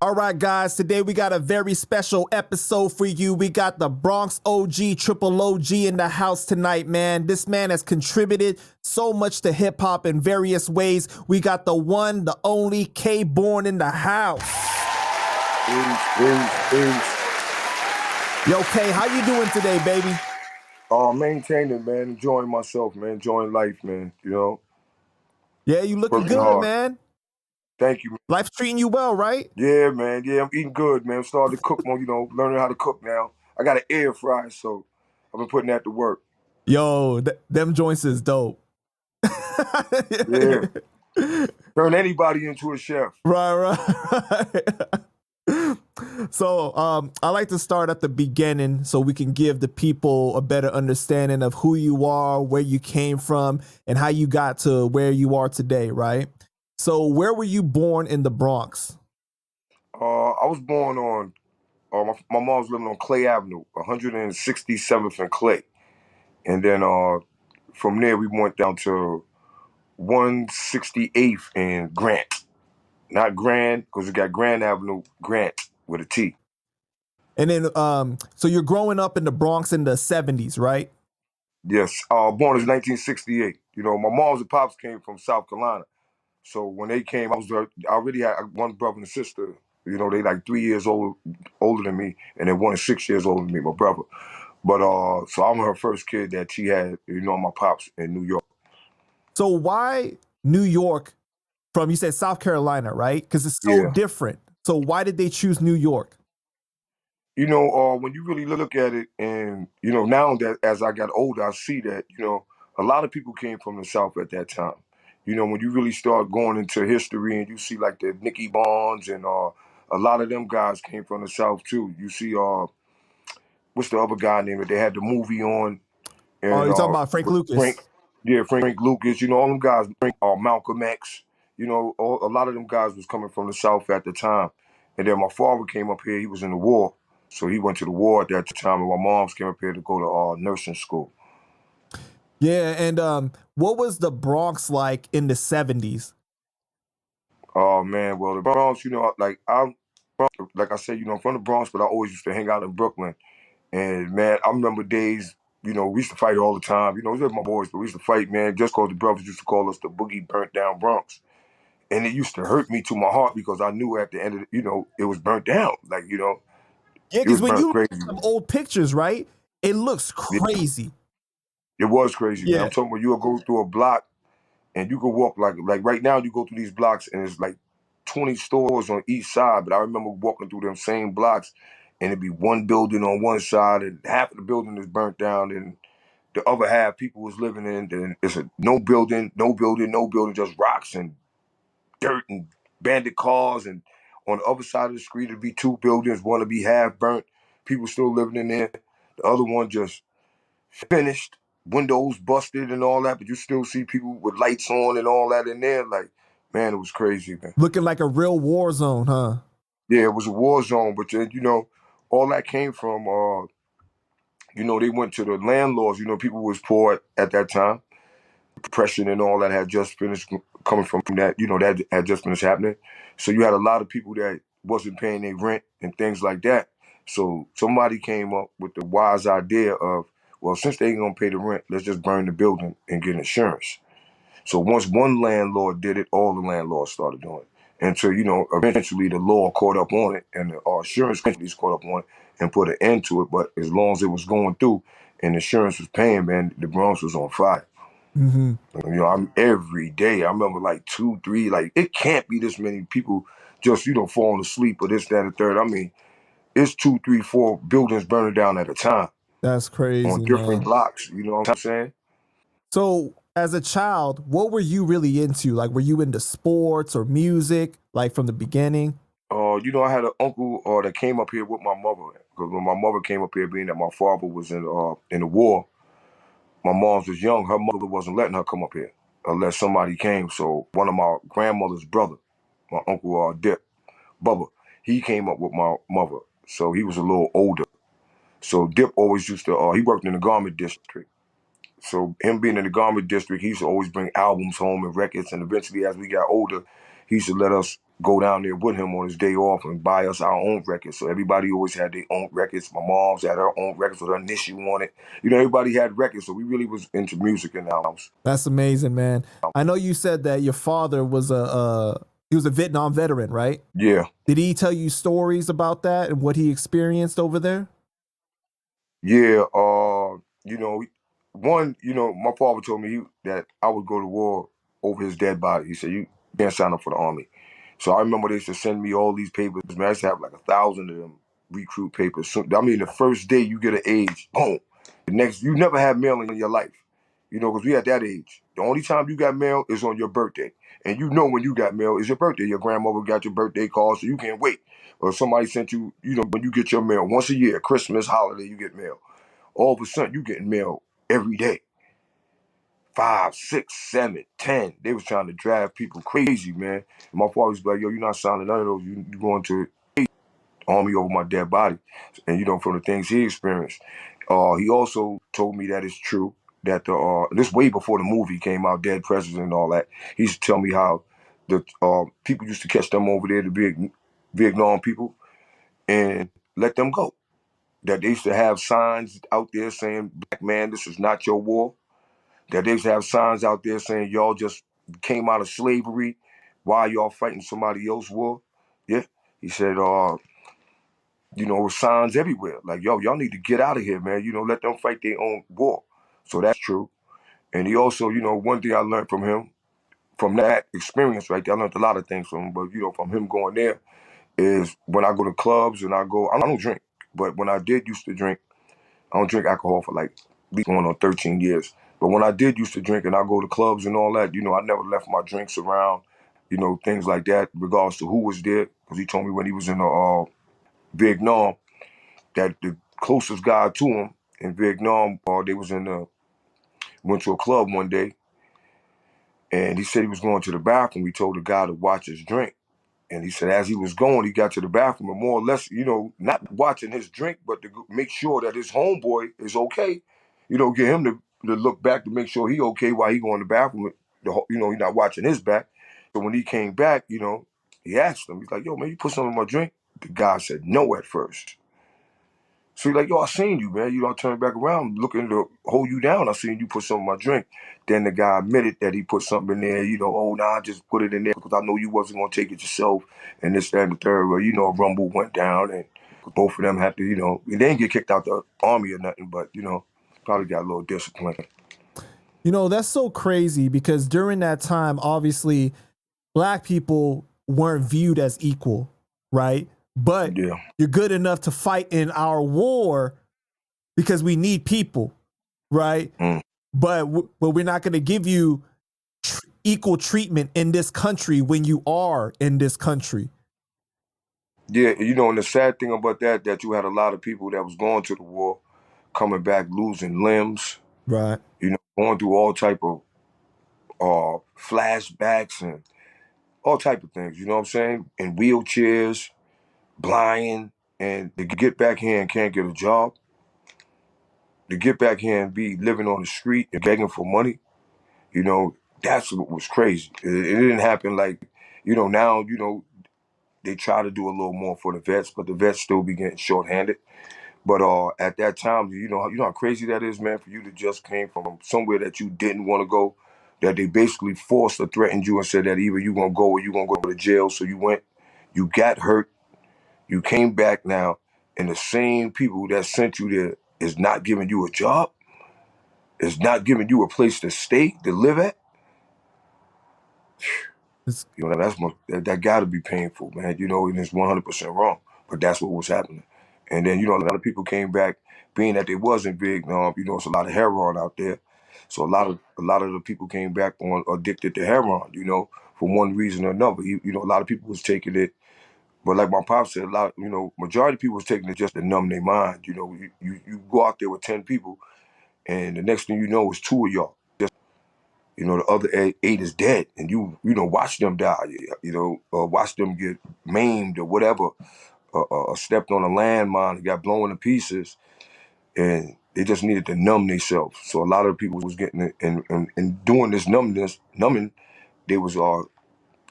All right, guys, today we got a very special episode for you. We got the Bronx OG, Triple OG in the house tonight, man. This man has contributed so much to hip hop in various ways. We got the one, the only K-Born in the house. Yo, K, how you doing today, baby? Maintaining, man. Enjoying myself, man. Enjoying life, man. You know? Yeah, you looking Working good, hard. man. Thank you, man. Life's treating you well, right? Yeah, man. Yeah, I'm eating good, man. I'm starting to cook more, learning how to cook now. I got an air fryer, so I've been putting that to work. Yo, them joints is dope. Yeah. Turn anybody into a chef. Right. So I like to start at the beginning so we can give the people a better understanding of who you are, where you came from, and how you got to where you are today, right? So where were you born in the Bronx? I was born on, my mom was living on Clay Avenue, 167th and Clay. And then from there we went down to 168th and Grant. Not Grand, because we got Grand Avenue, Grant with a T. And then so you're growing up in the Bronx in the 70s, right? Yes, born in 1968. You know, my mom's and pops came from South Carolina. So when they came, I already had one brother and a sister. You know, they like 3 years older than me, and then one is 6 years older than me, my brother. But so I'm her first kid that she had, my pops in New York. So why New York from, you said South Carolina, right? Because it's so different. So why did they choose New York? You know, when you really look at it, and now that as I got older, I see that a lot of people came from the South at that time. You know, when you really start going into history and you see like the Nicky Barnes and a lot of them guys came from the South too. You see, what's the other guy named? They had the movie on. And, Oh, you're talking about Frank Lucas. Frank Lucas. You know, all them guys. Malcolm X. You know, a lot of them guys was coming from the South at the time. And then my father came up here. He was in the war. So he went to the war at that time, and my mom's came up here to go to nursing school. Yeah, and what was the Bronx like in the 70s? Oh man, well the Bronx, like I said, I'm from the Bronx, but I always used to hang out in Brooklyn. And man, I remember days, we used to fight all the time. It was with my boys, but we used to fight, man, just because the brothers used to call us the boogie burnt down Bronx. And it used to hurt me to my heart because I knew at the end of it was burnt down. Yeah, because when you look at some old pictures, right, it looks crazy. It was crazy, man. I'm talking about you'll go through a block and you could walk like right now you go through these blocks and it's like 20 stores on each side. But I remember walking through them same blocks and it'd be one building on one side and half of the building is burnt down and the other half people was living in. Then it's no building, just rocks and dirt and bandit cars. And on the other side of the street it'd be two buildings, one would be half burnt, people still living in there. The other one just finished, windows busted and all that, but you still see people with lights on and all that in there. Like, man, it was crazy, man. Looking like a real war zone, huh? Yeah, it was a war zone, but then, all that came from, they went to the landlords. People was poor at that time. Depression and all that had just finished coming from that, that had just finished happening. So you had a lot of people that wasn't paying their rent and things like that. So somebody came up with the wise idea of, well, since they ain't gonna pay the rent, let's just burn the building and get insurance. So once one landlord did it, all the landlords started doing it. And so, eventually the law caught up on it and the insurance companies caught up on it and put an end to it. But as long as it was going through and insurance was paying, man, the Bronx was on fire. Mm-hmm. I'm every day. I remember like 2, 3, like it can't be this many people just, falling asleep or this, that, and the third. I mean, it's 2, 3, 4 buildings burning down at a time. That's crazy, on different man. blocks. You know what I'm saying? So as a child, what were you really into? Like, were you into sports or music, like from the beginning? I had an uncle that came up here with my mother. Because when my mother came up here, being that my father was in the war, my mom was young. Her mother wasn't letting her come up here unless somebody came. So one of my grandmother's brother, my uncle Dip, Bubba, he came up with my mother. So he was a little older. So Dip always used to, he worked in the garment district. So him being in the garment district, he used to always bring albums home and records. And eventually, as we got older, he used to let us go down there with him on his day off and buy us our own records. So everybody always had their own records. My mom's had her own records with her initial on it. Everybody had records, so we really was into music in the house. That's amazing, man. I know you said that your father was he was a Vietnam veteran, right? Yeah. Did he tell you stories about that and what he experienced over there? Yeah, my father told me that I would go to war over his dead body. He said, you can't sign up for the army. So I remember they used to send me all these papers. Man, I used to have like 1,000 of them recruit papers. So, I mean, the first day you get an age, boom. The next, you never had mail in your life, because we at that age. The only time you got mail is on your birthday. And when you got mail is your birthday. Your grandmother got your birthday call, so you can't wait. Or somebody sent you, when you get your mail once a year, Christmas, holiday, you get mail. All of a sudden, you getting mail every day. 5, 6, 7, 10. They was trying to drive people crazy, man. And my father was like, yo, you're not signing none of those. You going to the army over my dead body. And, from the things he experienced. He also told me that it's true that this way before the movie came out, Dead President and all that. He used to tell me how the people used to catch them over there, the Vietnam people, and let them go. That they used to have signs out there saying, black man, this is not your war. That they used to have signs out there saying, y'all just came out of slavery. Why y'all fighting somebody else's war? Yeah. He said, signs everywhere. Like, yo, y'all need to get out of here, man. Let them fight their own war. So that's true. And he also, one thing I learned from him, from that experience right there, I learned a lot of things from him, but, from him going there, is when I go to clubs and I don't drink, but when I did used to drink, I don't drink alcohol for like at least going on 13 years. But when I did used to drink and I go to clubs and all that, I never left my drinks around, things like that, regardless to who was there. Because he told me when he was in the Vietnam that the closest guy to him in Vietnam, they went to a club one day, and he said he was going to the bathroom. He told the guy to watch his drink. And he said as he was going, he got to the bathroom and more or less, not watching his drink, but to make sure that his homeboy is okay. Get him to look back to make sure he okay while he going to the bathroom. He's not watching his back. So when he came back, he asked him, he's like, yo, man, you put something in my drink? The guy said no at first. So he's like, yo, I seen you, man. I turned back around looking to hold you down. I seen you put something in my drink. Then the guy admitted that he put something in there, oh, nah, I just put it in there because I know you wasn't going to take it yourself. And this, that, and the third. Well, a rumble went down and both of them had to, they didn't get kicked out the army or nothing, but, probably got a little discipline. That's so crazy because during that time, obviously, black people weren't viewed as equal, right? But Yeah. you're good enough to fight in our war because we need people, right? Mm. But we're not going to give you equal treatment in this country when you are in this country. Yeah, and the sad thing about that you had a lot of people that was going to the war, coming back losing limbs, Right. Going through all type of flashbacks and all type of things, you know what I'm saying? In wheelchairs, blind, and to get back here and can't get a job, to get back here and be living on the street and begging for money, that's what was crazy. It didn't happen like, now, they try to do a little more for the vets, but the vets still be getting shorthanded. But at that time, you know how crazy that is, man, for you to just came from somewhere that you didn't want to go, that they basically forced or threatened you and said that either you gonna go or you gonna go to jail. So you went, you got hurt, you came back now, and the same people that sent you there is not giving you a job, is not giving you a place to stay, to live at. That got to be painful, man. And it's 100% wrong, but that's what was happening. And then a lot of people came back, being that they wasn't big. It's a lot of heroin out there, so a lot of the people came back on addicted to heroin. For one reason or another. A lot of people was taking it, but like my pop said, majority of people was taking it just to numb their mind. You go out there with 10 people, and the next thing you know is two of y'all. The other eight is dead, and watch them die. Watch them get maimed or whatever, stepped on a landmine, got blown to pieces, and they just needed to numb themselves. So a lot of people was getting it, and doing this numbing, they was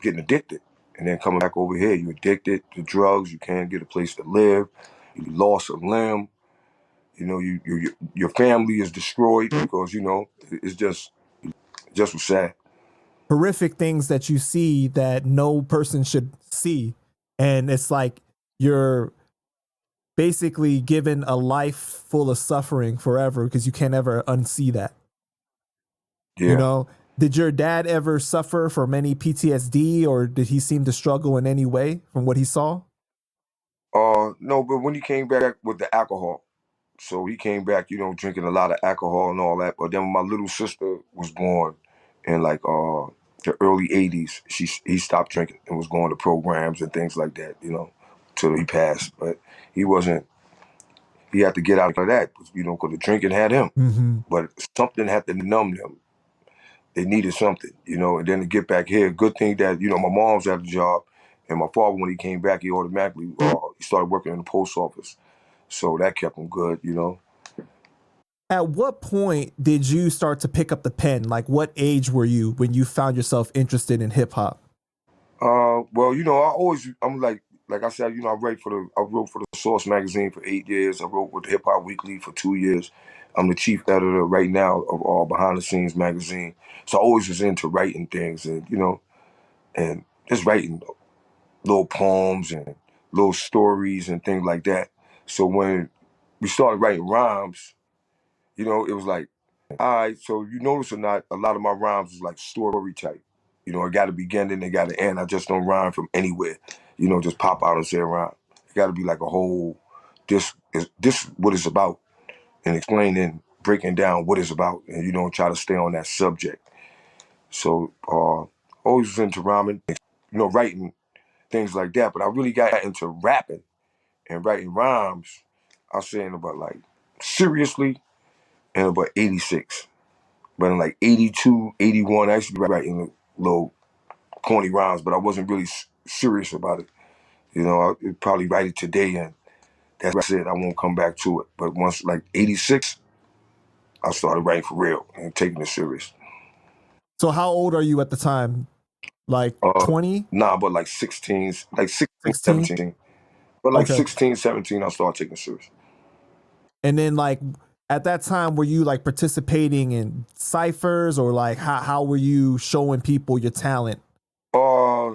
getting addicted. And then coming back over here, you're addicted to drugs. You can't get a place to live. You lost a limb. You know, your family is destroyed because, you know, it's just was sad. Horrific things that you see that no person should see. And it's like you're basically given a life full of suffering forever because you can't ever unsee that. Yeah. You know, did your dad ever suffer from any PTSD, or did he seem to struggle in any way from what he saw? No, but when he came back with the alcohol, so he came back, you know, drinking a lot of alcohol and all that. But then when my little sister was born in like the early '80s, he stopped drinking and was going to programs and things like that, you know, till he passed. But he wasn't. He had to get out of that, you know, because the drinking had him. Mm-hmm. But something had to numb them. They needed something, you know, and then to get back here, good thing that, you know, my mom's at the job, and my father, when he came back, he automatically, he started working in the post office. So that kept him good, you know. At what point did you start to pick up the pen? Like, what age were you when you found yourself interested in hip hop? Well, you know, I'm like I said, you know, I wrote for the Source magazine for 8 years. I wrote with Hip Hop Weekly for 2 years. I'm the chief editor right now of Behind the Scenes magazine. So I always was into writing things, and you know, and just writing little poems and little stories and things like that. So when we started writing rhymes, you know, it was like, all right, so you notice or not, a lot of my rhymes is like story type. You know, it got to begin and it got to end. I just don't rhyme from anywhere. You know, just pop out and say a rhyme. It got to be like a whole, this what it's about, and explaining, breaking down what it's about, and you don't try to stay on that subject. So, always was into rhyming, you know, writing things like that. But I really got into rapping and writing rhymes. I was saying about like seriously in about '86. But in like '82, '81, I used to be writing little corny rhymes, but I wasn't really serious about it. You know, I'd probably write it today and that's it. I won't come back to it. But once like '86, I started writing for real and taking it serious. So, how old are you at the time? Like Uh, 20, nah, but like 16, like 16, 16? 17. But like Okay. 16, 17, I started taking it serious. And then, like, at that time, were you like participating in ciphers, or like how were you showing people your talent? Uh,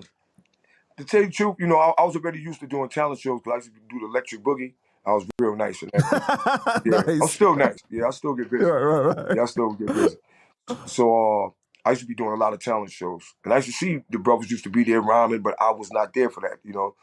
to tell you the truth, you know, I was already used to doing talent shows because I used to do the electric boogie. I was real nice in that too. Yeah, I'm Nice. still nice. Yeah, I still get busy. Right. Yeah, I still get busy. So I used to be doing a lot of talent shows, and I used to see the brothers used to be there rhyming, but I was not there for that. You know,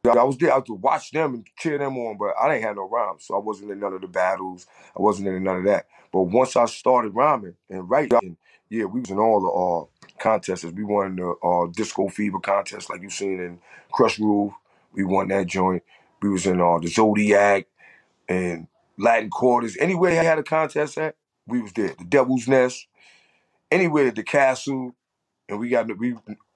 I was there to watch them and cheer them on, but I didn't have no rhymes, so I wasn't in none of the battles. I wasn't in none of that. But once I started rhyming and writing, yeah, we was in all the contests. We won the Disco Fever contest, like you seen in Crush Groove. We won that joint. We was in the Zodiac and Latin Quarters. Anywhere they had a contest at, we was there. The Devil's Nest, anywhere at the Castle, and we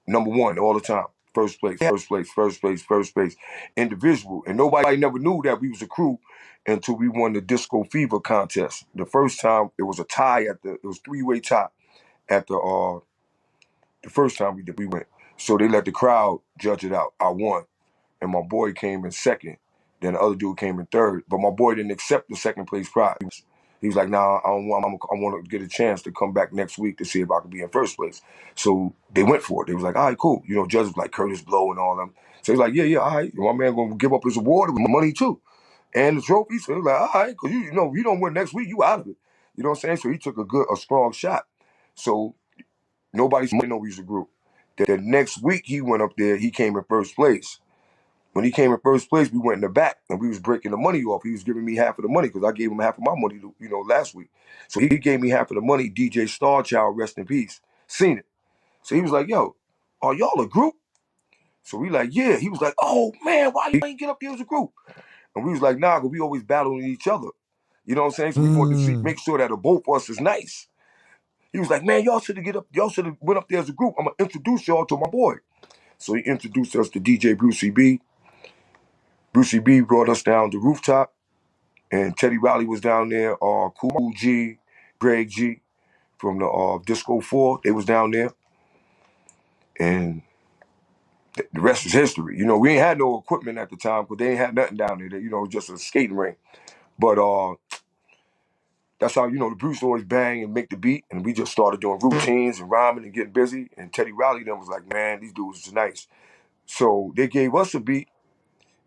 number one all the time. First place, first place, first place, first place, individual. And nobody never knew that we was a crew until we won the Disco Fever contest. The first time it was a tie it was 3-way tie at the first time we went. So they let the crowd judge it out. I won. And my boy came in second. Then the other dude came in third. But my boy didn't accept the second place prize. He was like, "Nah, I don't want. I want to get a chance to come back next week to see if I could be in first place." So they went for it. They was like, "All right, cool." You know, judges like Curtis Blow and all them. So he's like, "Yeah, yeah, all right. My man gonna give up his award with money too, and the trophy." So he was like, "All right, because you know, if you don't win next week, you out of it." You know what I'm saying? So he took a strong shot. So nobody's know he's a group. The next week he went up there. He came in first place. When he came in first place, we went in the back and we was breaking the money off. He was giving me half of the money because I gave him half of my money, you know, last week. So he gave me half of the money. DJ Starchild, rest in peace, seen it. So he was like, "Yo, are y'all a group?" So we like, "Yeah." He was like, "Oh man, why you ain't get up here as a group?" And we was like, "Nah, because we always battling each other." You know what I'm saying? So we wanted to make sure that the both of us is nice. He was like, "Man, y'all should have went up there as a group. I'm gonna introduce y'all to my boy." So he introduced us to DJ Brucey B. Brucey B brought us down the rooftop, and Teddy Riley was down there. Cool G, Greg G from the Disco 4, they was down there. And The rest is history. You know, we ain't had no equipment at the time because they ain't had nothing down there. You know, just a skating rink. But that's how, you know, the Bruce always bang and make the beat, and we just started doing routines and rhyming and getting busy. And Teddy Riley then was like, man, these dudes is nice. So they gave us a beat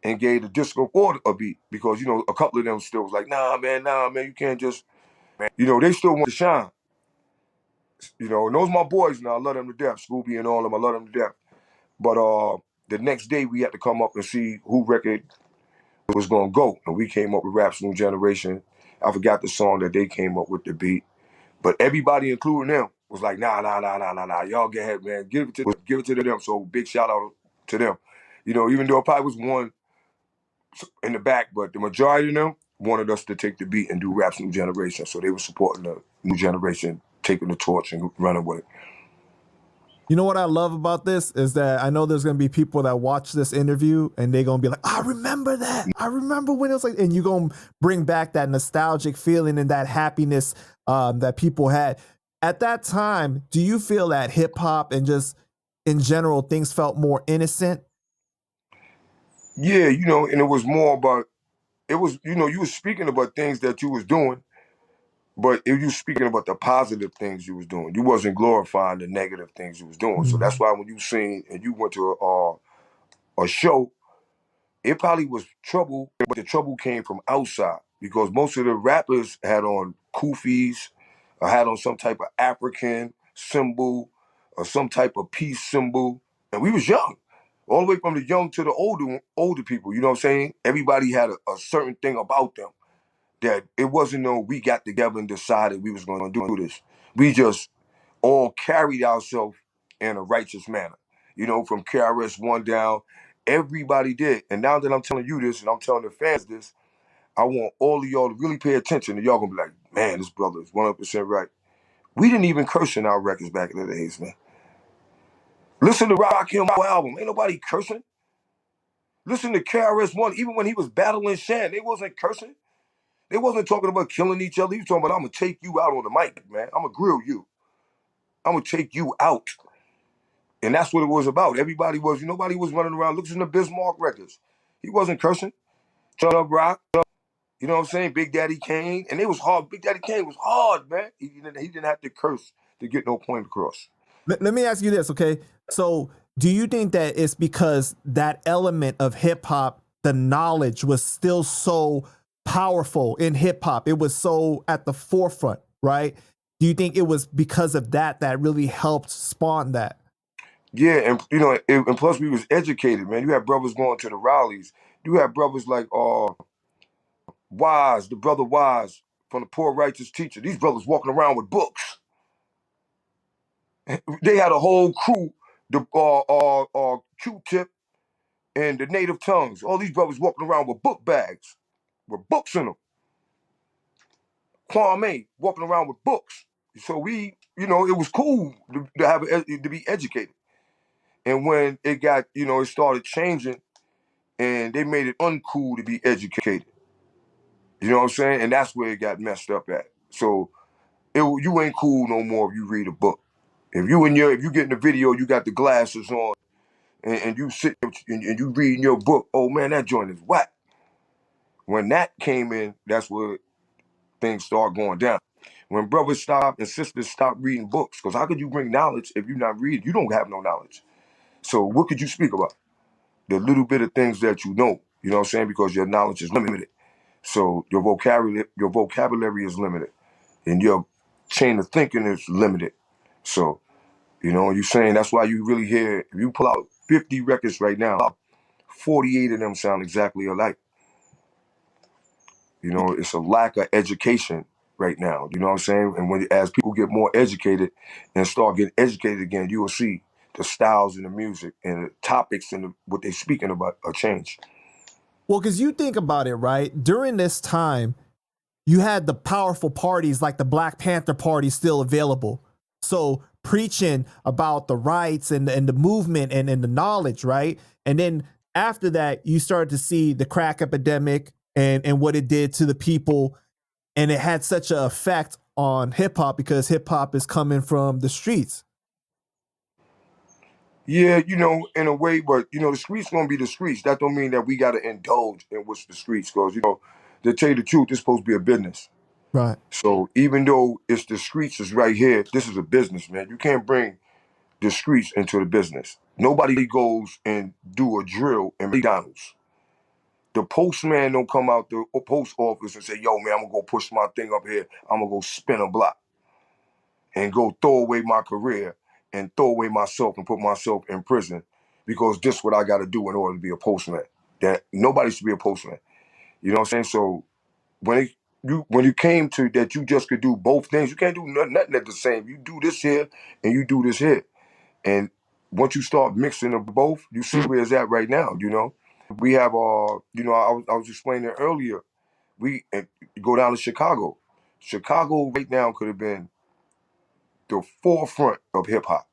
and gave the Disco Quarter a beat because, you know, a couple of them still was like, nah, man, you can't just, you know, they still want to shine. You know, and those my boys now. I love them to death. Scooby and all of them, I love them to death. But the next day we had to come up and see who record was gonna go, and we came up with Rap's New Generation. I forgot the song that they came up with the beat, but everybody, including them, was like, nah. Y'all get ahead, man. Give it to them. So big shout out to them. You know, even though it probably was one in the back, but the majority of them wanted us to take the beat and do Rap's New Generation. So they were supporting the new generation, taking the torch and running with it. You know what I love about this is that I know there's gonna be people that watch this interview and they're gonna be like, I remember that. I remember when it was like, and you're gonna bring back that nostalgic feeling and that happiness that people had. At that time, do you feel that hip hop and just in general things felt more innocent? Yeah, you know, and it was more about, it was, you know, you was speaking about things that you was doing, but if you was speaking about the positive things you was doing, you wasn't glorifying the negative things you was doing. So that's why when you seen and you went to a show, it probably was trouble, but the trouble came from outside because most of the rappers had on kufis or had on some type of African symbol or some type of peace symbol, and we was young. All the way from the young to the older people, you know what I'm saying? Everybody had a certain thing about them that it wasn't no we got together and decided we was going to do this. We just all carried ourselves in a righteous manner. You know, from KRS-One down, everybody did. And now that I'm telling you this and I'm telling the fans this, I want all of y'all to really pay attention and y'all gonna be like, man, this brother is 100% right. We didn't even curse in our records back in the days, man. Listen to Rock Him album. Ain't nobody cursing. Listen to KRS-One, even when he was battling Shan, they wasn't cursing. They wasn't talking about killing each other. He was talking about, I'm going to take you out on the mic, man. I'm going to grill you. I'm going to take you out. And that's what it was about. Everybody was, nobody was running around. Listen to Bismarck records. He wasn't cursing. Shut up, Rock. You know what I'm saying? Big Daddy Kane. And it was hard. Big Daddy Kane was hard, man. He didn't have to curse to get no point across. Let me ask you this, okay? So, do you think that it's because that element of hip hop, the knowledge was still so powerful in hip hop? It was so at the forefront, right? Do you think it was because of that that really helped spawn that? Yeah, and you know, and plus we was educated, man. You had brothers going to the rallies. You had brothers like Wise, the brother Wise from the Poor Righteous Teacher. These brothers walking around with books. They had a whole crew, the Q-Tip and the Native Tongues. All these brothers walking around with book bags, with books in them. Kwame walking around with books. So we, you know, it was cool to have to be educated. And when it got, you know, it started changing, and they made it uncool to be educated. You know what I'm saying? And that's where it got messed up at. So you ain't cool no more if you read a book. If you get in the video, you got the glasses on, and you sit and you reading your book. Oh man, that joint is whack. When that came in, that's where things start going down. When brothers stop and sisters stop reading books, because how could you bring knowledge if you're not reading? You don't have no knowledge. So what could you speak about? The little bit of things that you know. You know what I'm saying? Because your knowledge is limited. So your vocabulary is limited, and your chain of thinking is limited. So you know, you're saying that's why you really hear, if you pull out 50 records right now, 48 of them sound exactly alike. You know, it's a lack of education right now. You know what I'm saying? And as people get more educated and start getting educated again, you will see the styles in the music and the topics and what they're speaking about are changed. Well, because you think about it, right? During this time, you had the powerful parties like the Black Panther Party still available. So preaching about the rights and the movement and the knowledge, right? And then after that, you started to see the crack epidemic and what it did to the people. And it had such an effect on hip hop because hip hop is coming from the streets. Yeah, in a way, but the streets gonna be the streets. That don't mean that we gotta indulge in what's the streets, because to tell you the truth, it's supposed to be a business. Right. So even though it's the streets is right here, this is a business, man. You can't bring the streets into the business. Nobody goes and do a drill in McDonald's. The postman don't come out the post office and say, "Yo, man, I'm gonna go push my thing up here. I'm gonna go spin a block and go throw away my career and throw away myself and put myself in prison because this is what I got to do in order to be a postman." That nobody should be a postman. You know what I'm saying? So when you came to that, you just could do both things. You can't do nothing at the same. You do this here and you do this here, and once you start mixing them both, you see where it's at right now. We have I was explaining earlier. We go down to Chicago. Chicago right now could have been the forefront of hip hop.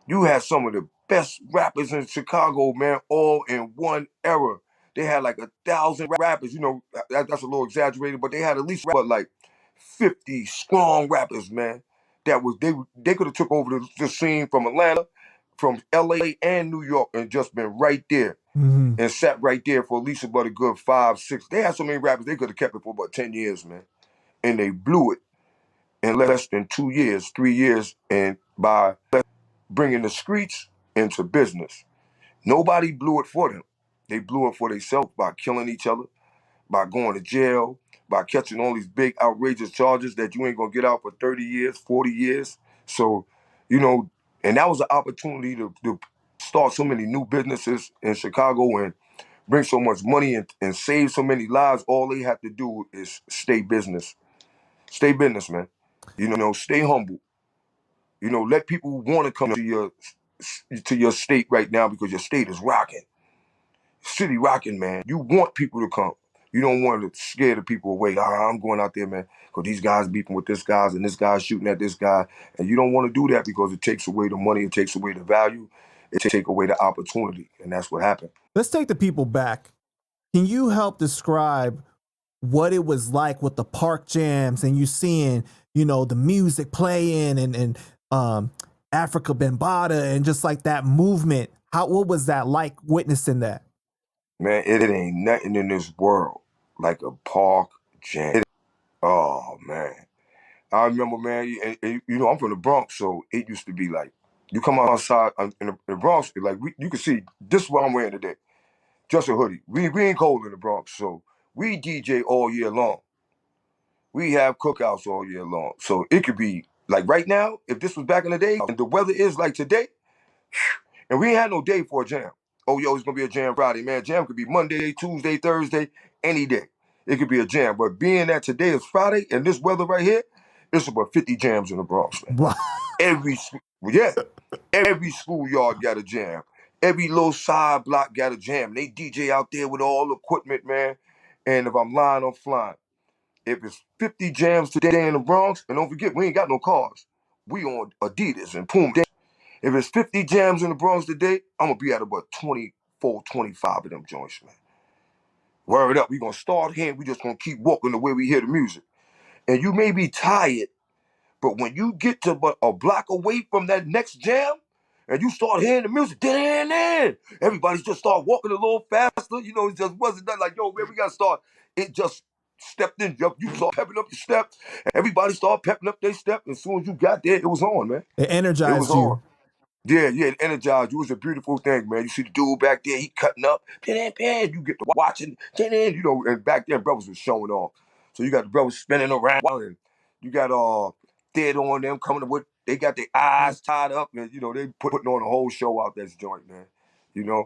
You had some of the best rappers in Chicago, man, all in one era. They had like 1,000 rappers. That's a little exaggerated, but they had at least like 50 strong rappers, man. They could have took over the scene from Atlanta, from LA and New York, and just been right there Mm-hmm. and sat right there for at least about a good 5, 6. They had so many rappers they could have kept it for about 10 years, man, and they blew it in less than 2 years, 3 years, and by bringing the streets into business. Nobody blew it for them. They blew it for themselves by killing each other, by going to jail, by catching all these big outrageous charges that you ain't gonna get out for 30 years, 40 years. So, and that was an opportunity to start so many new businesses in Chicago and bring so much money and save so many lives. All they have to do is stay business. Stay business, man. Stay humble. Let people want to come to your state right now because your state is rocking. City rocking, man. You want people to come. You don't want to scare the people away. I'm going out there, man, because these guys beefing with this guys and this guy's shooting at this guy. And you don't want to do that because it takes away the money, it takes away the value, it takes away the opportunity. And that's what happened. Let's take the people back. Can you help describe what it was like with the park jams and you seeing, the music playing and Africa Bambaataa and just like that movement? What was that like witnessing that? Man, it ain't nothing in this world like a park jam. Oh, man. I remember, man, and I'm from the Bronx, so it used to be like, you come outside in the Bronx, like you can see, this is what I'm wearing today. Just a hoodie. We ain't cold in the Bronx, so we DJ all year long. We have cookouts all year long. So it could be like right now, if this was back in the day, and the weather is like today, and we ain't had no day for a jam. Oh, yo, it's gonna be a jam Friday, man. Jam could be Monday, Tuesday, Thursday, any day. It could be a jam. But being that today is Friday and this weather right here, it's about 50 jams in the Bronx, man. Wow. Every schoolyard got a jam. Every little side block got a jam. They DJ out there with all the equipment, man. And if I'm lying, I'm flying. If it's 50 jams today in the Bronx, and don't forget, we ain't got no cars. We on Adidas and Puma. If it's 50 jams in the Bronx today, I'm going to be at about 24, 25 of them joints, man. Word up. We going to start here. We just going to keep walking the way we hear the music. And you may be tired, but when you get to a block away from that next jam, and you start hearing the music, everybody just start walking a little faster. It just wasn't that like, yo, man, we got to start. It just stepped in. You start pepping up your steps. Everybody start pepping up their step. As soon as you got there, it was on, man. It It was energized on. you. Yeah, it energized you. It was a beautiful thing, man. You see the dude back there, he cutting up. You get to watching, and back then brothers was showing off. So you got the brothers spinning around, and you got theater on them coming with, they got their eyes tied up, and they putting on a whole show out this joint, man.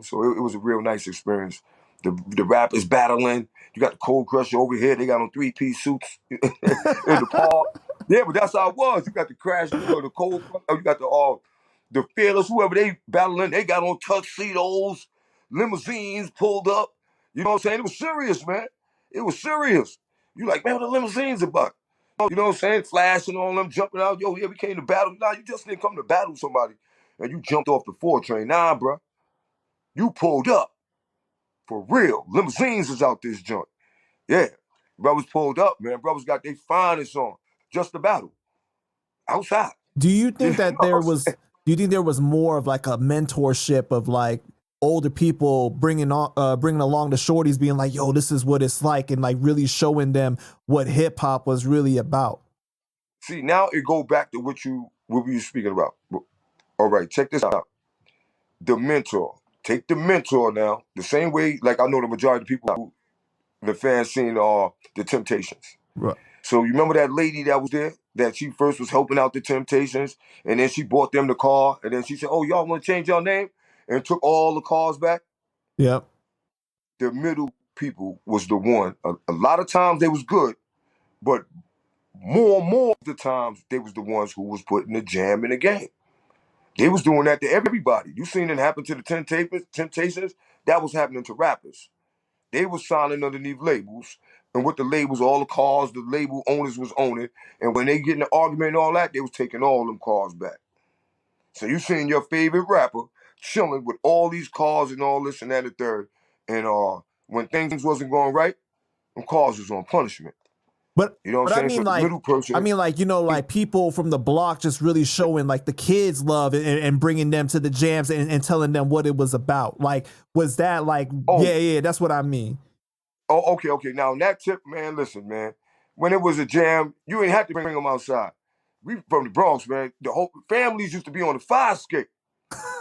So it was a real nice experience. The rappers battling. You got the Cold Crush over here. They got on 3-piece suits in the park. Yeah, but that's how it was. You got the Crash, the Cold Crush. You got the Fearless, whoever they battling, they got on tuxedos, limousines pulled up. You know what I'm saying? It was serious, man. It was serious. You like, man, what the limousines about? You know what I'm saying? Flashing on them, jumping out. Yo, yeah, we came to battle. Nah, you just didn't come to battle somebody. And you jumped off the 4 train. Nah, bro. You pulled up. For real. Limousines is out this joint. Yeah. Brothers pulled up, man. Brothers got their finest on. Just the battle. Outside. Do you You think that know what there I'm was saying? do you think there was more of like a mentorship of like older people bringing along the shorties, being like, yo, this is what it's like, and like really showing them what hip hop was really about? See, now it go back to what we were speaking about. All right, check this out. The mentor. Take the mentor now. The same way, like I know the majority of people, the fans seen the Temptations. Right. So you remember that lady that was there, that she first was helping out the Temptations, and then she bought them the car, and then she said, "Oh, y'all want to change your name?" and took all the cars back. Yep. The middle people was the one. A lot of times they was good, but more of the times they was the ones who was putting the jam in the game. They was doing that to everybody. You seen it happen to the Temptations? That was happening to rappers. They was signing underneath labels, and with the labels, all the cars the label owners was owning, and when they get in an argument and all that, they was taking all them cars back. So you seen your favorite rapper chilling with all these cars and all this and that and third, and when things wasn't going right, them cars was on punishment. But You know what but I'm I saying? So mean the like middle person, you know, like people from the block just really showing like the kids love and bringing them to the jams and telling them what it was about. Like, was that like, oh, yeah, that's what I mean. oh, okay. Now on that tip, man, listen, man. When it was a jam, you ain't had to bring them outside. We from the Bronx, man. The whole families used to be on the fire escape.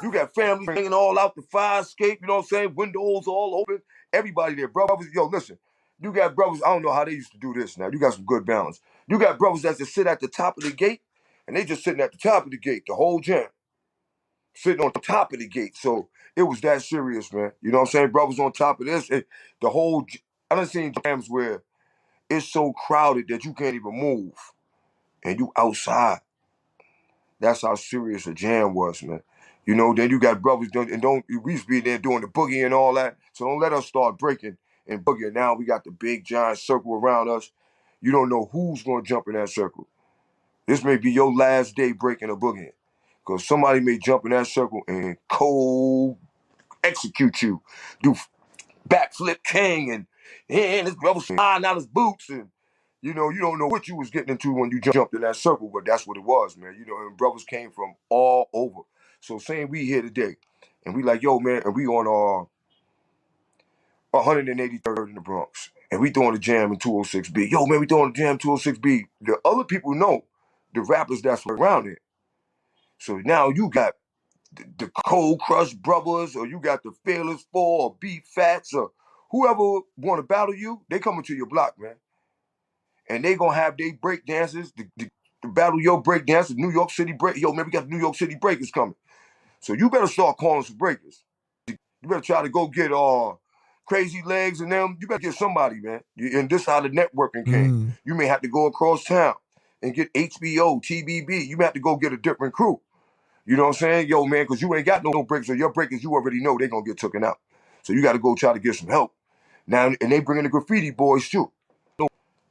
You got families hanging all out the fire escape, you know what I'm saying? Windows all open. Everybody there, brothers. Yo, listen. You got brothers, I don't know how they used to do this now. You got some good balance. You got brothers that just sit at the top of the gate, and they just sitting at the top of the gate, the whole jam. Sitting on the top of the gate. So it was that serious, man. You know what I'm saying? Brothers on top of this. I done seen jams where it's so crowded that you can't even move. And you outside. That's how serious a jam was, man. You know, then you got brothers we used to be there doing the boogie and all that. So don't let us start breaking and boogie. Now we got the big giant circle around us. You don't know who's gonna jump in that circle. This may be your last day breaking a boogie. Because somebody may jump in that circle and cold execute you. Do backflip king and his brother sliding out his boots, and you don't know what you was getting into when you jumped in that circle, but that's what it was, man. You know, and brothers came from all over. So saying we here today, and we like, yo, man, and we on 183rd in the Bronx, and we throwing the jam in 206B. Yo, man, we throwing the jam 206B. The other people know the rappers that's around it. So now you got the Cold Crush Brothers, or you got the Fearless Four, or Beat Fats, or whoever want to battle you, they coming to your block, man. And they gonna have their break dances, the battle your break dancers, New York City break. Yo, man, we got the New York City breakers coming. So you better start calling some breakers. You better try to go get Crazy Legs and them. You better get somebody, man. And this how the networking came. You may have to go across town and get HBO, TBB. You may have to go get a different crew. You know what I'm saying? Yo, man, because you ain't got no breaks, or your breakers, you already know they're going to get taken out. So you got to go try to get some help. Now, and they bringing the graffiti boys, too.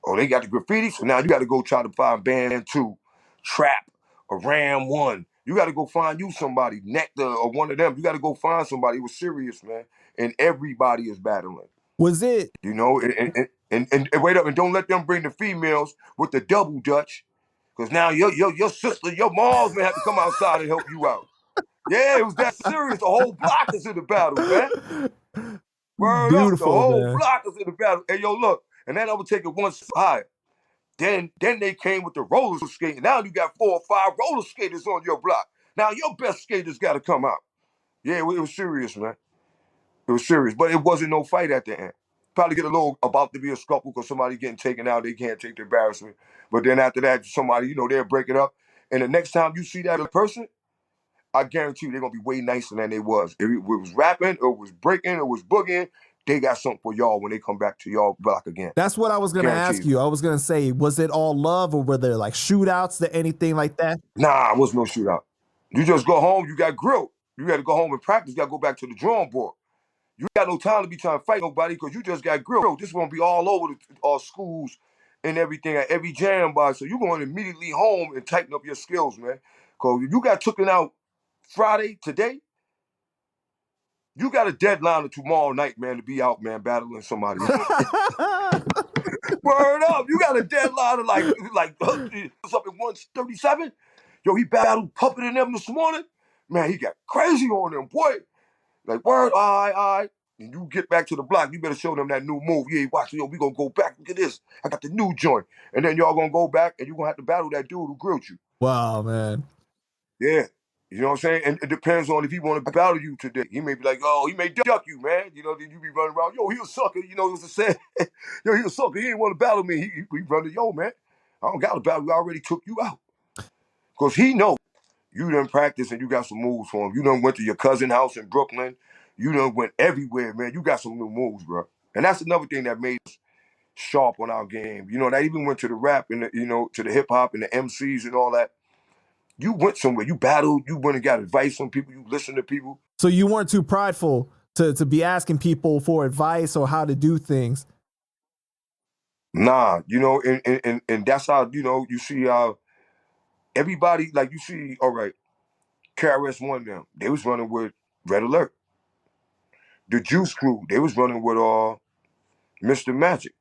Oh, they got the graffiti, so now you got to go try to find Band 2, Trap, or Ram 1. You got to go find you somebody, Nectar, or one of them. You got to go find somebody. It was serious, man. And everybody is battling. Was it? You know, and wait up, and don't let them bring the females with the double Dutch. Because now your sister, your moms may have to come outside and help you out. Yeah, it was that serious. The whole block is in the battle, man. Word up, the Beautiful, whole man. block is in the battle. Hey, yo, look, and then I would take it one step higher. Then they came with the roller skating. Now you got 4 or 5 roller skaters on your block. Now your best skaters got to come out. Yeah, it was serious, man. It was serious, but it wasn't no fight at the end. Probably get a little about to be a scuffle because somebody getting taken out. They can't take the embarrassment. But then after that, somebody, they'll break it up. And the next time you see that person, I guarantee you they're going to be way nicer than they was. If it was rapping, or it was breaking, or it was boogieing, they got something for y'all when they come back to y'all block again. That's what I was gonna Guarantee ask you. I was gonna say, was it all love, or were there like shootouts, to anything like that? Nah, it was no shootout. You just go home, you got grilled. You got to go home and practice. You got to go back to the drawing board. You got no time to be trying to fight nobody because you just got grilled. This won't be all over the schools and everything at every jam bar. So you're going immediately home and tighten up your skills, man. Because if you got taken out Friday, today, you got a deadline of tomorrow night, man, to be out, man, battling somebody. Word up. You got a deadline of like up at 137. Yo, he battled Puppet and them this morning. Man, he got crazy on them, boy. Like, word, all right. And you get back to the block, you better show them that new move. Yeah, watch, yo, we gonna go back. Look at this. I got the new joint. And then y'all gonna go back and you're gonna have to battle that dude who grilled you. Wow, man. Yeah. You know what I'm saying? And it depends on if he want to battle you today. He may be like, oh, he may duck you, man. You know, then you be running around, yo, he a sucker. You know, it was a saying, yo, he a sucker. He didn't want to battle me. He running, yo, man, I don't got to battle you. I already took you out. Because he know you done practice and you got some moves for him. You done went to your cousin's house in Brooklyn. You done went everywhere, man. You got some new moves, bro. And that's another thing that made us sharp on our game. You know, that even went to the rap and, to the hip hop and the MCs and all that. You went somewhere. You battled. You went and got advice from people. You listened to people. So you weren't too prideful to be asking people for advice or how to do things. Nah, and that's how, you see how everybody, like you see, all right, KRS-One them, they was running with Red Alert. The Juice Crew, they was running with Mr. Magic.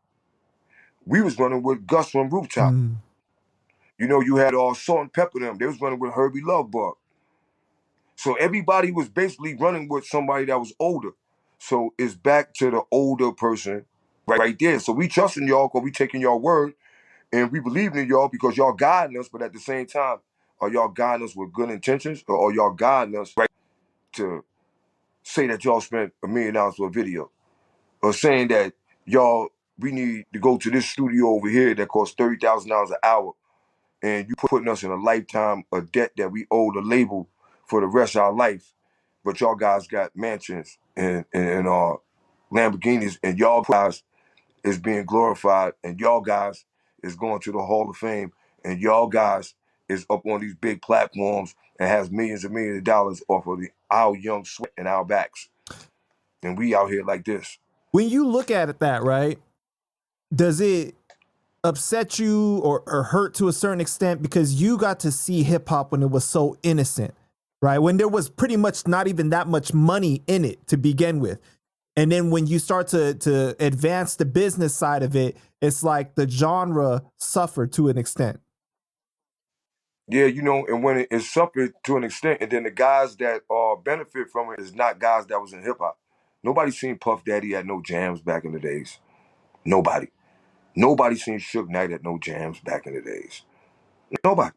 We was running with Gus from Rooftop. Mm. You had Salt and Pepper them. They was running with Herbie Lovebug. So everybody was basically running with somebody that was older. So it's back to the older person right there. So we trusting y'all because we taking y'all word and we believing in y'all because y'all guiding us. But at the same time, are y'all guiding us with good intentions or are y'all guiding us right to say that y'all spent $1 million for a video? Or saying that we need to go to this studio over here that costs $30,000 an hour, and you putting us in a lifetime of debt that we owe the label for the rest of our life, but y'all guys got mansions and Lamborghinis, and y'all guys is being glorified, and y'all guys is going to the Hall of Fame, and y'all guys is up on these big platforms and has millions and millions of dollars off of our young sweat and our backs, and we out here like this. When you look at it that, right, does it upset you or hurt to a certain extent because you got to see hip hop when it was so innocent, right? When there was pretty much not even that much money in it to begin with. And then when you start to advance the business side of it, it's like the genre suffered to an extent. Yeah, and when it suffered to an extent, and then the guys that benefit from it is not guys that was in hip hop. Nobody seen Puff Daddy at no jams back in the days. Nobody. Nobody seen Suge Knight at no jams back in the days. Nobody.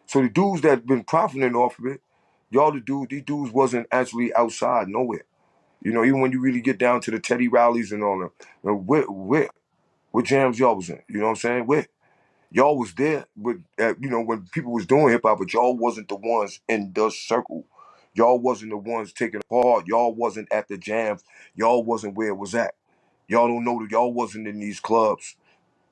So the dudes that been profiting off of it, these dudes wasn't actually outside nowhere. Even when you really get down to the Teddy rallies and all that, what jams y'all was in? You know what I'm saying? Where? Y'all was there with, when people was doing hip hop, but y'all wasn't the ones in the circle. Y'all wasn't the ones taking part. Y'all wasn't at the jams. Y'all wasn't where it was at. Y'all don't know that y'all wasn't in these clubs.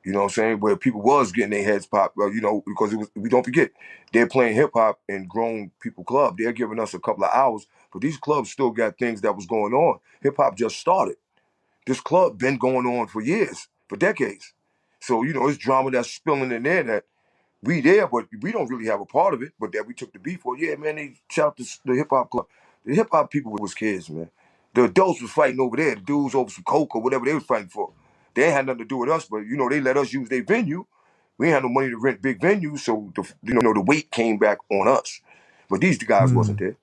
You know what I'm saying? Where people was getting their heads popped, because we don't forget, they're playing hip hop in grown people club. They're giving us a couple of hours, but these clubs still got things that was going on. Hip hop just started. This club been going on for years, for decades. So, it's drama that's spilling in there that we there, but we don't really have a part of it, but that we took the beat for. Yeah, man, they shout the hip hop club. The hip hop people was kids, man. The adults was fighting over there. The dudes over some coke or whatever they was fighting for. They ain't had nothing to do with us, but they let us use their venue. We ain't had no money to rent big venues, so the weight came back on us. But these guys wasn't there.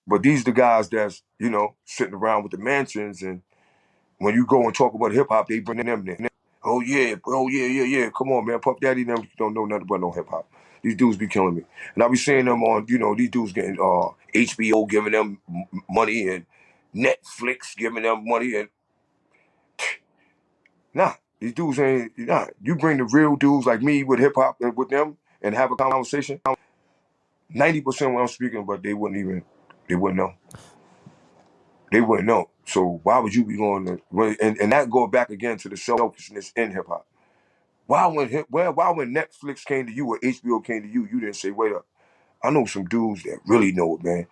But these the guys that's sitting around with the mansions, and when you go and talk about hip hop, they bring them in. Oh yeah. Come on, man. Puff Daddy them don't know nothing about no hip hop. These dudes be killing me. And I be seeing them on, these dudes getting HBO giving them money and Netflix giving them money and nah, these dudes ain't You bring the real dudes like me with hip hop and with them and have a conversation. 90% what I'm speaking, but they wouldn't know. They wouldn't know. So why would you be going to and that go back again to the selfishness in hip hop. Why when Netflix came to you or HBO came to you, you didn't say, wait up, I know some dudes that really know it, man.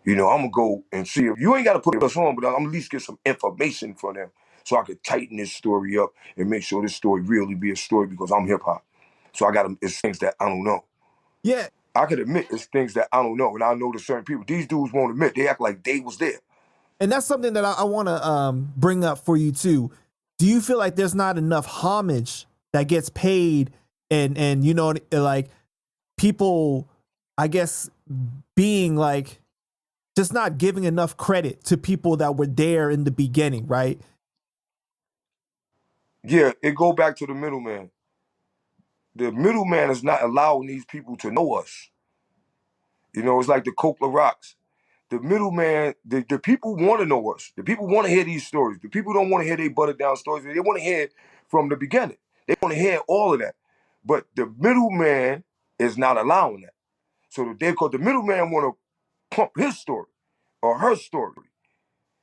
I'm going to go and see if you ain't got to put us on, but I'm at least get some information from them so I could tighten this story up and make sure this story really be a story because I'm hip hop. So it's things that I don't know. Yeah. I could admit it's things that I don't know, and I know to certain people. These dudes won't admit. They act like they was there. And that's something that I want to bring up for you too. Do you feel like there's not enough homage that gets paid and like people, I guess, being like just not giving enough credit to people that were there in the beginning, right? Yeah, it go back to the middleman. The middleman is not allowing these people to know us. You know, it's like the Coke Rocks. The middleman, the people want to know us. The people want to hear these stories. The people don't want to hear they buttered down stories. They want to hear it from the beginning. They want to hear all of that. But the middleman is not allowing that. So because the middleman want to pump his story or her story.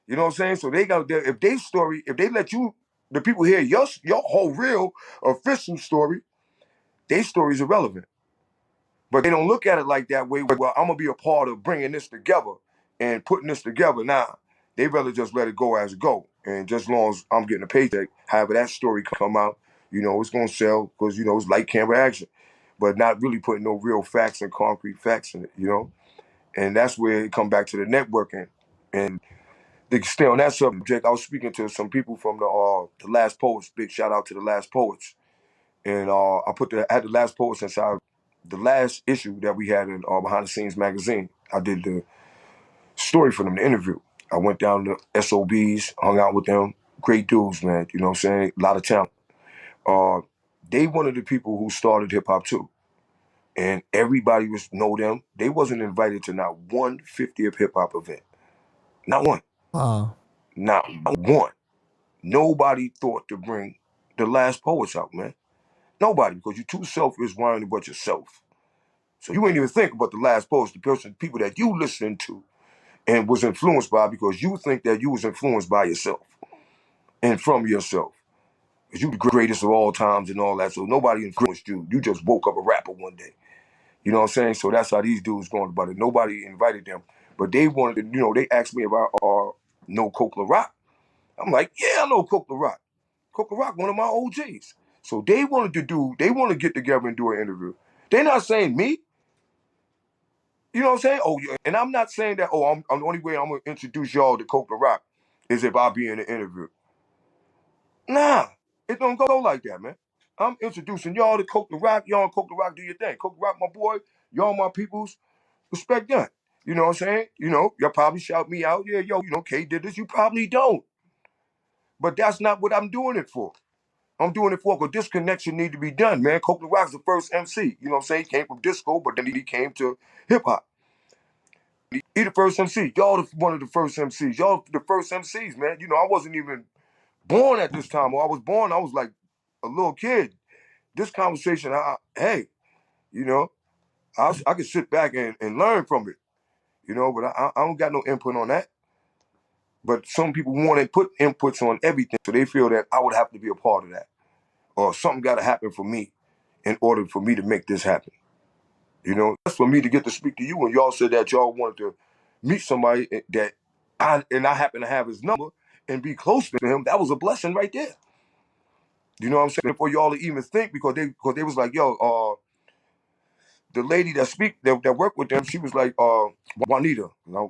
You know what I'm saying? So they got if they story, if they let you, the people hear your whole real official story, their story is irrelevant. But they don't look at it like that way. Well, I'm gonna be a part of bringing this together and putting this together. Now, they rather just let it go as it go, and just as long as I'm getting a paycheck, however that story come out, you know, it's gonna sell because you know it's light camera action, but not really putting no real facts and concrete facts in it, you know. And that's where it come back to the networking. And to stay on that subject, I was speaking to some people from the Last Poets. Big shout out to the Last Poets. And I had the Last Poets inside the last issue that we had in Behind the Scenes magazine. I did the story for them, the interview. I went down to SOBs, hung out with them. Great dudes, man. You know what I'm saying? A lot of talent. They one of the people who started hip hop too. And everybody was know them. They wasn't invited to not one 50th hip hop event. Not one. Wow. Not one. Nobody thought to bring the Last Poets out, man. Nobody, because you're too selfish worrying about yourself. So you ain't even think about the Last Poets, the people that you listened to and was influenced by because you think that you was influenced by yourself and from yourself. Because you the greatest of all times and all that. So nobody influenced you. You just woke up a rapper one day. You know what I'm saying? So that's how these dudes going about it. Nobody invited them. But they wanted to, you know, they asked me about know Coke Rock. I'm like, yeah, I know Coke Rock. Coke Rock, one of my OGs. So they want to get together and do an interview. They're not saying me. You know what I'm saying? Oh, yeah. And I'm not saying that, I'm the only way I'm going to introduce y'all to Coke Rock is if I be in the interview. Nah, it don't go like that, man. I'm introducing y'all to Coke Rock. Y'all and Coke Rock do your thing. Coke Rock, my boy. Y'all my peoples. Respect that. You know what I'm saying? You know, y'all probably shout me out. Yeah, yo, you know, K did this. You probably don't. But that's not what I'm doing it for. I'm doing it for because this connection need to be done, man. Coke Rock's the first MC. You know what I'm saying? He came from disco, but then he came to hip hop. He the first MC. Y'all one of the first MCs. Y'all the first MCs, man. You know, I wasn't even born at this time. When I was born, I was like a little kid. This conversation, hey, you know, I could sit back and learn from it, you know, but I don't got no input on that. But some people want to put inputs on everything, so they feel that I would have to be a part of that. Or something got to happen for me in order for me to make this happen. You know, that's for me to get to speak to you when y'all said that y'all wanted to meet somebody that I happen to have his number and be close to him. That was a blessing right there. You know what I'm saying? For y'all to even think because they was like, yo, the lady that worked with them, she was like, Juanita. I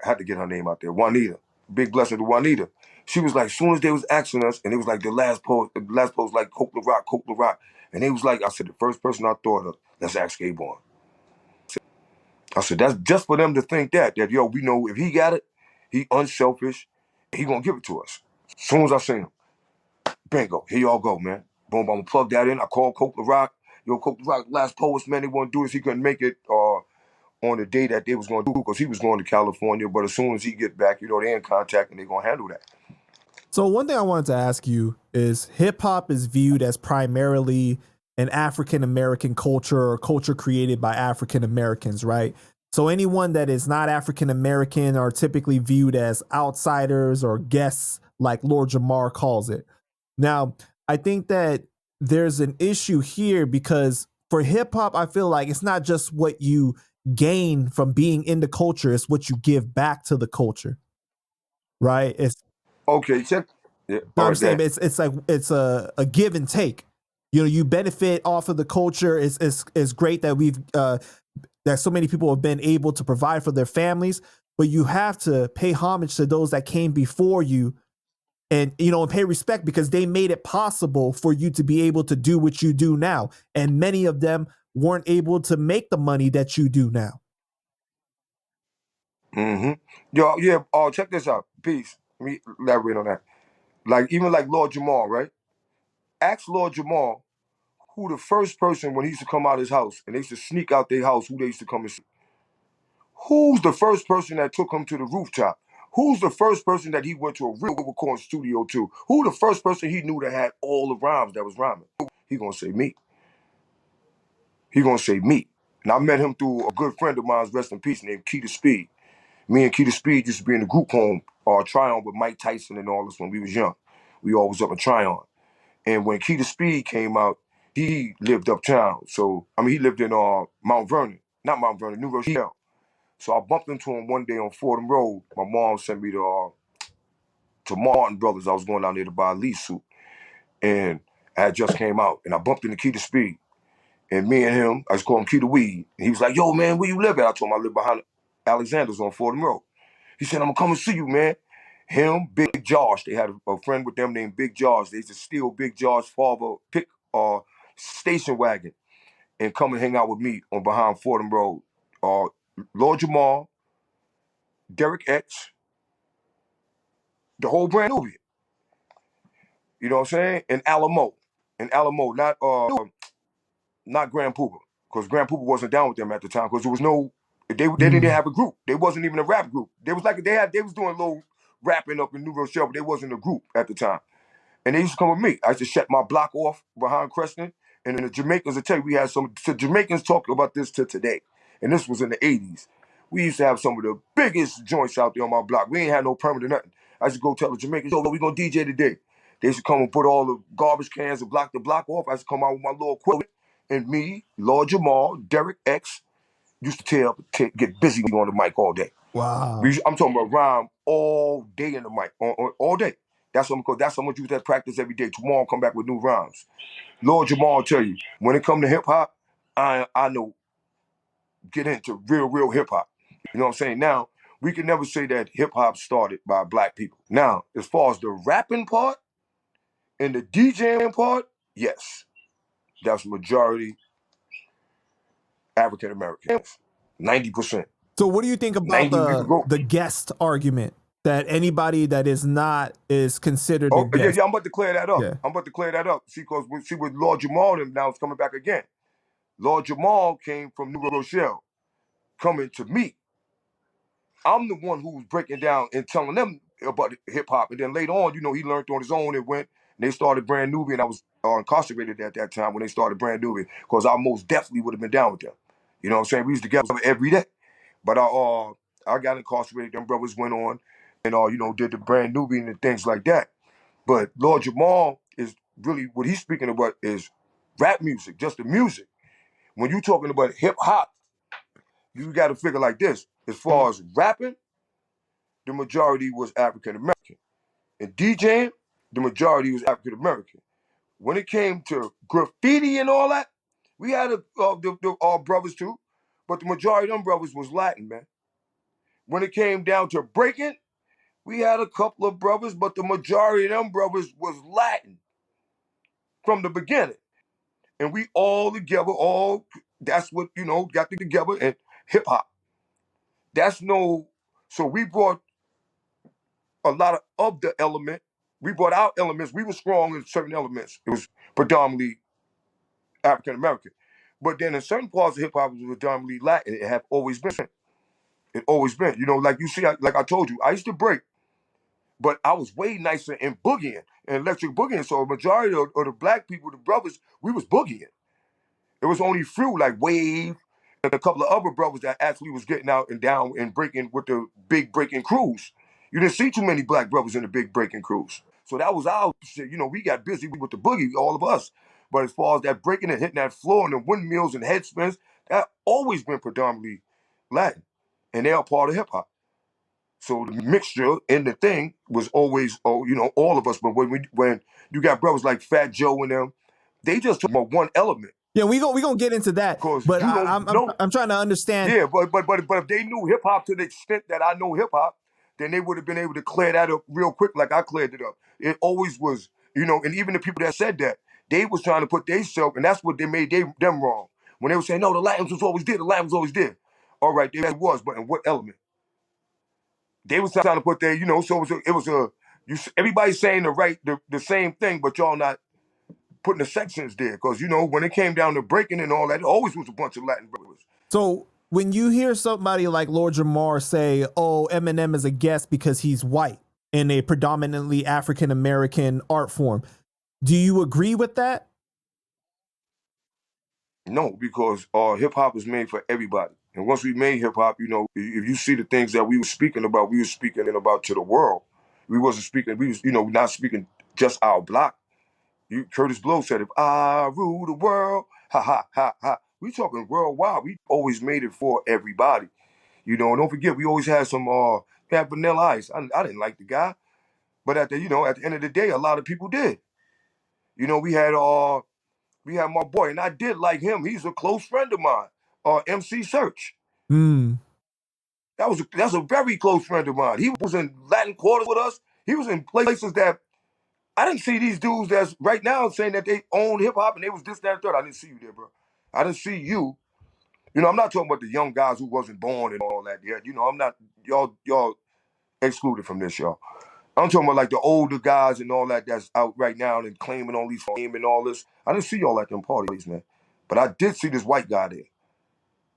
had to get her name out there. Juanita. Big blessing to Juanita. She was like, as soon as they was asking us, and it was like the last post was like Coke the Rock. And they was like, I said, the first person I thought of, let's ask K-Born. I said, that's just for them to think that yo, we know if he got it, he unselfish, he gonna give it to us. As soon as I seen him, bingo, here y'all go, man. Boom, I'm gonna plug that in. I called Coke the Rock. Yo, Coke the Rock, Last Poets, man, they want to do this. He couldn't make it on the day that they was gonna do because he was going to California. But as soon as he get back, you know, they in contact and they gonna handle that. So one thing I wanted to ask you is hip hop is viewed as primarily an African American culture or culture created by African Americans, right? So anyone that is not African American are typically viewed as outsiders or guests, like Lord Jamar calls it. Now, I think that there's an issue here because for hip hop, I feel like it's not just what you gain from being in the culture, it's what you give back to the culture, right? It's Okay, check. Yeah, no, all I'm right, saying then. it's like it's a give and take. You know, you benefit off of the culture. It's great that we've that so many people have been able to provide for their families, but you have to pay homage to those that came before you, and you know, and pay respect because they made it possible for you to be able to do what you do now. And many of them weren't able to make the money that you do now. Mm-hmm. Yo, yeah. Check this out. Peace. Let me elaborate on that. Like even like Lord Jamal, right? Ask Lord Jamal who the first person when he used to come out of his house and they used to sneak out their house, who they used to come and see. Who's the first person that took him to the rooftop? Who's the first person that he went to a real recording studio to? Who the first person he knew that had all the rhymes that was rhyming? He gonna say me. He gonna say me. And I met him through a good friend of mine's, rest in peace, named Keita Speed. Me and Keita Speed used to be in the group home, Tryon with Mike Tyson and all this when we was young. We all was up in Tryon. And when Keita Speed came out, he lived uptown. So, I mean, he lived in Mount Vernon. Not Mount Vernon, New Rochelle. So I bumped into him one day on Fordham Road. My mom sent me to Martin Brothers. I was going down there to buy a lease suit. And I had just came out. And I bumped into Keita Speed. And me and him, I just called him Keita Weed. And he was like, yo, man, where you live at? I told him I live behind Alexander's on Fordham Road. He said, I'm going to come and see you, man. Him, Big Josh. They had a friend with them named Big Josh. They used to steal Big Josh's father pick station wagon and come and hang out with me on behind Fordham Road. Lord Jamal, Derek X, the whole brand Nubian. You know what I'm saying? And Alamo. Not Grand Pooper. Because Grand Pooper wasn't down with them at the time because there was no they didn't have a group. They wasn't even a rap group. They was doing a little rapping up in New Rochelle, but they wasn't a group at the time. And they used to come with me. I used to shut my block off behind Creston. And then the Jamaicans, I tell you, we had the Jamaicans talk about this to today. And this was in the 80s. We used to have some of the biggest joints out there on my block. We ain't had no permit or nothing. I used to go tell the Jamaicans, yo, we gonna DJ today. They used to come and put all the garbage cans and block the block off. I used to come out with my little equipment. And me, Lord Jamal, Derek X, used to get busy on the mic all day. Wow. I'm talking about rhyme all day in the mic, all day. That's what I'm gonna use that practice every day. Tomorrow I'll come back with new rhymes. Lord Jamal will tell you, when it come to hip hop, I know get into real hip hop. You know what I'm saying? Now, we can never say that hip hop started by black people. Now, as far as the rapping part and the DJing part, yes. That's majority African Americans. 90%. So what do you think about 90, you could go. the guest argument that anybody that is not is considered a Oh, guest? yeah, I'm about to clear that up. Yeah. I'm about to clear that up. See, because with Lord Jamal, them now it's coming back again. Lord Jamal came from New Rochelle, coming to me. I'm the one who was breaking down and telling them about hip hop. And then later on, he learned on his own and went, and they started Brand Nubian. I was incarcerated at that time when they started Brand Nubian, because I most definitely would have been down with them. You know what I'm saying? We used to get together every day. But I got incarcerated. Them brothers went on and, did the Brand Nubian and things like that. But Lord Jamal is really, what he's speaking about is rap music, just the music. When you're talking about hip hop, you got to figure like this. As far as rapping, the majority was African American. And DJing, the majority was African American. When it came to graffiti and all that, we had our brothers too, but the majority of them brothers was Latin, man. When it came down to breaking, we had a couple of brothers, but the majority of them brothers was Latin from the beginning. And we all together, that's what, got together, and hip hop. So we brought a lot of the element. We brought our elements. We were strong in certain elements. It was predominantly African American. But then in certain parts of hip hop, it was predominantly Latin. It have always been. It always been. Like you see, like I told you, I used to break, but I was way nicer in boogieing and electric boogieing. So a majority of the black people, the brothers, we was boogieing. It was only few like Wave and a couple of other brothers that actually was getting out and down and breaking with the big breaking crews. You didn't see too many black brothers in the big breaking crews. So that was our shit. We got busy with the boogie, all of us. But as far as that breaking and hitting that floor and the windmills and head spins, that always been predominantly Latin. And they are part of hip hop. So the mixture in the thing was always, all of us. But when you got brothers like Fat Joe and them, they just took about one element. Yeah, we gonna get into that. Because But you don't know. I'm trying to understand. Yeah, but if they knew hip hop to the extent that I know hip hop, then they would have been able to clear that up real quick, like I cleared it up. It always was, and even the people that said that, they was trying to put themselves, and that's what they made them wrong. When they were saying, no, the Latins was always there, the Latins was always there. All right, that was, but in what element? they was trying to put their, so everybody saying the same thing, but y'all not putting the sections there. Because, when it came down to breaking and all that, it always was a bunch of Latin brothers. So when you hear somebody like Lord Jamar say, oh, Eminem is a guest because he's white in a predominantly African American art form, do you agree with that? No, because hip hop was made for everybody. And once we made hip hop, if you see the things that we were speaking about to the world. We wasn't speaking, we was, not speaking just our block. Curtis Blow said, if I rule the world, ha ha ha ha. We talking worldwide. We always made it for everybody. And don't forget, we always had we had Vanilla Ice. I didn't like the guy, but at the end of the day, a lot of people did. We had my boy, and I did like him. He's a close friend of mine, MC Search. Mm. That's a very close friend of mine. He was in Latin Quarter with us. He was in places that I didn't see these dudes that's right now saying that they own hip hop and they was this, that, and third. I didn't see you there, bro. I didn't see you. I'm not talking about the young guys who wasn't born and all that yet. I'm not, y'all excluded from this, y'all. I'm talking about like the older guys and all that that's out right now and claiming all these fame and all this. I didn't see y'all at them parties, man. But I did see this white guy there.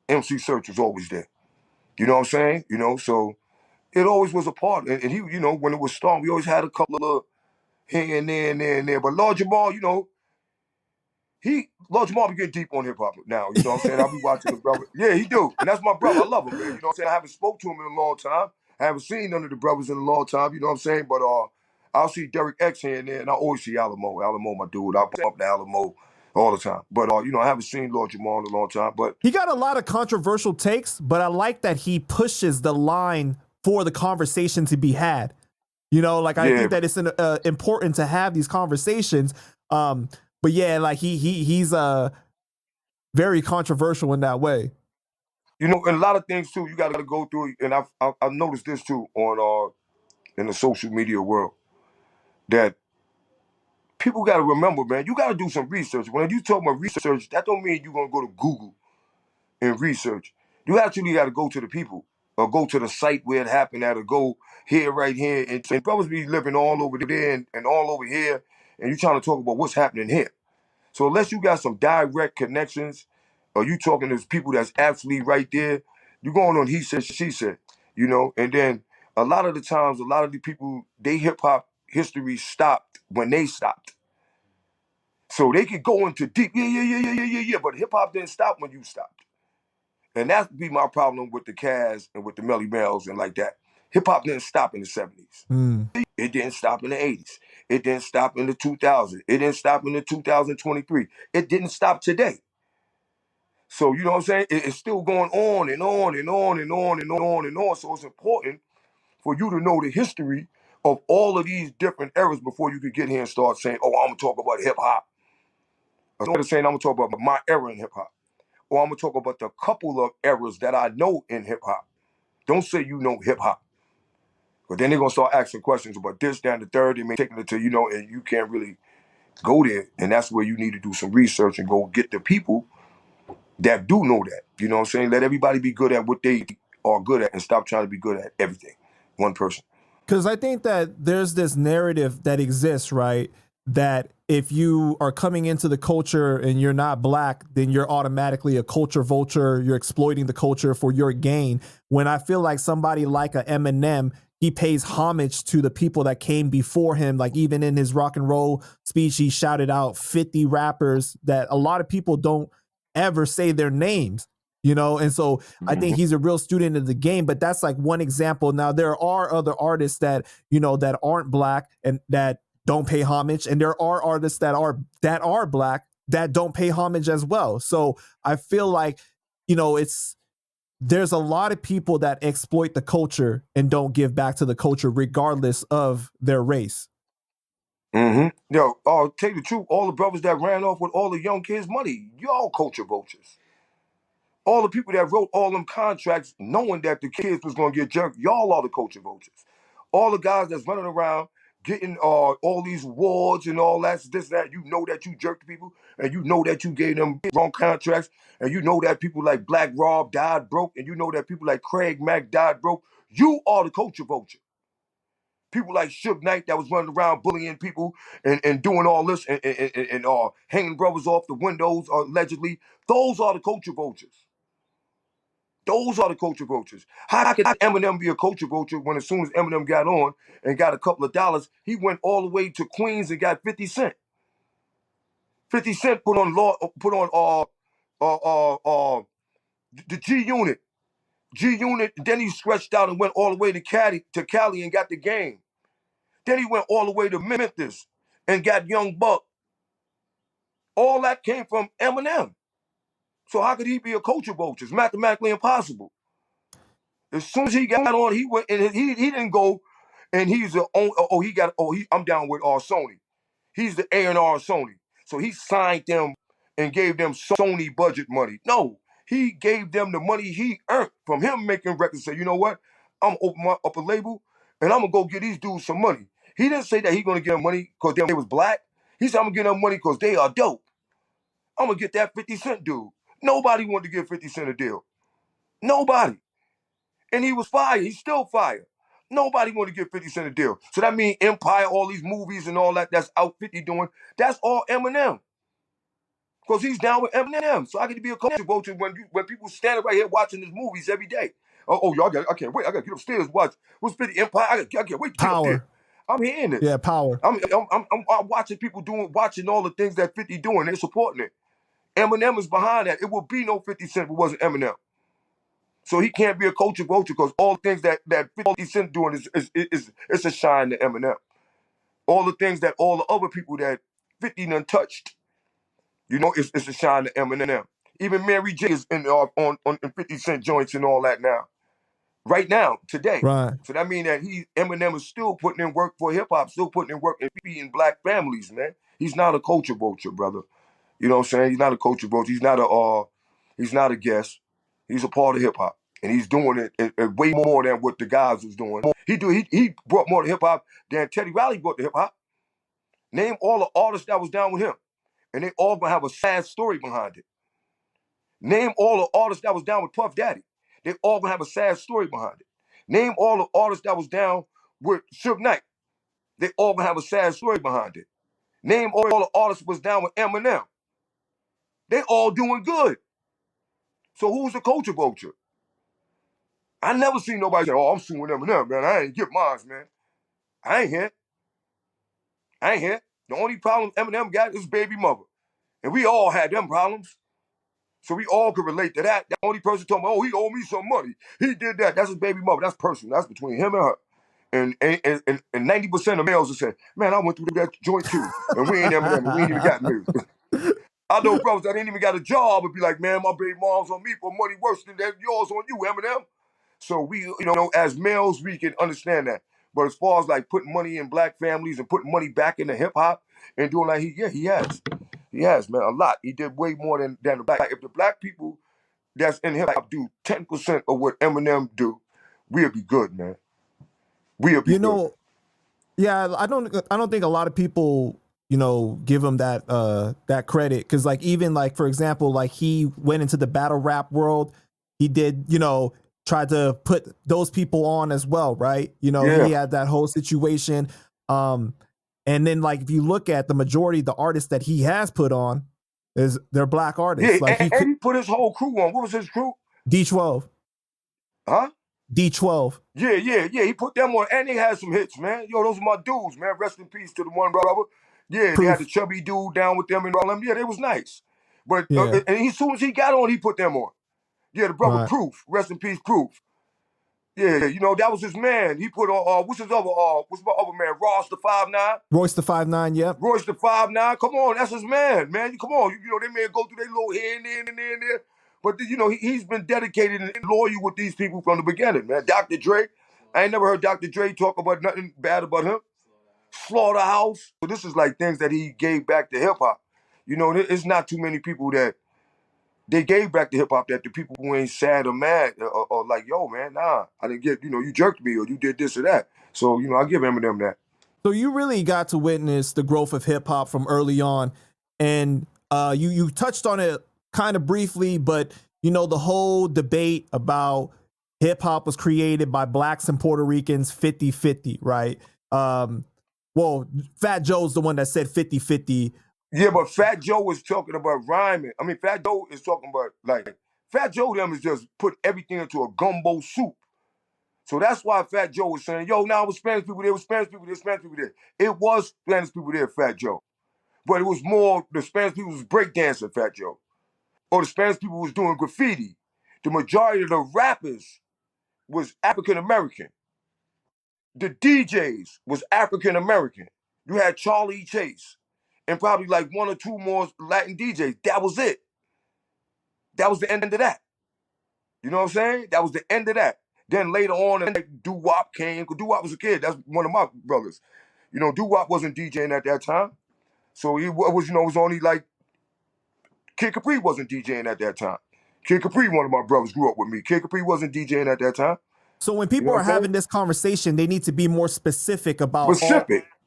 MC Search was always there. You know what I'm saying? So it always was a part. And he, when it was starting, we always had a couple of here and there and there and there. But Lord Jamal, Lord Jamal be getting deep on hip hop now. You know what I'm saying? I'll be watching the brother. Yeah, he do. And that's my brother. I love him, man. You know what I'm saying? I haven't spoke to him in a long time. I haven't seen none of the brothers in a long time. You know what I'm saying? But I'll see Derek X here and there, and I always see Alamo. Alamo, my dude. I bump up the Alamo all the time. But I haven't seen Lord Jamal in a long time. But he got a lot of controversial takes, but I like that he pushes the line for the conversation to be had. I think that it's important to have these conversations. But yeah, like he's very controversial in that way. And a lot of things too, you got to go through. And I've noticed this too on in the social media world, that people got to remember, man, you got to do some research. When you talk about research, that don't mean you're going to go to Google and research. You actually got to go to the people or go to the site where it happened at or go here, right here. And brothers be living all over there and all over here, and you trying to talk about what's happening here. So unless you got some direct connections or you talking to people that's actually right there, you're going on he said, she said, and then a lot of the times, a lot of the people, they hip-hop history stopped when they stopped. So they could go into deep, yeah, but hip-hop didn't stop when you stopped. And that'd be my problem with the Caz and with the Melle Mels and like that. Hip-hop didn't stop in the 70s. Mm. It didn't stop in the 80s. It didn't stop in the 2000s. It didn't stop in the 2023. It didn't stop today. So, you know what I'm saying? It's still going on and on and on and on and on and on. So it's important for you to know the history of all of these different eras before you could get here and start saying, oh, I'm going to talk about hip-hop. Instead of saying I'm going to talk about my era in hip-hop. Or I'm going to talk about the couple of eras that I know in hip-hop. Don't say you know hip-hop. But then they're going to start asking questions about this, that, and the third. They may take it to, and you can't really go there. And that's where you need to do some research and go get the people that do know that. You know what I'm saying? Let everybody be good at what they are good at and stop trying to be good at everything. One person. Because I think that there's this narrative that exists, right? That if you are coming into the culture and you're not black, then you're automatically a culture vulture. You're exploiting the culture for your gain. When I feel like somebody like a Eminem, he pays homage to the people that came before him. Like even in his rock and roll speech, he shouted out 50 rappers that a lot of people don't ever say their names. And so I think he's a real student of the game, but that's like one example. Now, there are other artists that, that aren't black and that don't pay homage. And there are artists that are black that don't pay homage as well. So I feel like, there's a lot of people that exploit the culture and don't give back to the culture regardless of their race. Yo, I'll tell you the truth. All the brothers that ran off with all the young kids' money, y'all culture vultures. All the people that wrote all them contracts knowing that the kids was going to get jerked, y'all are the culture vultures. All the guys that's running around getting all these awards and all that, this, that, you know that you jerked people, and you know that you gave them wrong contracts, and you know that people like Black Rob died broke, and you know that people like Craig Mack died broke. You are the culture vulture. People like Suge Knight that was running around bullying people and doing all this and hanging brothers off the windows allegedly. Those are the culture vultures. Those are the culture vultures. How could Eminem be a culture vulture when as soon as Eminem got on and got a couple of dollars, he went all the way to Queens and got 50 Cent. 50 Cent put on the G Unit. G Unit, then he stretched out and went all the way to Cali and got the Game. Then he went all the way to Memphis and got Young Buck. All that came from Eminem. So how could he be a culture vulture? It's mathematically impossible. As soon as he got on, he went and he didn't go and I'm down with Sony. He's the A&R Sony. So he signed them and gave them Sony budget money. No, he gave them the money he earned from him making records. Say, you know what? I'm gonna open my up a label and I'm gonna go get these dudes some money. He didn't say that he gonna get them money because they was black. He said I'm gonna get them money because they are dope. I'm gonna get that 50 Cent dude. Nobody wanted to give 50 Cent a deal. Nobody. And he was fired. He's still fired. Nobody wanted to give 50 Cent a deal. So that means Empire, all these movies and all that's out 50 doing, that's all Eminem. Because he's down with Eminem. So I get to be a culture vulture when people standing right here watching these movies every day. Y'all I can't wait. I got to get upstairs and watch. What's 50 Empire? I can't wait to get up there. I'm hearing it. Yeah, Power. I'm watching people watching all the things that 50 doing. They're supporting it. Eminem is behind that. It would be no 50 Cent if it wasn't Eminem. So he can't be a culture vulture because all the things that 50 Cent doing is a shine to Eminem. All the things that all the other people that 50 done touched, it's a shine to Eminem. Even Mary J is on 50 Cent joints and all that now. Right now, today. Right. So that means that Eminem is still putting in work for hip hop, still putting in work and feeding black families, man. He's not a culture vulture, brother. You know what I'm saying? He's not a culture vulture. He's not a guest. He's a part of hip hop. And he's doing it way more than what the guys was doing. He brought more to hip hop than Teddy Riley brought to hip hop. Name all the artists that was down with him. And they all gonna have a sad story behind it. Name all the artists that was down with Puff Daddy. They all gonna have a sad story behind it. Name all the artists that was down with Suge Knight. They all gonna have a sad story behind it. Name all the artists that was down with Eminem. They all doing good. So who's the culture vulture? I never seen nobody say, I'm suing Eminem, man. I ain't get mine, man. I ain't here. The only problem Eminem got is baby mother. And we all had them problems. So we all could relate to that. The only person talking about, he owed me some money. He did that. That's his baby mother. That's personal. That's between him and her. And 90% of males will say, man, I went through that joint too. And we ain't Eminem. And we ain't even got married. I know brothers that ain't even got a job and be like, man, my baby mom's on me for money worse than that yours on you, Eminem. So we, as males, we can understand that. But as far as like putting money in black families and putting money back into hip hop and doing like he has. He has, man, a lot. He did way more than the black. If the black people that's in hip hop do 10% of what Eminem do, we'll be good, man. We'll be good. Yeah, I don't think a lot of people, give him that credit. Because like even like for example, like he went into the battle rap world. He did, tried to put those people on as well, right? He had that whole situation. And then like if you look at the majority of the artists that he has put on, they're black artists. Yeah, like and he put his whole crew on. What was his crew? D12. Huh? D12. Yeah. He put them on, and they had some hits, man. Those are my dudes, man. Rest in peace to the one brother. Yeah, Proof. They had the chubby dude down with them and all them. Yeah, they was nice. But and as soon as he got on, he put them on. Yeah, the brother right. Proof. Rest in peace, Proof. Yeah, that was his man. He put on what's my other man? Ross the 5'9". Royce the 5'9", yep. Royce the 5'9". Come on, that's his man. Come on. They may go through their little here and there and there. But he's been dedicated and loyal with these people from the beginning, man. Dr. Dre. I ain't never heard Dr. Dre talk about nothing bad about him. Slaughterhouse. So this is like things that he gave back to hip hop. It's not too many people that they gave back to hip hop that the people who ain't sad or mad or like, yo, man, nah, I didn't get, you jerked me or you did this or that. So, I give Eminem that. So you really got to witness the growth of hip hop from early on. And you touched on it kind of briefly, but, the whole debate about hip hop was created by blacks and Puerto Ricans 50-50, right? Well, Fat Joe's the one that said 50-50. Yeah, but Fat Joe was talking about rhyming. I mean, Fat Joe is talking about, like, Fat Joe them is just put everything into a gumbo soup. So that's why Fat Joe was saying, yo, now it was Spanish people there, was Spanish people there, Spanish people there. It was Spanish people there, Fat Joe. But it was more, the Spanish people was breakdancing, Fat Joe. Or the Spanish people was doing graffiti. The majority of the rappers was African American. The DJs was African American. You had Charlie Chase and probably like one or two more Latin DJs. That was it. That was the end of that. You know what I'm saying? That was the end of that. Then later on, Doo-Wop came, because Doo-Wop was a kid. That's one of my brothers. You know, Doo-Wop wasn't DJing at that time. So he was, you know, it was only like, Kid Capri wasn't DJing at that time. Kid Capri, one of my brothers, grew up with me. Kid Capri wasn't DJing at that time. So when people are having this conversation, they need to be more specific about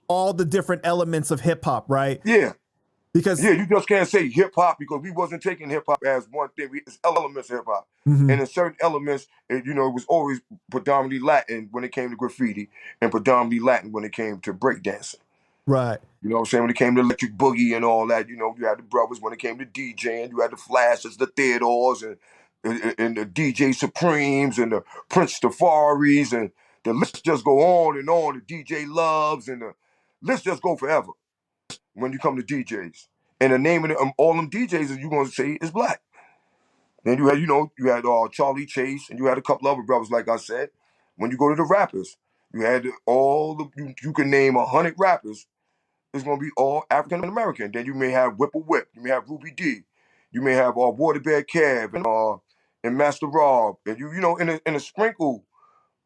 all the different elements of hip hop, right? Yeah. Because you just can't say hip hop, because we wasn't taking hip hop as one thing. It's elements of hip hop. And in certain elements, you know, it was always predominantly Latin when it came to graffiti and predominantly Latin when it came to breakdancing. Right. You know what I'm saying? When it came to electric boogie and all that, you know, you had the brothers. When it came to DJing, you had the Flashes, the Theodores, and the DJ Supremes, and the Prince Tafaris, and the list just go on and on. The DJ Loves, and the list just go forever when you come to DJs. And the name of all them DJs is you're going to say is black. Then you had, you know, you had Charlie Chase, and you had a couple other brothers, like I said. When you go to the rappers, you had you can name 100 rappers. It's going to be all African American. Then you may have Whipple Whip. You may have Ruby D. You may have Waterbear Cav and Master Rob. And you know, in a sprinkle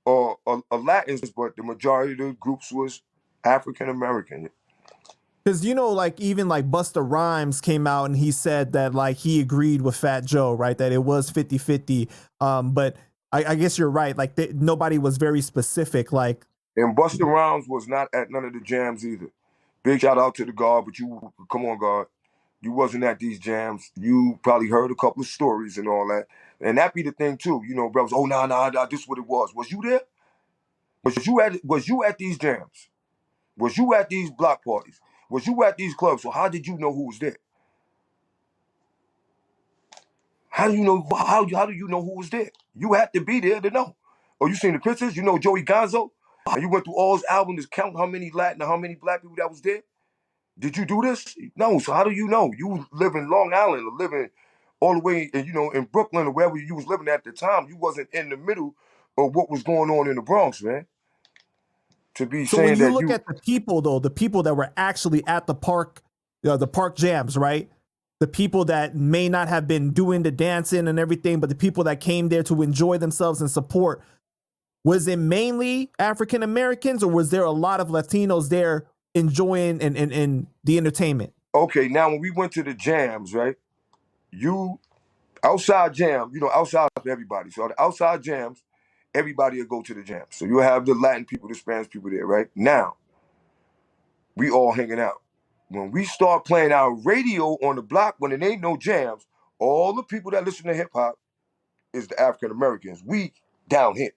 of Latins, but the majority of the groups was African American. Because, you know, like even like Busta Rhymes came out and he said that like he agreed with Fat Joe, right? That it was 50-50. But I guess you're right. Like nobody was very specific. Like, and Busta Rhymes was not at none of the jams either. Big shout out to the guard, but come on, guard. You wasn't at these jams. You probably heard a couple of stories and all that. And that be the thing too. You know, brothers, oh nah, this is what it was. Was you there? Was you at these jams? Was you at these block parties? Was you at these clubs? So how did you know who was there? How do you know how do you know who was there? You had to be there to know. Oh, you seen the pictures? You know Joey Gonzo? And you went through all his albums to count how many Latin and how many black people that was there? Did you do this? No. So how do you know? You live in Long Island or living all the way, you know, in Brooklyn or wherever you was living at the time. You wasn't in the middle of what was going on in the Bronx, man. To be so saying when you that look at the people, though, the people that were actually at the park jams, right? The people that may not have been doing the dancing and everything, but the people that came there to enjoy themselves and support, was it mainly African Americans or was there a lot of Latinos there enjoying and the entertainment? Okay, now when we went to the jams, right? You outside jam, you know, outside of everybody. So the outside jams, everybody will go to the jams. So you'll have the Latin people, the Spanish people there, right? Now, we all hanging out. When we start playing our radio on the block, when it ain't no jams, all the people that listen to hip hop is the African Americans. We down here.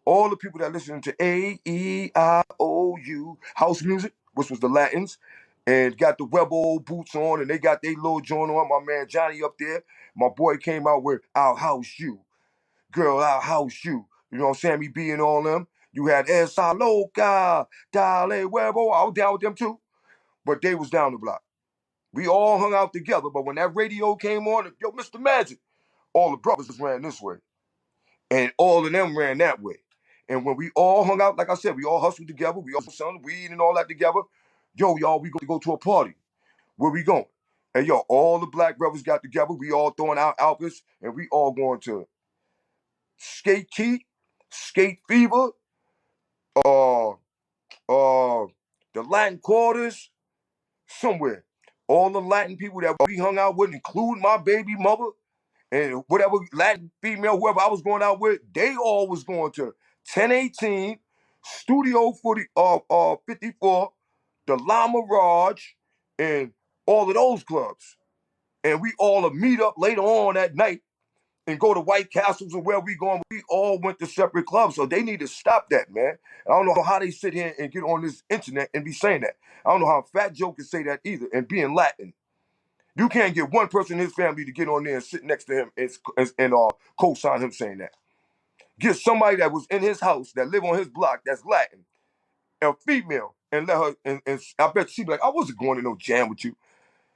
All the people that listen to AEIOU house music, which was the Latins, and got the Webo boots on, and they got their little joint on. My man Johnny up there. My boy came out with I'll House You. Girl, I'll House You. You know, Sammy B and all them. You had Esa Loca, Dale Webo. I was down with them too. But they was down the block. We all hung out together, but when that radio came on, yo, Mr. Magic, all the brothers ran this way. And all of them ran that way. And when we all hung out, like I said, we all hustled together. We all selling weed and all that together. Yo, y'all, we go to a party. Where we going? And yo, all the black brothers got together. We all throwing out outfits, and we all going to Skate Key, Skate Fever, uh, the Latin Quarters, somewhere. All the Latin people that we hung out with, including my baby mother, and whatever Latin female, whoever I was going out with, they all was going to 1018, Studio 54, the La Mirage, and all of those clubs. And we all meet up later on that night and go to White Castles and where we going. We all went to separate clubs, so they need to stop that, man. I don't know how they sit here and get on this internet and be saying that. I don't know how Fat Joe can say that either and being Latin. You can't get one person in his family to get on there and sit next to him and co-sign him saying that. Get somebody that was in his house, that live on his block, that's Latin, a female, and let her, and I bet she'd be like, I wasn't going to no jam with you.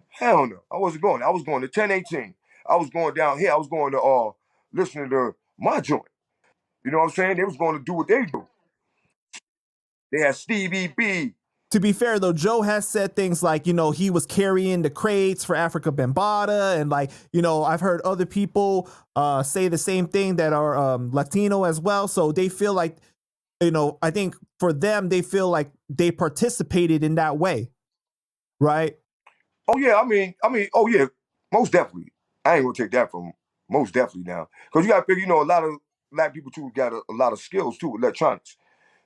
Hell no, I wasn't going. I was going to 1018. I was going down here. I was going to listening to my joint. You know what I'm saying? They was going to do what they do. They had Stevie B. To be fair though, Joe has said things like, he was carrying the crates for Africa Bambaataa, and like, I've heard other people say the same thing that are Latino as well. So they feel like, I think for them, they feel like they participated in that way, right? Oh yeah, oh yeah, most definitely. I ain't gonna take that from most definitely now, because you got to figure, a lot of Black people too got a lot of skills too with electronics.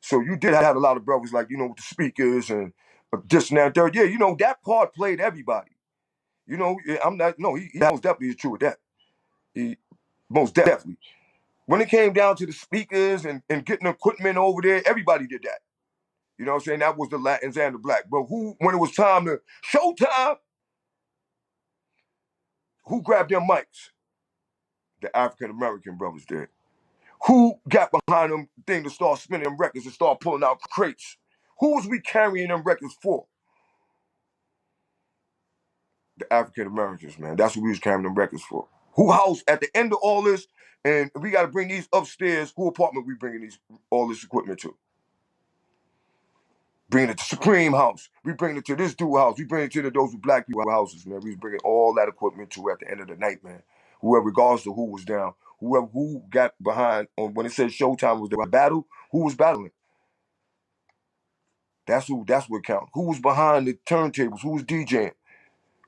So you did have a lot of brothers like with the speakers and this and that, third. Yeah, that part played everybody. I'm not. No, he most definitely is true with that. He most definitely. When it came down to the speakers and getting equipment over there, everybody did that. You know what I'm saying? That was the Latins and the Black. But when it was time to showtime, who grabbed their mics? The African American brothers did. Who got behind them thing to start spinning them records and start pulling out crates? Who was we carrying them records for? The African Americans, man. That's what we was carrying them records for. Who house at the end of all this, and we got to bring these upstairs. Who apartment we bringing all this equipment to? Bringing it to Supreme House. We bringing it to this dude house. We bring it to those Black people houses, man. We was bringing all that equipment to at the end of the night, man. Whoever, regardless of who was down, who got behind on when it said showtime was the battle, who was battling. That's what counted. Who was behind the turntables? Who was DJing?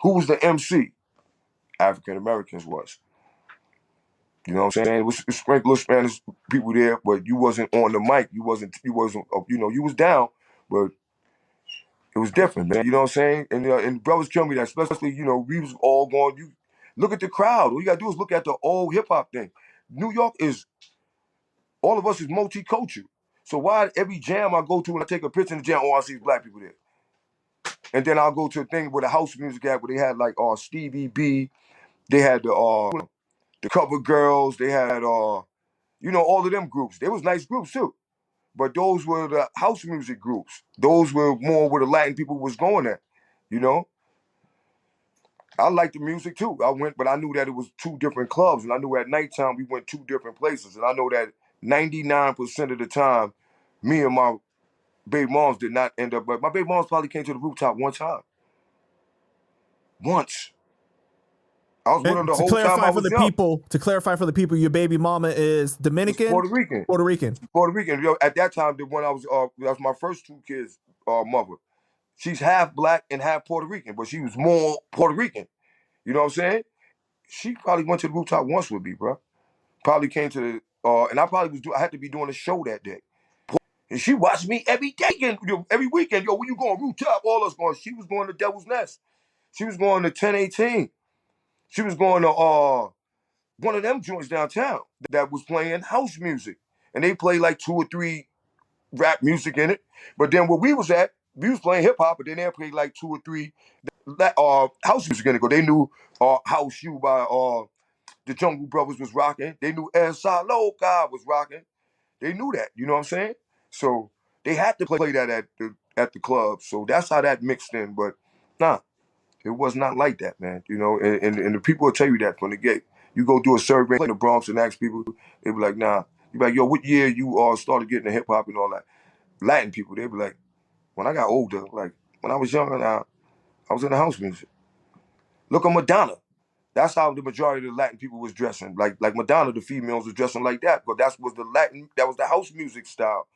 Who was the MC? African Americans was. You know what I'm saying? It was sprinkler Spanish people there, but you wasn't on the mic. You wasn't, you was down, but it was different, man. You know what I'm saying? And brothers tell me that, especially, we was all going, you look at the crowd. All you gotta do is look at the old hip hop thing. New York is, all of us is multicultural. So why every jam I go to and I take a picture in the jam, I see Black people there. And then I'll go to a thing where the house music at, where they had like Stevie B, they had the Cover Girls, they had all of them groups. They was nice groups too. But those were the house music groups. Those were more where the Latin people was going at, I liked the music too. I went, but I knew that it was two different clubs, and I knew at nighttime we went two different places. And I know that 99% of the time, me and my baby moms did not end up, but my baby moms probably came to the rooftop one time. Once. I was with them the whole time I was young. To clarify for the people, your baby mama is Dominican? Puerto Rican. Puerto Rican. Puerto Rican. At that time, the one I was, that was my first two kids' mother. She's half Black and half Puerto Rican, but she was more Puerto Rican. You know what I'm saying? She probably went to the rooftop once with me, bro. Probably came to the, and I probably I had to be doing a show that day. And she watched me every day, every weekend. Yo, when you going rooftop? All us going. She was going to Devil's Nest. She was going to 1018. She was going to one of them joints downtown that was playing house music. And they play like 2 or 3 rap music in it. But then where we was at, we was playing hip hop, but then they played like 2 or 3 house music in it. Because they knew House You by the Jungle Brothers was rocking. They knew Esa Loca was rocking. They knew that, you know what I'm saying? So they had to play that at the club. So that's how that mixed in. But nah, it was not like that, man. And the people will tell you that from the gate. You go do a survey in the Bronx and ask people, they be like, nah. You be like, yo, what year you started getting the hip hop and all that? Latin people, they be like, when I got older, like when I was younger, I was in the house music. Look at Madonna. That's how the majority of the Latin people was dressing. Like Madonna, the females was dressing like that. But that was the house music style.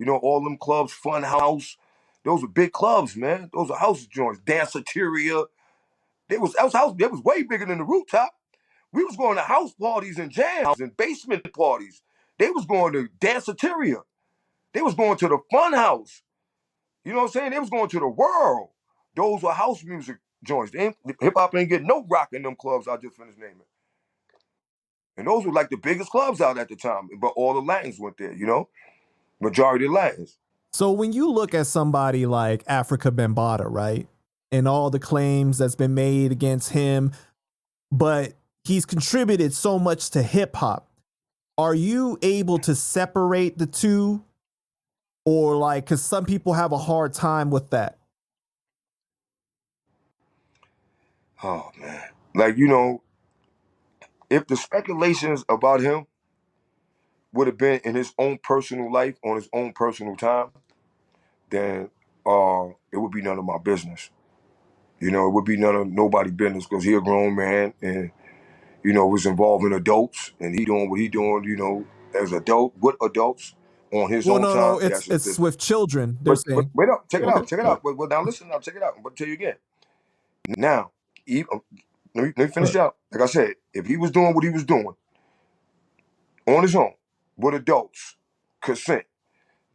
All them clubs, Fun House. Those were big clubs, man. Those were house joints. Danceteria. That was way bigger than the rooftop. We was going to house parties and jams and basement parties. They was going to Danceteria. They was going to the Fun House. You know what I'm saying? They was going to the World. Those were house music joints. Hip hop ain't getting no rock in them clubs I just finished naming. And those were like the biggest clubs out at the time. But all the Latins went there, you know? Majority of Latins. So when you look at somebody like Africa Bambaataa, right, and all the claims that's been made against him, but he's contributed so much to hip hop, are you able to separate the two? Or like, because some people have a hard time with that. Oh, man. Like, you know, if the speculations about him would have been in his own personal life, on his own personal time, then it would be none of my business. You know, it would be none of nobody business because he a grown man and, you know, was involving adults and he doing what he doing, you know, as adult, with adults on his Well, own no, time, that's his it's business. with children. They're But saying. wait up, check it Okay. out, check it out. Well, now listen, now check it out. I'm gonna tell you again. Now, let me finish out. Like I said, if he was doing what he was doing on his own with adults, consent,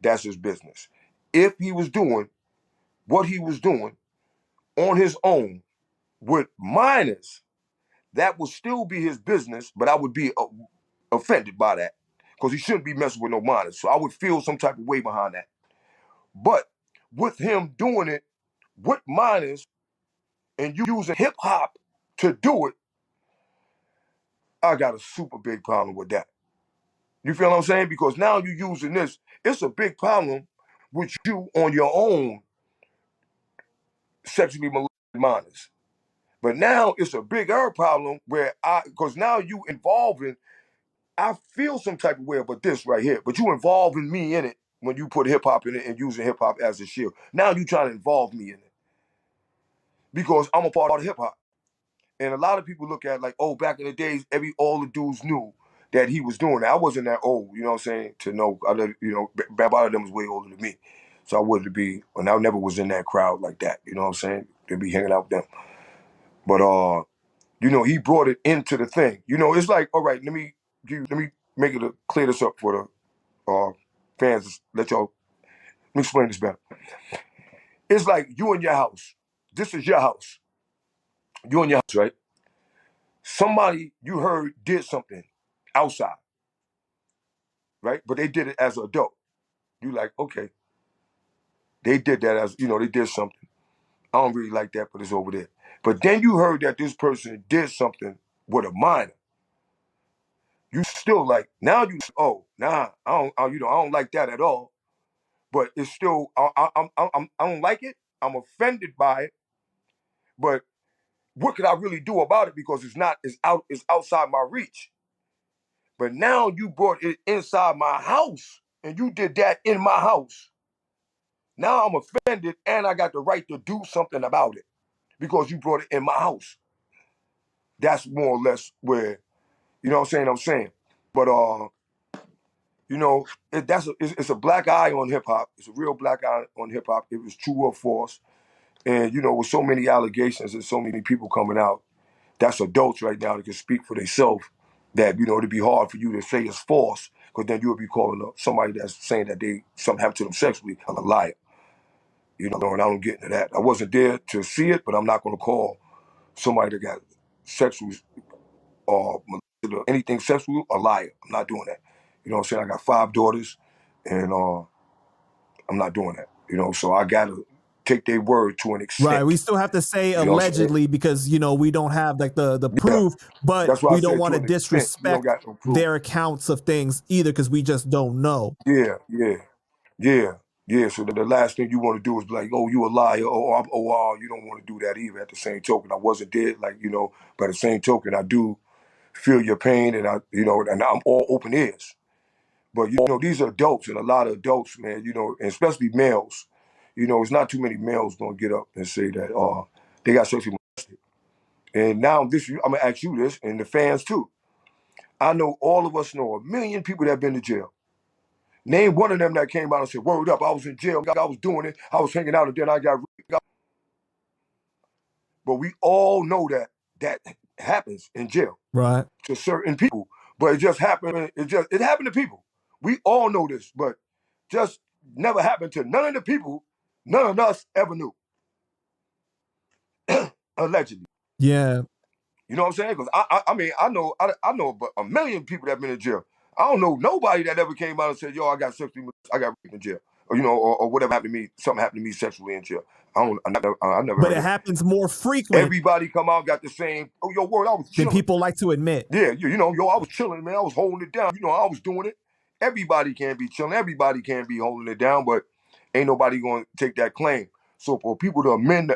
that's his business. If he was doing what he was doing on his own with minors, that would still be his business, but I would be offended by that because he shouldn't be messing with no minors. So I would feel some type of way behind that. But with him doing it with minors and using hip hop to do it, I got a super big problem with that. You feel what I'm saying? Because now you're using this, it's a big problem with you on your own sexually molested minors. But now it's a bigger problem where because now you involving, I feel some type of way about this right here, but you involving me in it when you put hip hop in it and using hip hop as a shield. Now you trying to involve me in it because I'm a part of hip hop. And a lot of people look at like, oh, back in the days, all the dudes knew that he was doing that. I wasn't that old, you know what I'm saying, to know. You know, a lot of them was way older than me. So I wouldn't be, and I never was in that crowd like that, you know what I'm saying? To be hanging out with them. But you know, he brought it into the thing. You know, it's like, all right, let me make it clear this up for the fans. Let me explain this better. It's like you in your house. This is your house. You in your house, right? Somebody you heard did something outside, right? But they did it as an adult. You like, okay, they did that as, you know, they did something. I don't really like that, but it's over there. But then you heard that this person did something with a minor. You still like, now you, oh, nah, you know, I don't like that at all. But it's still, I don't like it. I'm offended by it. But what could I really do about it? Because it's outside my reach. But now you brought it inside my house and you did that in my house. Now I'm offended and I got the right to do something about it because you brought it in my house. That's more or less where, you know what I'm saying? But you know, it's a black eye on hip hop. It's a real black eye on hip hop. It was true or false. And you know, with so many allegations and so many people coming out, that's adults right now that can speak for themselves. That, you know, it'd be hard for you to say it's false, because then you would be calling somebody that's saying that something happened to them sexually a liar. You know, and I don't get into that. I wasn't there to see it, but I'm not going to call somebody that got sexual or anything sexual a liar. I'm not doing that. You know what I'm saying? I got 5 daughters, and I'm not doing that. You know, so I got to take their word to an Right. extent. We still have to say You know what I'm saying? allegedly because, you know, we don't have like the Yeah. proof, but That's why I we don't said want to to an extent. You don't disrespect got no proof. their accounts of things either because we just don't know. Yeah, yeah, yeah, yeah. So the last thing you want to do is be like, oh, you a liar, you don't want to do that either. At the same token, I wasn't dead, like, you know, but at the same token, I do feel your pain, and you know, and I'm all open ears. But you know, these are adults, and a lot of adults, man, you know, and especially males. You know, it's not too many males gonna get up and say that they got sexually molested. And now I'm gonna ask you this, and the fans too. I know all of us know a million people that have been to jail. Name one of them that came out and said, word up, I was in jail, I was doing it, I was hanging out, and then I got raped. But we all know that happens in jail Right. to certain people. But it just happened, it happened to people. We all know this, but just never happened to none of the people, none of us ever knew. Allegedly. Yeah. You know what I'm saying? Because I mean, I know a million people that been in jail. I don't know nobody that ever came out and said, "Yo, I got raped in jail," or or whatever happened to me. Something happened to me sexually in jail. I never But heard it it. happens more frequent Everybody come out got the same. Oh, yo, word, I was than chilling. people like to admit. Yeah, yo, I was chilling, man. I was holding it down. I was doing it. Everybody can't be chilling. Everybody can't be holding it down, but ain't nobody going to take that claim. So for people to a man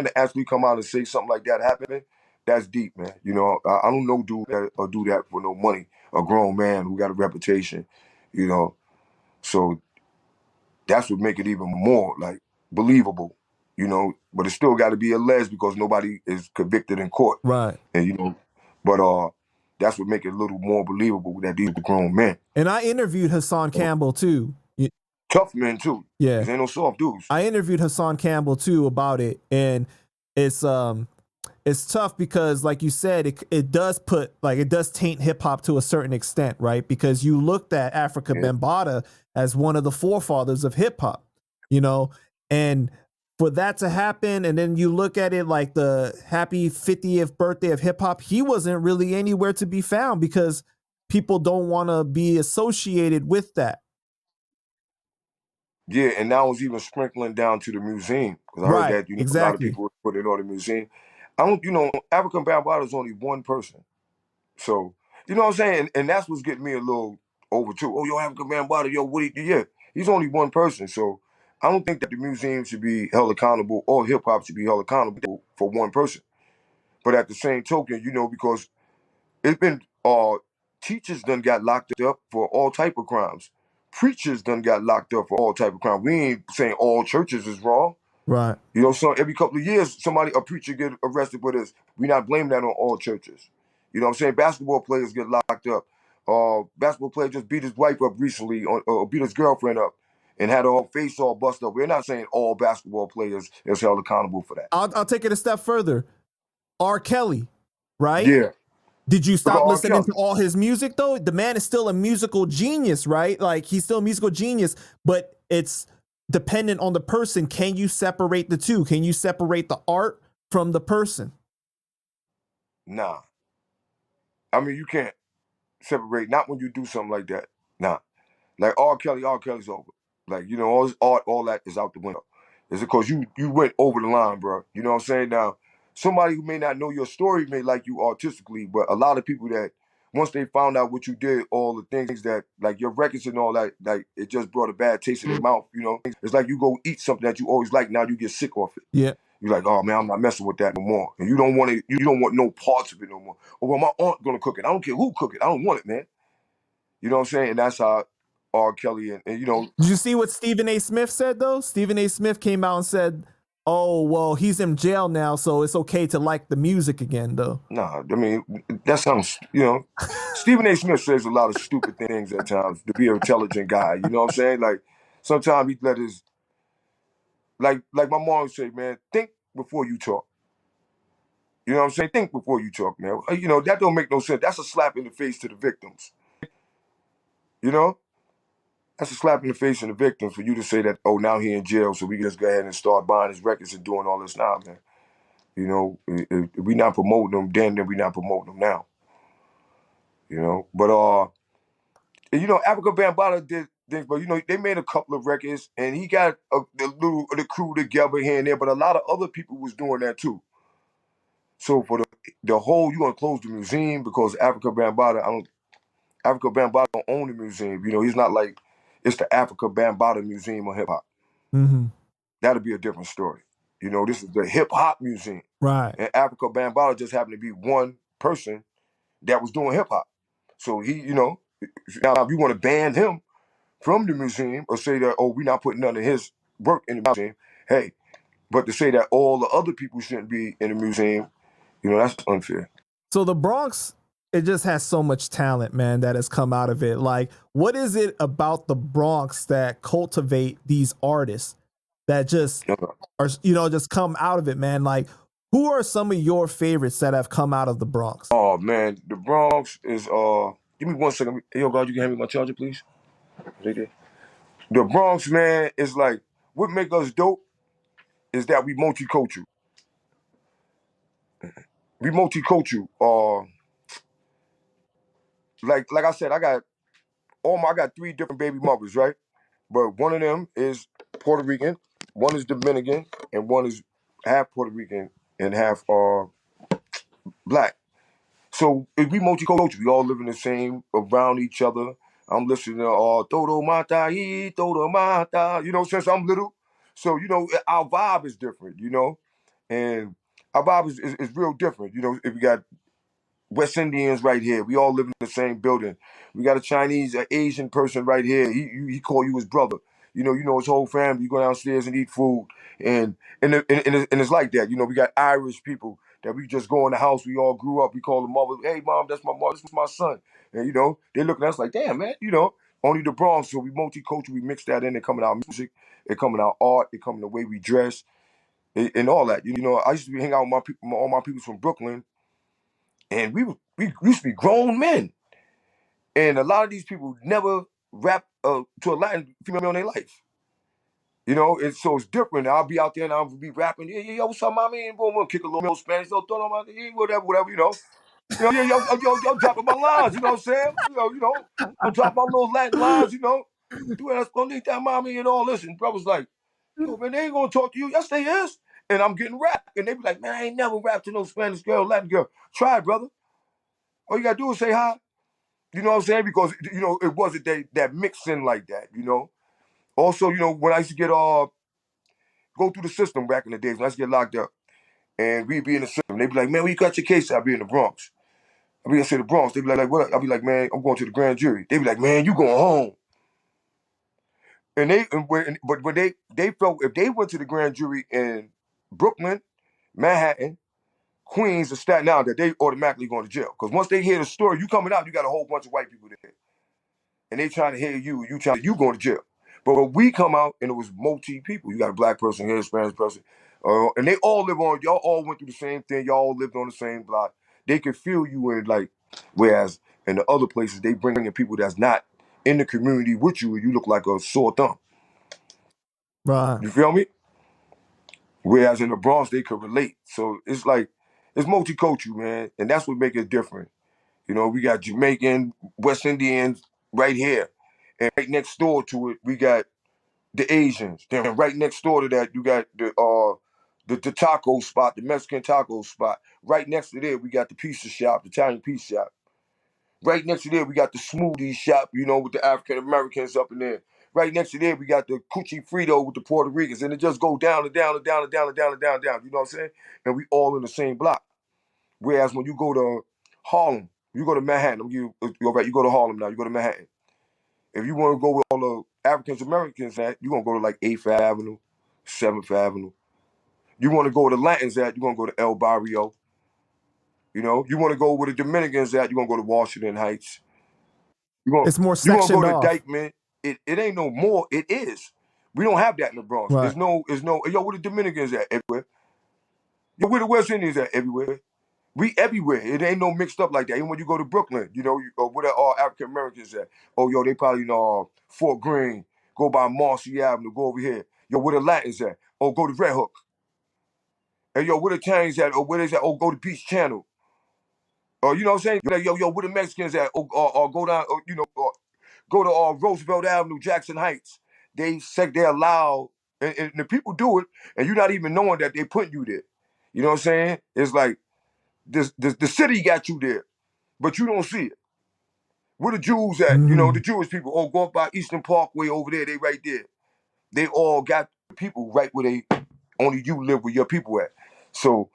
to actually come out and say something like that happening, that's deep, man. I don't know dude that or do that for no money. A grown man who got a reputation, you know. So that's what make it even more like believable, But it still got to be alleged because nobody is convicted in court, Right. and but that's what make it a little more believable that these are grown men, And I interviewed Hassan Campbell too. tough men too. Yeah. These ain't no soft dudes. I interviewed Hassan Campbell too about it, and it's tough because, like you said, it does taint hip hop to a certain extent, right? Because you looked at Africa Yeah, Bambaataa as one of the forefathers of hip hop, and for that to happen, and then you look at it like the happy 50th birthday of hip hop, he wasn't really anywhere to be found because people don't want to be associated with that. yeah, and now it's even sprinkling down to the museum because I heard Right, that a lot of exactly. people put it on the museum. I don't, African Bambaataa is only one person. So, you know what I'm saying? And that's what's getting me a little over too. Oh, yo, African Bambaataa, yo, what he, yeah. He's only one person. So I don't think that the museum should be held accountable or hip hop should be held accountable for one person. But at the same token, because it's been teachers done got locked up for all type of crimes. Preachers done got locked up for all type of crime. We ain't saying all churches is wrong. Right. So every couple of years, a preacher get arrested for this. We not blaming that on all churches. You know what I'm saying? Basketball players get locked up. Basketball player just beat his wife up recently, or beat his girlfriend up, and had her face all busted up. We're not saying all basketball players is held accountable for that. I'll take it a step further. R. Kelly, right? Yeah. Did you Look at stop R. listening Kelly. to all his music though? The man is still a musical genius, right? Like he's still a musical genius, but it's dependent on the person. Can you separate the two? Can you separate the art from the person? Nah. I mean, you can't separate. Not when you do something like that. Nah. Like R. Kelly's over. Like, all his art, all that is out the window. It's because you went over the line, bro. You know what I'm saying? Now, somebody who may not know your story may like you artistically, but a lot of people that once they found out what you did, all the things that like your records and all that, like it just brought a bad taste in their mouth, It's like you go eat something that you always like, now you get sick off it. Yeah. You're like, oh man, I'm not messing with that no more. And you don't want no parts of it no more. Oh, well, my aunt gonna cook it. I don't care who cook it. I don't want it, man. You know what I'm saying? And that's how R. Kelly and Did you see what Stephen A. Smith said though? Stephen A. Smith came out and said, "Oh, well, he's in jail now, so it's okay to like the music again, though." nah, I mean, that sounds, Stephen A. Smith says a lot of stupid things at times to be an intelligent guy. You know what I'm saying? Like, sometimes he let his, like my mom would say, man, think before you talk. You know what I'm saying? Think before you talk, man. That don't make no sense. That's a slap in the face to the victims. You know? That's a slap in the face to the victims for you to say that, oh, now he in jail, so we can just go ahead and start buying his records and doing all this now, man. If we not promoting them then we not promoting them now. But Africa Bambaataa did things, but they made a couple of records, and he got the crew together here and there. But a lot of other people was doing that too. So for the whole, you gonna close the museum because Africa Bambaataa don't own the museum. He's not like it's the Africa Bambaataa Museum of Hip Hop. Mm-hmm. That'd be a different story. This is the Hip Hop Museum, Right. and Africa Bambaataa just happened to be one person that was doing hip hop. So he, now if you want to ban him from the museum or say that, oh, we're not putting none of his work in the museum, hey, but to say that all the other people shouldn't be in the museum, that's unfair. So the Bronx, it just has so much talent, man, that has come out of it. Like, what is it about the Bronx that cultivate these artists that just are, just come out of it, man? Like, who are some of your favorites that have come out of the Bronx? Oh man, the Bronx is give me 1 second. Yo, God, you can hand me my charger, please? Right there. The Bronx, man, is like what make us dope is that we multicultural. we multicultural. Like I said, I got 3 different baby mothers, right? But one of them is Puerto Rican, one is Dominican, and one is half Puerto Rican and half black. So if we multicultural, we all live in the same around each other. I'm listening to Todo Mata, Todo Mata, since I'm little. So, our vibe is different, and our vibe is real different. If we got West Indians right here. We all live in the same building. We got a Chinese, an Asian person right here. He call you his brother. You know his whole family. You go downstairs and eat food, and it's like that. We got Irish people that we just go in the house. We all grew up. We call the mother, hey mom, that's my mother, this is my son, and they look at us like, damn man, only the Bronx. So we multicultural. We mix that in. It come in our music. It come in our art. It come in the way we dress, and all that. I used to be hanging out with my people, all my people from Brooklyn, and we used to be grown men. And a lot of these people never rap to a Latin female in their life. And so it's different. I'll be out there and I'll be rapping, yeah, yo, what's up, mommy? And boom, we'll kick a little Spanish, whatever, yo, dropping my lines, you know what I'm saying? I'll drop my little Latin lines, do it, bonita, mommy, and all this. And brothers like, yo, man, they ain't gonna talk to you. Yes, they is. And I'm getting rap. And they be like, man, I ain't never rapped to no Spanish girl, Latin girl. Try it, brother. All you gotta do is say hi. You know what I'm saying? Because it wasn't that mixed in like that. Also, when I used to get go through the system back in the days when I used to get locked up, and we'd be in the system, they'd be like, man, where you got your case? I'd be in the Bronx. I'd be in the Bronx. They'd be like, what? I'd be like, man, I'm going to the grand jury. They'd be like, man, you going home. But when they felt if they went to the grand jury in Brooklyn, Manhattan, Queens, or Staten Island, that they automatically going to jail. Because once they hear the story, you coming out, you got a whole bunch of white people there. And they trying to hear you going to jail. But when we come out and it was multi people, you got a black person here, a Spanish person, and they all y'all all went through the same thing, y'all all lived on the same block. They can feel you in whereas in the other places they bring in people that's not in the community with you, and you look like a sore thumb. Right. You feel me? Whereas in the Bronx they could relate. So it's multicultural, man, and that's what make it different. We got Jamaican, West Indians right here. And right next door to it, we got the Asians. Then right next door to that, you got the taco spot, the Mexican taco spot. Right next to there, we got the pizza shop, the Italian pizza shop. Right next to there, we got the smoothie shop, with the African Americans up in there. Right next to there, we got the Cucci Frito with the Puerto Ricans. And it just go down and down and down and down and down and down and down. You know what I'm saying? And we all in the same block. Whereas when you go to Harlem, you go to Manhattan, you go to Harlem now, you go to Manhattan. If you want to go with all the African Americans at, you're going to go to like 8th Avenue, 7th Avenue. You want to go with the Latins at, you're going to go to El Barrio. You want to go with the Dominicans at, you're going to go to Washington Heights. It's more You're going to go sectioned to off. Dykeman. It ain't no more. It is. We don't have that in the Bronx. Right. There's no, yo, where the Dominicans at everywhere? Yo, where the West Indians at everywhere? We everywhere. It ain't no mixed up like that. Even when you go to Brooklyn, where the African Americans at? Oh, yo, they probably Fort Greene. Go by Marcy Avenue. Go over here. Yo, where the Latins at? Oh, go to Red Hook. Hey, yo, where the Chinese at? Oh, where they at? Oh, go to Beach Channel. Oh, you know what I'm saying? Like, yo, where the Mexicans at? Or go down. Go to Roosevelt Avenue, Jackson Heights. They allow, and the people do it, and you're not even knowing that they put you there. You know what I'm saying? It's like the city got you there, but you don't see it. Where the Jews at? The Jewish people. Oh, go up by Eastern Parkway over there. They right there. They all got people right where only you live where your people at. So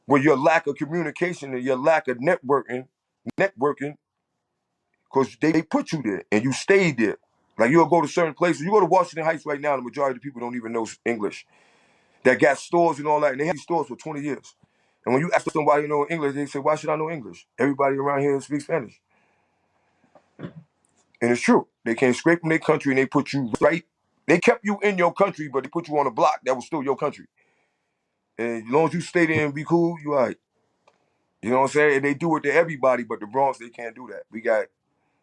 with your lack of communication and your lack of networking, because they put you there and you stayed there. Like you'll go to certain places. You go to Washington Heights right now, the majority of the people don't even know English. That got stores and all that, and they had these stores for 20 years. And when you ask somebody know English, they say, why should I know English? Everybody around here speaks Spanish. And it's true. They came straight from their country and they put you right. They kept you in your country, but they put you on a block that was still your country. And as long as you stay there and be cool, you all right. You know what I'm saying? And they do it to everybody, but the Bronx, they can't do that.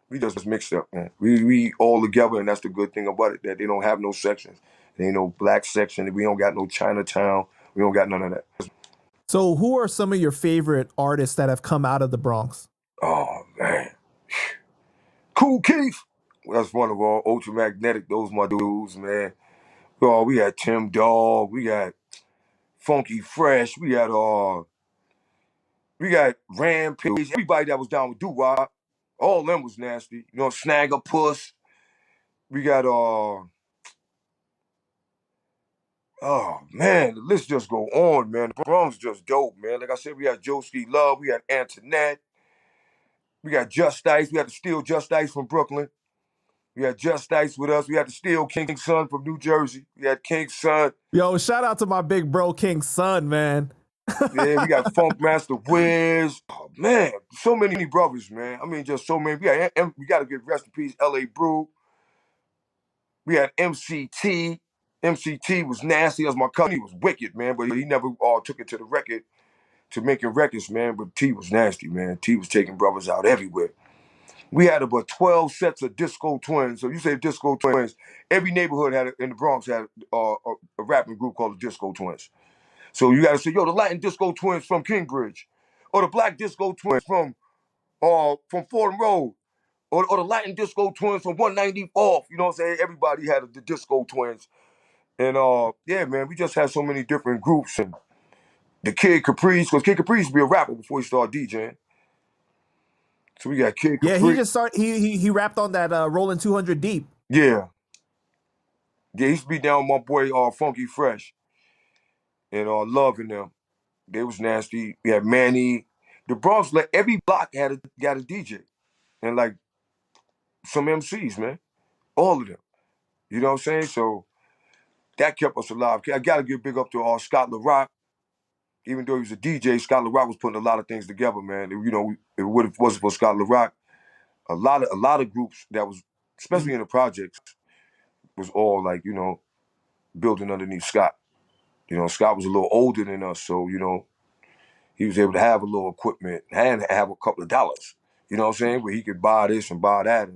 We just mixed up, man. We all together, and that's the good thing about it, that they don't have no sections. There ain't no black section. We don't got no Chinatown. We don't got none of that. So, who are some of your favorite artists that have come out of the Bronx? Oh man, Cool Keith. That's one of our ultramagnetic. Those my dudes, man. Oh, we had Tim Dog. We got Funky Fresh. We got Rampage. Everybody that was down with doo-wop, all of them was nasty. You know, Snagger Puss. We got oh man, the list just go on, man. The Bronx just dope, man. Like I said, we had Joeski Love, we had Antoinette, we got Just Ice, we had the Steel Just Ice from Brooklyn. We had Just Ice with us. We had the Steel King's Son from New Jersey. We had King's Son. Yo, shout out to my big bro King's Son, man. Yeah, we got Funk Master Wiz. Oh man, so many brothers, man. I mean, just so many. We got to give rest in peace, L.A. Brew. We had MCT. MCT was nasty. That was my cousin. He was wicked, man, but he never took it to the record, to making records, man. But T was nasty, man. T was taking brothers out everywhere. We had about 12 sets of disco twins. So you say disco twins, every neighborhood in the Bronx had a rapping group called the Disco Twins. So you got to say, yo, the Latin disco twins from Kingbridge, or the black disco twins from Fordham Road, or the Latin disco twins from 194th. You know what I'm saying? Everybody had the disco twins. And yeah, man, we just had so many different groups. And the Kid Caprice, because Kid Caprice used to be a rapper before he started DJing. So we got Kid Yeah, he Caprice. just started. He rapped on that Rolling 200 Deep. Yeah. Yeah, he used to be down with my boy Funky Fresh and Loving them. They was nasty. We had Manny. The Bronx, like every block got a DJ. And like some MCs, man. All of them. You know what I'm saying? So that kept us alive. I gotta give big up to Scott LaRock. Even though he was a DJ, Scott LaRock was putting a lot of things together, man. You know, if it wasn't for Scott LaRock, a lot of groups that was, especially in the projects, was all like, you know, building underneath Scott. You know, Scott was a little older than us, so, you know, he was able to have a little equipment and have a couple of dollars. You know what I'm saying? Where he could buy this and buy that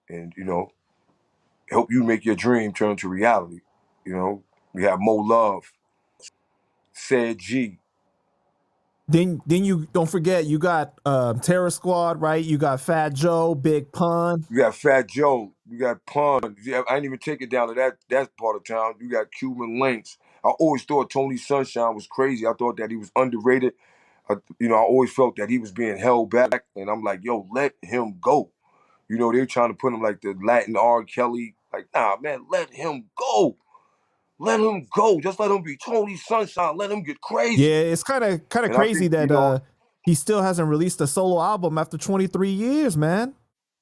and you know, help you make your dream turn to reality. You know, we have Mo Love, Said G. Then you don't forget you got Terror Squad, right? You got Fat Joe, Big Pun. You got Fat Joe. You got Pun. I didn't even take it down to that part of town. You got Cuban Links. I always thought Tony Sunshine was crazy. I thought that he was underrated. You know, I always felt that he was being held back. And I'm like, yo, let him go. You know, they're trying to put him like the Latin R. Kelly. Like, nah, man, let him go. Let him go. Just let him be Tony Sunshine. Let him get crazy. Yeah, it's kind of And I crazy think, you that know, he still hasn't released a solo album after 23 years, man.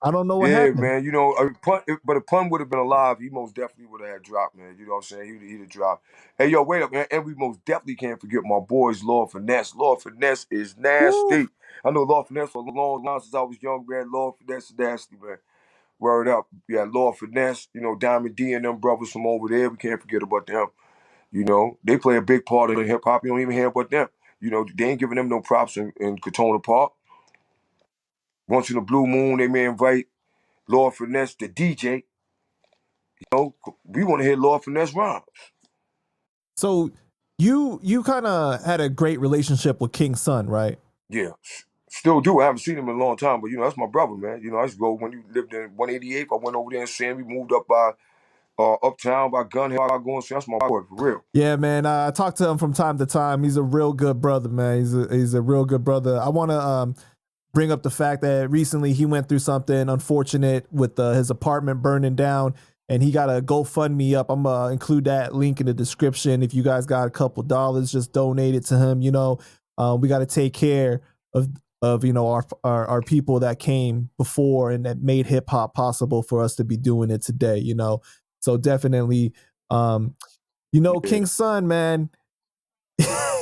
I don't know what yeah, happened. man. You know, but if Pun would have been alive, he most definitely would have had dropped, man. You know what I'm saying? He'd have dropped. Hey, yo, wait up, man. And we most definitely can't forget my boys, Lord Finesse. Lord Finesse is Woo. nasty. I know Lord Finesse for a long time since I was young, man. Lord Finesse is nasty, man. Word up. Yeah, Lord Finesse, you know, Diamond D and them brothers from over there. We can't forget about them. You know, they play a big part in hip hop. You don't even hear about them. You know, they ain't giving them no props in Katona Park. Once in a blue moon, they may invite Lord Finesse, the DJ. You know, we want to hear Lord Finesse rhymes. So you kind of had a great relationship with King Son, right? Yeah, still do. I haven't seen him in a long time, but you know, that's my brother, man. You know, I used to go when he lived in 188th. I went over there and see him. We moved up by uptown by Gun Hill. I go and see. That's my boy for real. Yeah, man. I talk to him from time to time. He's a real good brother, man. He's a real good brother. I want to bring up the fact that recently he went through something unfortunate with his apartment burning down, and he got a GoFundMe up. I'm gonna include that link in the description. If you guys got a couple dollars, just donate it to him. You know, we got to take care of you know our people that came before and that made hip hop possible for us to be doing it today. You know, so definitely, you know, Yeah. King's Son, man.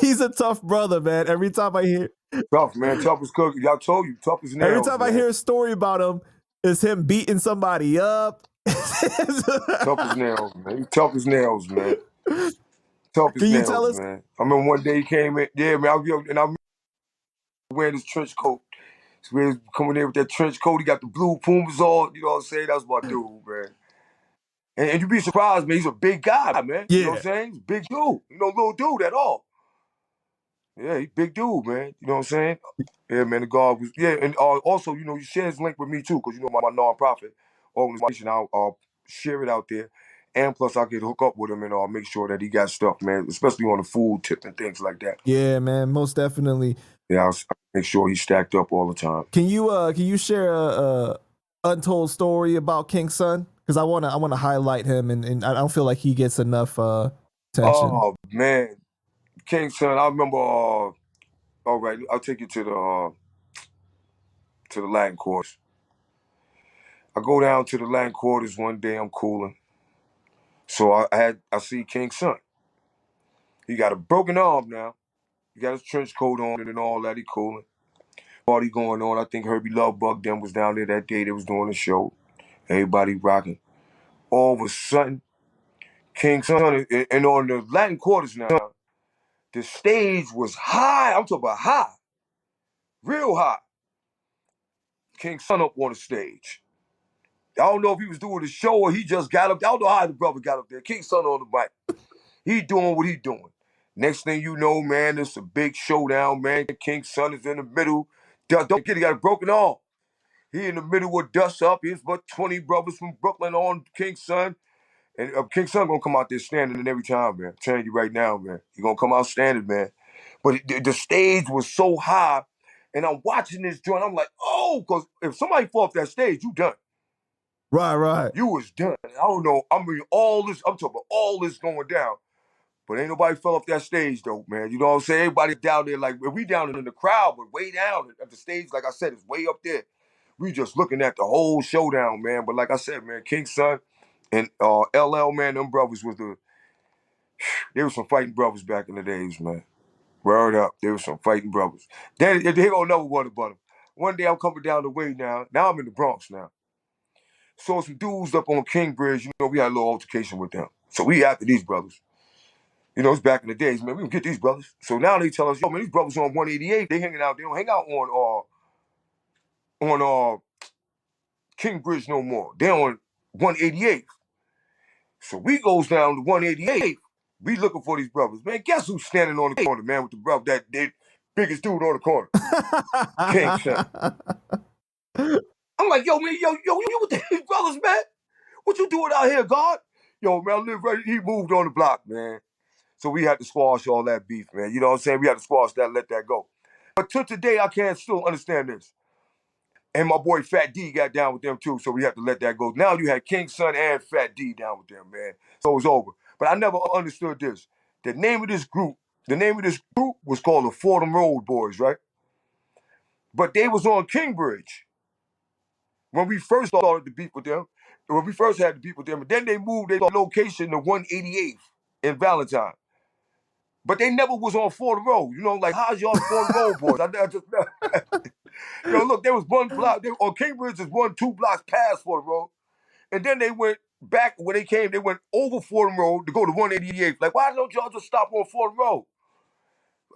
He's a tough brother, man. Every time I hear Tough, man. Tough as cookie. Y'all told you, tough as Every nails, time I man. hear a story about him, it's him beating somebody up. Tough as nails, man. He tough as nails, man. Tough as Can you tell nails, us? man. I remember one day he came in. Yeah, man. I wearing his trench coat. So he was coming in with that trench coat. He got the blue Pumas on. You know what I'm saying? That's my dude, man. And you'd be surprised, man. He's a big guy, man. You know what Yeah. I'm saying? He's a big dude. You know, little dude at all. Yeah, he big dude, man. You know what I'm saying? Yeah, man. The God was and also, you share his link with me too, because my nonprofit organization. I'll share it out there, and plus I could hook up with him and I'll make sure that he got stuff, man, especially on the food tip and things like that. Yeah, man, most definitely. Yeah, I'll make sure he's stacked up all the time. Can you share a untold story about King's son? Because I wanna highlight him, and I don't feel like he gets enough attention. Oh man, King's son. I remember. All right, I'll take you to the Latin quarters. I go down to the Latin quarters one day. I'm cooling, so I see King's son. He got a broken arm now. He got his trench coat on and all that. He cooling. Party going on. I think Herbie Lovebug them was down there that day. They was doing a show. Everybody rocking. All of a sudden, King's son, and on the Latin quarters now, the stage was high. I'm talking about high, real high. King's son up on the stage. I don't know if he was doing a show or he just got up. I don't know how the brother got up there. King's son on the mic. He doing what he doing. Next thing you know, man, it's a big showdown, man. King's son is in the middle. Don't get he got a broken arm. He in the middle with Dust Up. Here's but 20 brothers from Brooklyn on King's son. And King's son gonna come out there standing every time, man. I'm telling you right now, man. He gonna come out standing, man. But the stage was so high, and I'm watching this joint. I'm like, oh, because if somebody fall off that stage, you done. Right, right. You was done. I don't know. I mean, I'm talking about all this going down. But ain't nobody fell off that stage, though, man. You know what I'm saying? Everybody down there, like, we down in the crowd, but way down at the stage, like I said, it's way up there. We just looking at the whole showdown, man. But like I said, man, King's son and LL, man, them brothers they were some fighting brothers back in the days, man. Word up. They were some fighting brothers. Then they don't know one about them. One day I'm coming down the way now. Now I'm in the Bronx now. Saw some dudes up on King Bridge. We had a little altercation with them. So we after these brothers. It's back in the days, man. We can get these brothers. So now they tell us, yo, man, these brothers on 188. They hanging out. They don't hang out on King Bridge no more. They on 188. So we goes down to 188. We looking for these brothers. Man, guess who's standing on the corner, man, with the brother, that biggest dude on the corner? King son. I'm like, yo, man, yo, you with these brothers, man? What you doing out here, God? Yo, man, I live right. He moved on the block, man. So we had to squash all that beef, man. You know what I'm saying? We had to squash that, let that go. But to today, I can't still understand this. And my boy Fat D got down with them too, so we had to let that go. Now you had King's son and Fat D down with them, man. So it was over. But I never understood this. The name of this group was called the Fordham Road Boys, right? But they was on Kingbridge when we first started the beef with them. When we first had the beef with them, and then they moved their location to 188th in Valentine. But they never was on Fordham Road. Like, how's y'all Fordham Road Boys? I just look, there was one block. On Kingbridge is 2 blocks past Fordham Road. And then they went back when they came, they went over Fordham Road to go to 188th. Like, why don't y'all just stop on Fordham Road?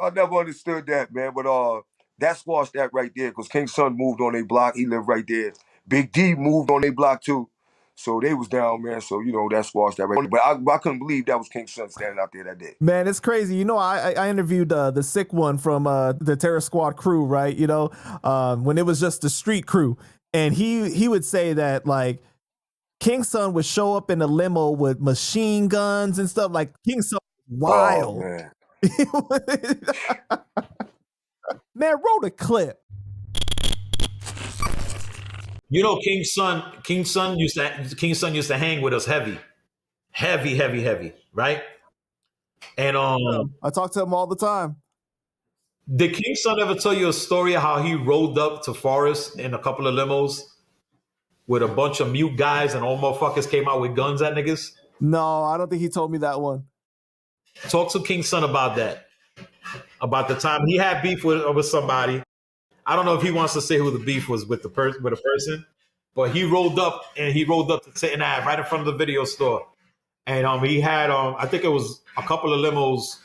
I never understood that, man. But that squashed that right there because King's son moved on their block. He lived right there. Big D moved on their block too. So they was down, man. So, that squashed that right there. But I couldn't believe that was King's son standing out there that day. Man, it's crazy. I interviewed the sick one from the Terror Squad crew, right? When it was just the street crew, and he would say that like King's son would show up in a limo with machine guns and stuff. Like King's son was wild. Oh, man. Man, roll the clip. King's son used to hang with us heavy, right? And I talk to him all the time. did King's son ever tell you a story of how he rolled up to Forest in a couple of limos with a bunch of mute guys and all motherfuckers came out with guns at niggas? No, I don't think he told me that one. Talk to King's son about that. About the time he had beef with somebody. I don't know if he wants to say who the beef was with a person, but he rolled up to Satan Ave right in front of the video store. And he had I think it was a couple of limos.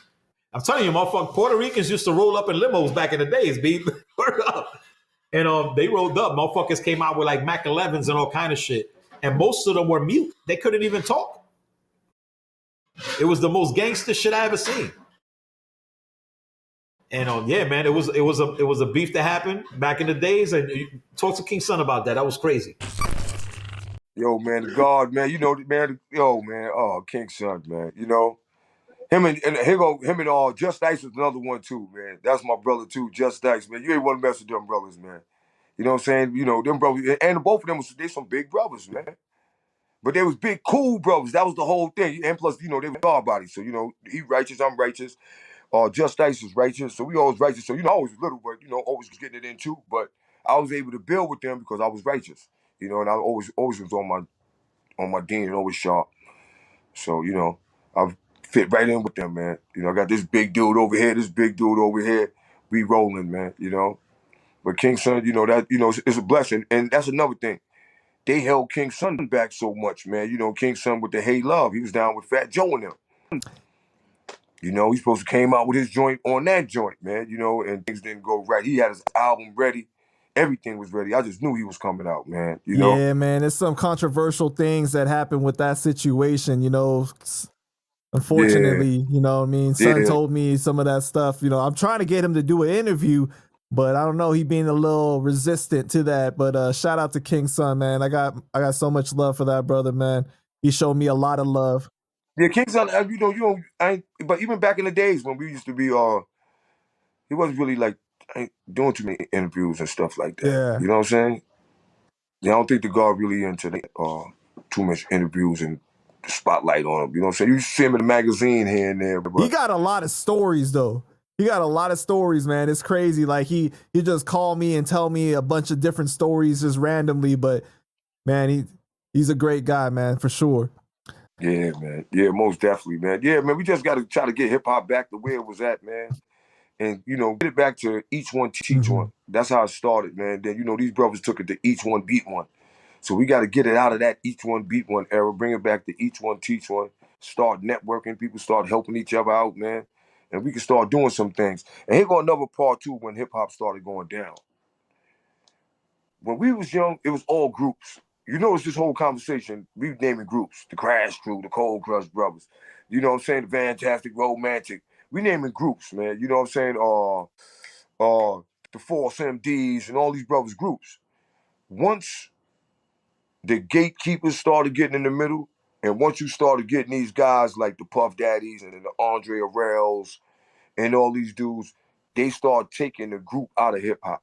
I'm telling you, motherfucking Puerto Ricans used to roll up in limos back in the days, B. Word up. And they rolled up. Motherfuckers came out with like Mac 11s and all kind of shit. And most of them were mute. They couldn't even talk. It was the most gangster shit I ever seen. And yeah, man, it was a beef that happened back in the days. And you talk to King Son about that. That was crazy. Yo, man, the God, man, you know, man, yo, man, oh, King Son, man, you know, him and here go him and Just Dice is another one too, man. That's my brother too, Just Dice, man. You ain't want to mess with them brothers, man. You know what I'm saying? You know, them brothers, and both of them they some big brothers, man. But they was big, cool brothers. That was the whole thing. And plus, you know, they were God bodies. So, you know, he righteous, I'm righteous. Just Dice is righteous. So we always righteous. So, you know, I was little, but, you know, always was getting it in too. But I was able to build with them because I was righteous. You know, and I always was on my dean and always sharp. So, you know, I've fit right in with them, man. You know, I got this big dude over here, this big dude over here. We rolling, man, you know. But King Son, you know, that, you know, it's a blessing. And that's another thing. They held King Son back so much, man. You know, King Son with the Hey Love, he was down with Fat Joe and them. You know, he supposed to came out with his joint on that joint, man. You know, and things didn't go right. He had his album ready. Everything was ready. I just knew he was coming out, man. You know? Yeah, man, there's some controversial things that happened with that situation, you know. Yeah, Unfortunately, you know what I mean? Son yeah. told me some of that stuff. You know, I'm trying to get him to do an interview, but I don't know. He being a little resistant to that. But shout out to King Son, man. I got so much love for that brother, man. He showed me a lot of love. Yeah, King Son, you know, I ain't, but even back in the days when we used to be, he wasn't really like ain't doing too many interviews and stuff like that. Yeah. You know what I'm saying? Yeah, I don't think the God really into too much interviews and the spotlight on him. You know what I'm saying? You see him in the magazine here and there, He but got a lot of stories though. He got a lot of stories, man. It's crazy. Like he just call me and tell me a bunch of different stories just randomly, but man, he's a great guy, man, for sure. yeah, man. Yeah, most definitely, man. Yeah, man, we just got to try to get hip hop back to where it was at, man. And, you know, get it back to each one teach Mm-hmm. one. That's how it started, man. Then, you know, these brothers took it to each one beat one. So we got to get it out of that each one beat one era, bring it back to each one teach one, start networking, people start helping each other out, man. And we can start doing some things. And here go another part too when hip hop started going down. When we was young, it was all groups. You notice this whole conversation, we naming groups. The Crash Crew, the Cold Crush Brothers. You know what I'm saying? The Fantastic Romantic. We naming groups, man. You know what I'm saying? The Force MDs and all these brothers groups. Once the gatekeepers started getting in the middle, and once you started getting these guys like the Puff Daddies and the Andre Arells and all these dudes, they started taking the group out of hip hop.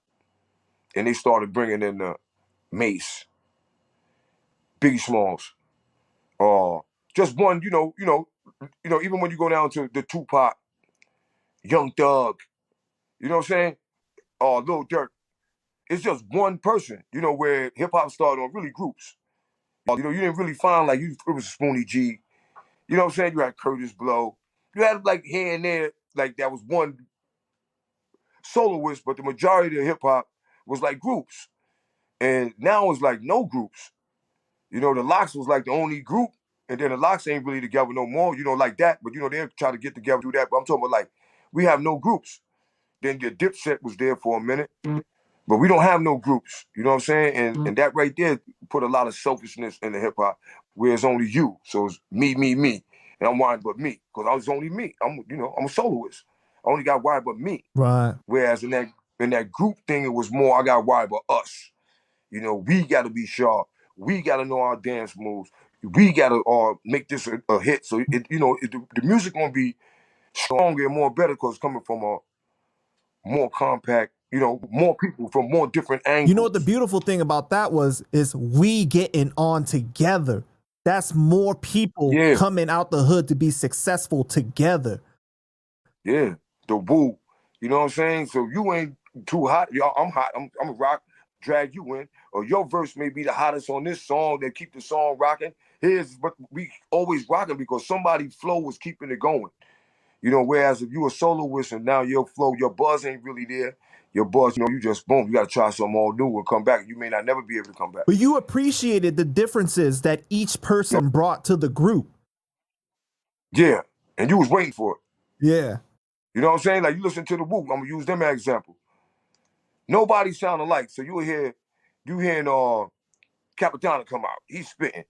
And they started bringing in the Mace, Biggie Smalls, just one, even when you go down to the Tupac, Young Thug, you know what I'm saying? Lil Durk. It's just one person, you know, where hip hop started on really groups. You know, you didn't really find like it was Spoonie G. You know what I'm saying? You had Curtis Blow. You had like here and there, like that was one soloist, but the majority of hip hop was like groups. And now it's like no groups. You know, the Locks was like the only group, and then the Locks ain't really together no more, you know, like that. But you know, they'll try to get together, do that. But I'm talking about like we have no groups. Then the Dipset was there for a minute. But we don't have no groups, you know what I'm saying? And that right there put a lot of selfishness in the hip hop, where it's only you. So it's me, me, me. And I'm why but me. Because I was only me. I'm a soloist. I only got why but me. Right. Whereas in that group thing, it was more I got why but us. You know, we gotta be sharp. We gotta know our dance moves. We gotta make this a hit. So the music gonna be stronger and more better because it's coming from a more compact, you know, more people from more different You know what the angles. beautiful thing about that is we getting on together. That's more people Yeah, coming out the hood to be successful together. yeah. The woo. You know what I'm saying? So you ain't too hot. Y'all, I'm hot. I'm a rock, drag you in. Or your verse may be the hottest on this song that keep the song rocking. But we always rocking because somebody's flow was keeping it going. You know, whereas if you a soloist and now your flow, your buzz ain't really there. Your buzz, you know, you just boom, you gotta try something all new and come back. You may not never be able to come back. But you appreciated the differences that each You know? person brought to the group. Yeah. And you was waiting for it. Yeah. You know what I'm saying? Like you listen to the Woo, I'm gonna use them as an example. Nobody sound alike. So you hearing Capitana come out. He's spitting.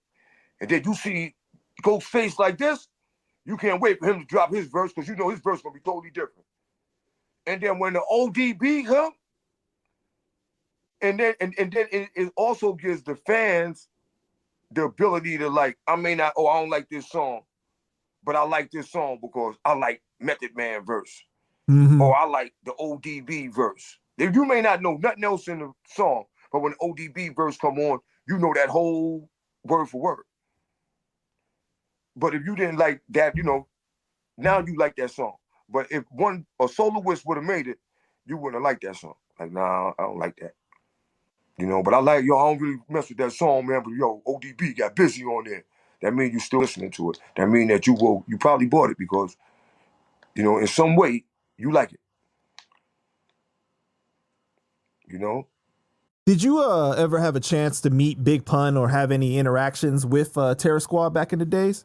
And then you see Ghost face like this, you can't wait for him to drop his verse because you know his verse gonna be totally different. And then when the OD beat him, and then it also gives the fans the ability to like, I don't like this song, but I like this song because I like Method Man verse. Mm-hmm. Or I like the ODB verse. You may not know nothing else in the song, but when the ODB verse come on, you know that whole word for word. But if you didn't like that, now you like that song. But if a soloist would have made it, you wouldn't have liked that song. Like, nah, I don't like that. But I like, I don't really mess with that song, man. But ODB got busy on there. That means you still listening to it. That means that you probably bought it because, in some way, you like it. Did you ever have a chance to meet Big Pun or have any interactions with Terror Squad back in the days?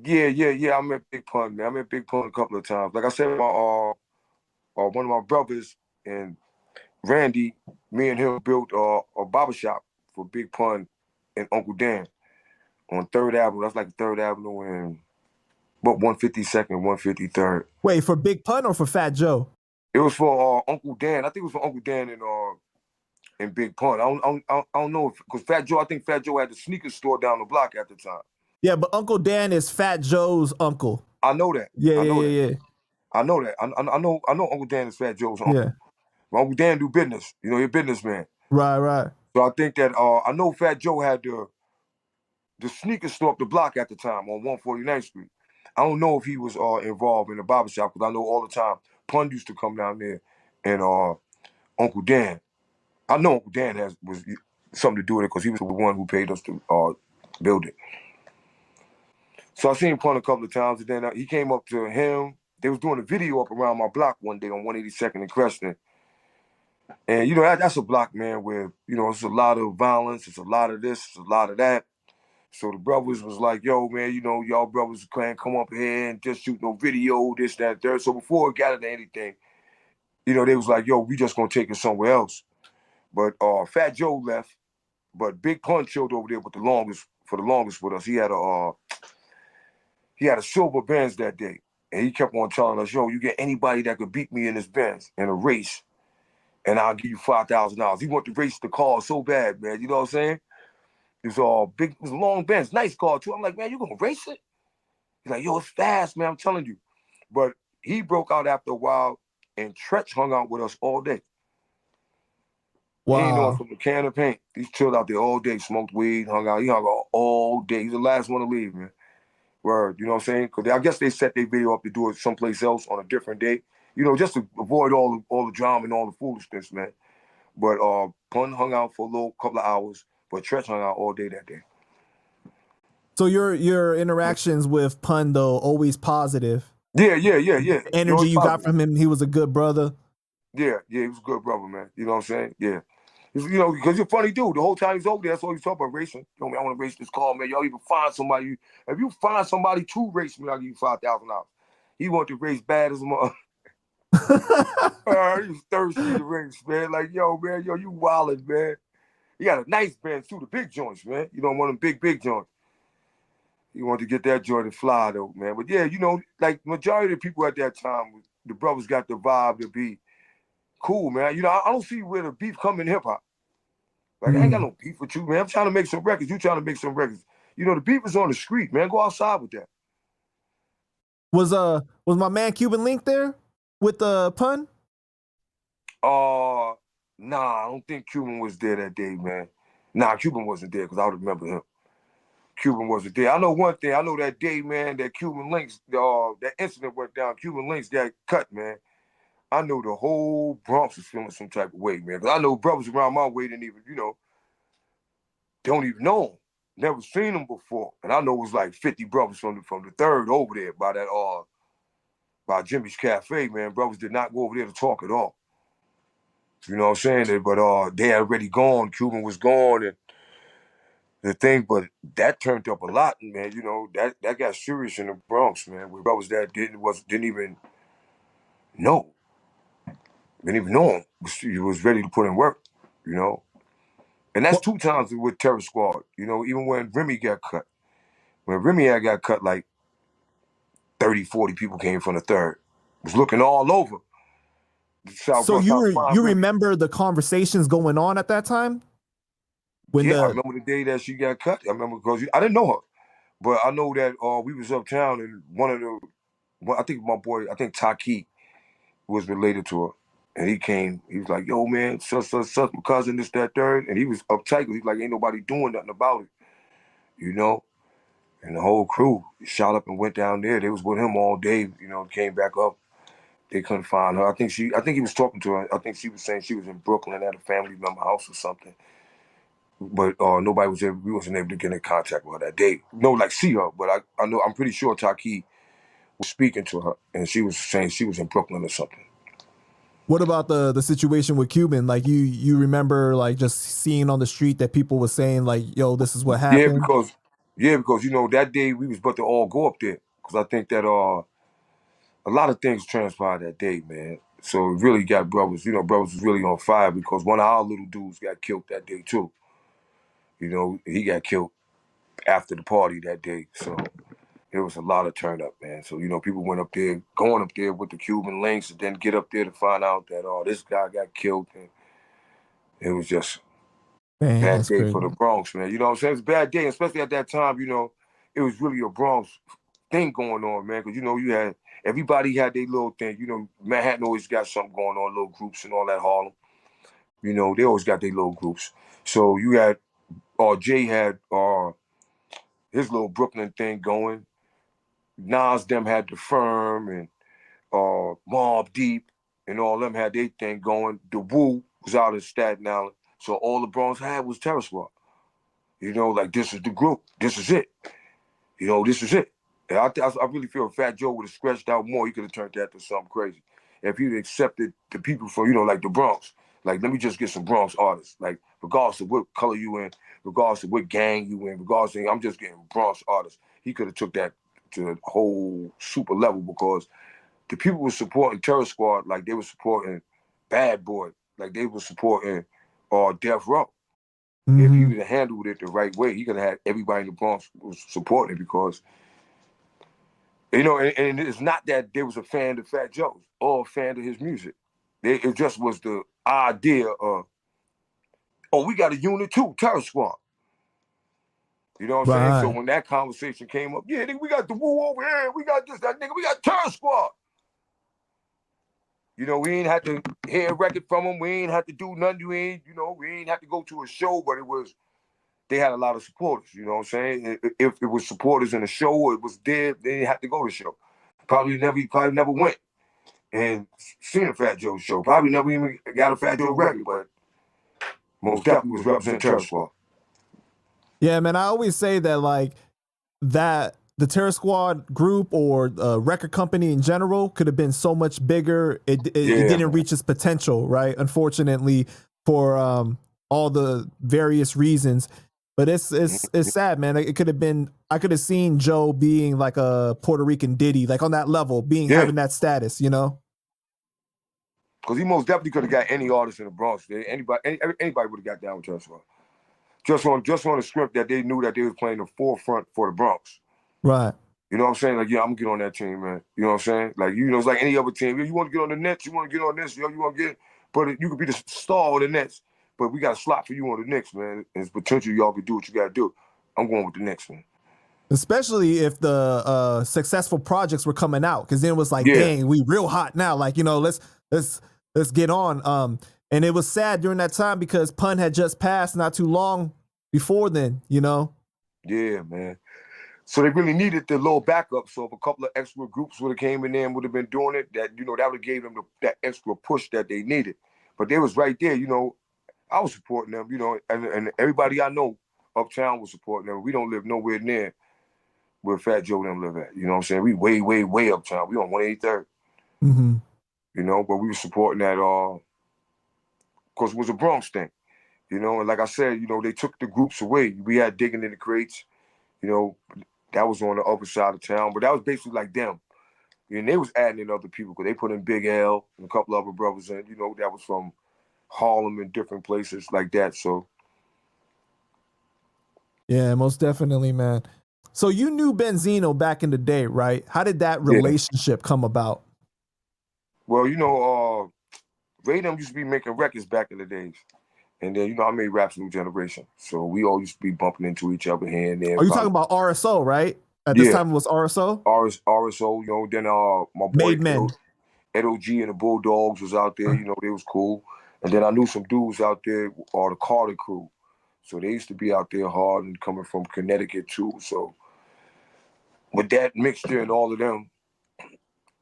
Yeah. I met Big Pun, man. I met Big Pun a couple of times. Like I said, one of my brothers and Randy, me and him built a barbershop for Big Pun and Uncle Dan on 3rd Avenue. That's like 3rd Avenue and 152nd, 153rd. Wait, for Big Pun or for Fat Joe? It was for Uncle Dan. I think it was for Uncle Dan and Big Pun. I don't know because I think Fat Joe had the sneaker store down the block at the time. Yeah, but Uncle Dan is Fat Joe's uncle. I know that. Yeah. I know that. I know Uncle Dan is Fat Joe's uncle. Yeah. But Uncle Dan do business. He's a businessman. Right. So I think that I know Fat Joe had the sneaker store up the block at the time on 149th Street. I don't know if he was involved in the barbershop because I know all the time Pun used to come down there and Uncle Dan. I know Uncle Dan was something to do with it because he was the one who paid us to build it. So I seen Pun a couple of times, and then he came up to him. They was doing a video up around my block one day on 182nd and Creston. And, that's a block, man, where, it's a lot of violence, it's a lot of this, it's a lot of that. So the brothers was like, yo, man, y'all brothers can't come up here and just shoot no video, this, that, third. So before it got into anything, they was like, yo, we just gonna take it somewhere else. But Fat Joe left, but Big Pun chilled over there for the longest with us. He had a silver Benz that day. And he kept on telling us, yo, you get anybody that could beat me in this Benz in a race, and I'll give you $5,000. He wanted to race the car so bad, man. You know what I'm saying? It was a long Benz, nice car too. I'm like, man, you gonna race it? He's like, yo, it's fast, man, I'm telling you. But he broke out after a while, and Tretch hung out with us all day. Wow. He ain't know from the can of paint. He chilled out there all day, smoked weed, hung out. He hung out all day. He's the last one to leave, man. Word, you know what I'm saying? Because I guess they set their video up to do it someplace else on a different day, just to avoid all the drama and all the foolishness, man. But Pun hung out for a couple of hours, but Tretch hung out all day that day. So your interactions with Pun though always positive. Yeah. The energy you got from him, he was a good brother. Yeah, he was a good brother, man. You know what I'm saying? Yeah. Because you're a funny dude. The whole time he's over there, that's all he's talking about, racing. Man, I want to race this car, man. Y'all even find somebody. If you find somebody to race me, I'll give you $5,000. He wanted to race bad as a mother. He was thirsty to race, man. Like, yo, you wildin', man. He got a nice Benz too, the big joints, man. You don't want them big joints. He wanted to get that joint and fly, though, man. But yeah, like majority of the people at that time, the brothers got the vibe to be cool, man. I don't see where the beef come in hip hop. Like, I ain't got no beef with you, man. I'm trying to make some records. You trying to make some records. The beef is on the street, man. Go outside with that. Was my man Cuban Link there with the Pun? Nah, I don't think Cuban was there that day, man. Nah, Cuban wasn't there because I would remember him. Cuban wasn't there. I know one thing. I know that day, man, that Cuban Links, that incident went down. Cuban Links got cut, man. I know the whole Bronx was feeling some type of way, man. Because I know brothers around my way didn't even, don't even know him. Never seen him before. And I know it was like 50 brothers from the third over there by Jimmy's Cafe, man. Brothers did not go over there to talk at all. You know what I'm saying? But they had already gone. Cuban was gone and the thing, but that turned up a lot, man. That got serious in the Bronx, man. With brothers that didn't even know. Didn't even know him. He was ready to put in work, And that's 2 times with Terror Squad, even when Remy got cut. When Remy got cut, like 30, 40 people came from the third. was looking all over the South So Bronx, trying to find you really. remember the conversations going on at that time when Yeah, I the remember the day that she got cut. I remember because I didn't know her, but I know that we was uptown and one of the, I think my boy, I think Taki was related to her. And he came, he was like, yo, man, such, my cousin, this, that, third. And he was uptight. He's like, ain't nobody doing nothing about it, you know? And the whole crew shot up and went down there. They was with him all day, came back up. They couldn't find her. I think he was talking to her. I think she was saying she was in Brooklyn at a family member house or something. But nobody was able, we wasn't able to get in contact with her that day. No, like see her, but I know, I'm pretty sure Taki was speaking to her and she was saying she was in Brooklyn or something. what about the situation with Cuban? Like you remember like just seeing on the street that people were saying like, yo, this is what Yeah, happened? because that day we was about to all go up there because I think that a lot of things transpired that day, man. So it really got brothers. Brothers was really on fire because one of our little dudes got killed that day too. He got killed after the party that day. So it was a lot of turn up, man. So people went up there, going up there with the Cuban links, and then get up there to find out that this guy got killed, and it was just Man, bad that's day for crazy. the Bronx, man. You know what I'm saying? It's a bad day, especially at that time. It was really a Bronx thing going on, man. Because you had everybody had their little thing. Manhattan always got something going on, little groups and all that. Harlem, they always got their little groups. So you had, Jay had his little Brooklyn thing going. Nas them had the Firm and Mobb Deep and all them had their thing going. The Wu was out in Staten Island, so all the Bronx had was Terror Squad. Like this is the group. This is it. This is it. And I really feel Fat Joe would have stretched out more. He could have turned that to something crazy. If he'd accepted the people from, like the Bronx, like, let me just get some Bronx artists. Like, regardless of what color you in, regardless of what gang you in, regardless of, I'm just getting Bronx artists. He could have took that to a whole super level because the people were supporting Terror Squad like they were supporting Bad Boy, like they were supporting Death Row. If he Mm-hmm. would have handled it the right way, he could have had everybody in the Bronx was supporting it because, and it's not that they was a fan of Fat Joe's or a fan of his music. It just was the idea of, we got a unit too, Terror Squad. You know what I'm saying? So Right. when that conversation came up, yeah, nigga, we got the Woo over here, we got this, that nigga, we got Terror Squad. We ain't had to hear a record from them. We ain't had to do nothing. We ain't had to go to a show, but they had a lot of supporters. You know what I'm saying? If it was supporters in the show or it was there, they didn't have to go to the show. Probably never went and seen a Fat Joe show. Probably never even got a Fat Joe record, but most definitely was representing Terror Squad. Yeah, man. I always say that like that the Terror Squad group or record company in general could have been so much bigger. It Yeah, didn't man. reach its potential, right? Unfortunately, for all the various reasons. But it's sad, man. It could have been. I could have seen Joe being like a Puerto Rican Diddy, like on that level, Yeah, having that status, you know. because he most definitely could have got any artist in the Bronx. Anybody would have got down with Terror Squad. Just on the script that they knew that they was playing the forefront for the Bronx. Right. You know what I'm saying? Like, yeah, I'm gonna get on that team, man. You know what I'm saying? Like, it's like any other team. You want to get on the Nets, you want to get on this, you want to get, but you could be the star of the Nets, but we got a slot for you on the Knicks, man. And it's potential y'all could do what you got to do. I'm going with the Knicks, man. Especially if the successful projects were coming out, because then it was like, Yeah, dang, we real hot now. Like, let's get on. And it was sad during that time because Pun had just passed not too long before then, you know. yeah, man. So they really needed the little backup. So if a couple of extra groups would have came in there and would have been doing it, that that would have gave them that extra push that they needed. But they was right there, I was supporting them, and everybody I know uptown was supporting them. We don't live nowhere near where Fat Joe them live at. You know what I'm saying? We way, way, way uptown. We on 183rd. Mm-hmm. But we were supporting that because it was a Bronx thing. And like I said, they took the groups away. We had Digging in the Crates, you know, that was on the upper side of town, but that was basically like them. And they was adding in other people because they put in Big L and a couple other brothers in, that was from Harlem and different places like that. So Yeah, most definitely, man. So you knew Benzino back in the day, right? How did that yeah. relationship come about? Well, Ray them used to be making records back in the days. And then, I made Raps New Generation. So we all used to be bumping into each other here and there. Are you talking about RSO, right? At this Yeah, time it was RSO? RSO, then my boy Made Men. Ed OG and the Bulldogs was out there, they was cool. And then I knew some dudes out there, the Carter crew. So they used to be out there hard and coming from Connecticut too. So with that mixture and all of them,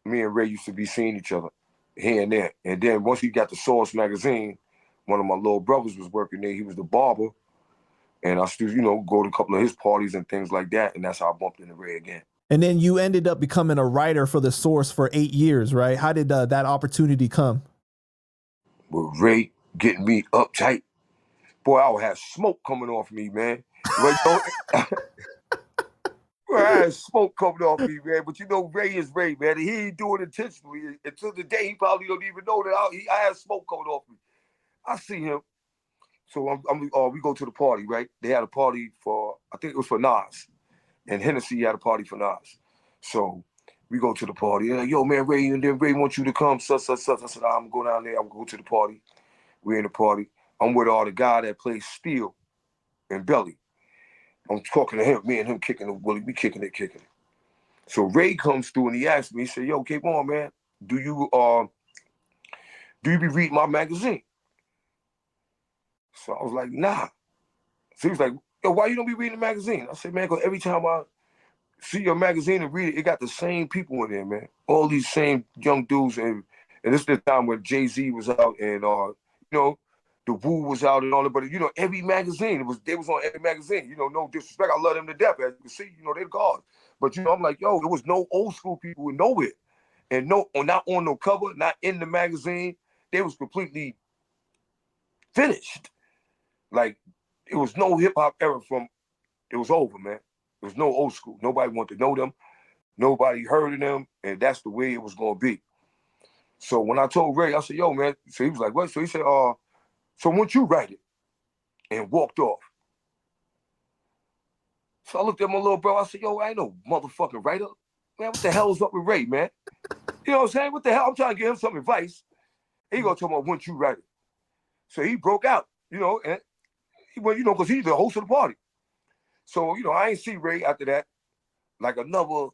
me and Ray used to be seeing each other here and there. And then once he got the Source magazine, one of my little brothers was working there. He was the barber. And I still, go to a couple of his parties and things like that. And that's how I bumped into Ray again. And then you ended up becoming a writer for the Source for 8 years, right? How did that opportunity come? With Ray getting me uptight, boy, I would have smoke coming off me, man. I had smoke coming off me, man. But Ray is Ray, man. He ain't doing it intentionally. Until the day, he probably don't even know that I had smoke coming off me. I see him. So we go to the party, right? They had a party for, I think it was for Nas. And Hennessy had a party for Nas. So we go to the party. They're like, yo, man, Ray, and then Ray wants you to come, such. I said, I'm going to go down there. I'm going to go to the party. We're in the party. I'm with the guy that plays Steel and Belly. I'm talking to him. Me and him kicking it, Willie. We kicking it. So Ray comes through and he asks me, he said, yo, keep on, man. Do you be reading my magazine? So I was like, nah. So he was like, yo, why you don't be reading the magazine? I said, man, because every time I see your magazine and read it, it got the same people in there, man. All these same young dudes. And this is the time when Jay-Z was out and, the Wu was out and all that. But, every magazine, they was on every magazine. No disrespect. I love them to death. As you can see, they're gods. But, I'm like, yo, there was no old school people nowhere. And not on no cover, not in the magazine. They was completely finished. Like, it was no hip-hop era it was over, man. There was no old school. Nobody wanted to know them. Nobody heard of them. And that's the way it was going to be. So when I told Ray, I said, yo, man. So he was like, what? So he said, so won't you write it? And walked off. So I looked at my little bro. I said, yo, I ain't no motherfucking writer. Man, what the hell is up with Ray, man? You know what I'm saying? What the hell? I'm trying to give him some advice. He gonna tell me, won't you write it? So he broke out, and he went, because he's the host of the party. So, I ain't see Ray after that. Like another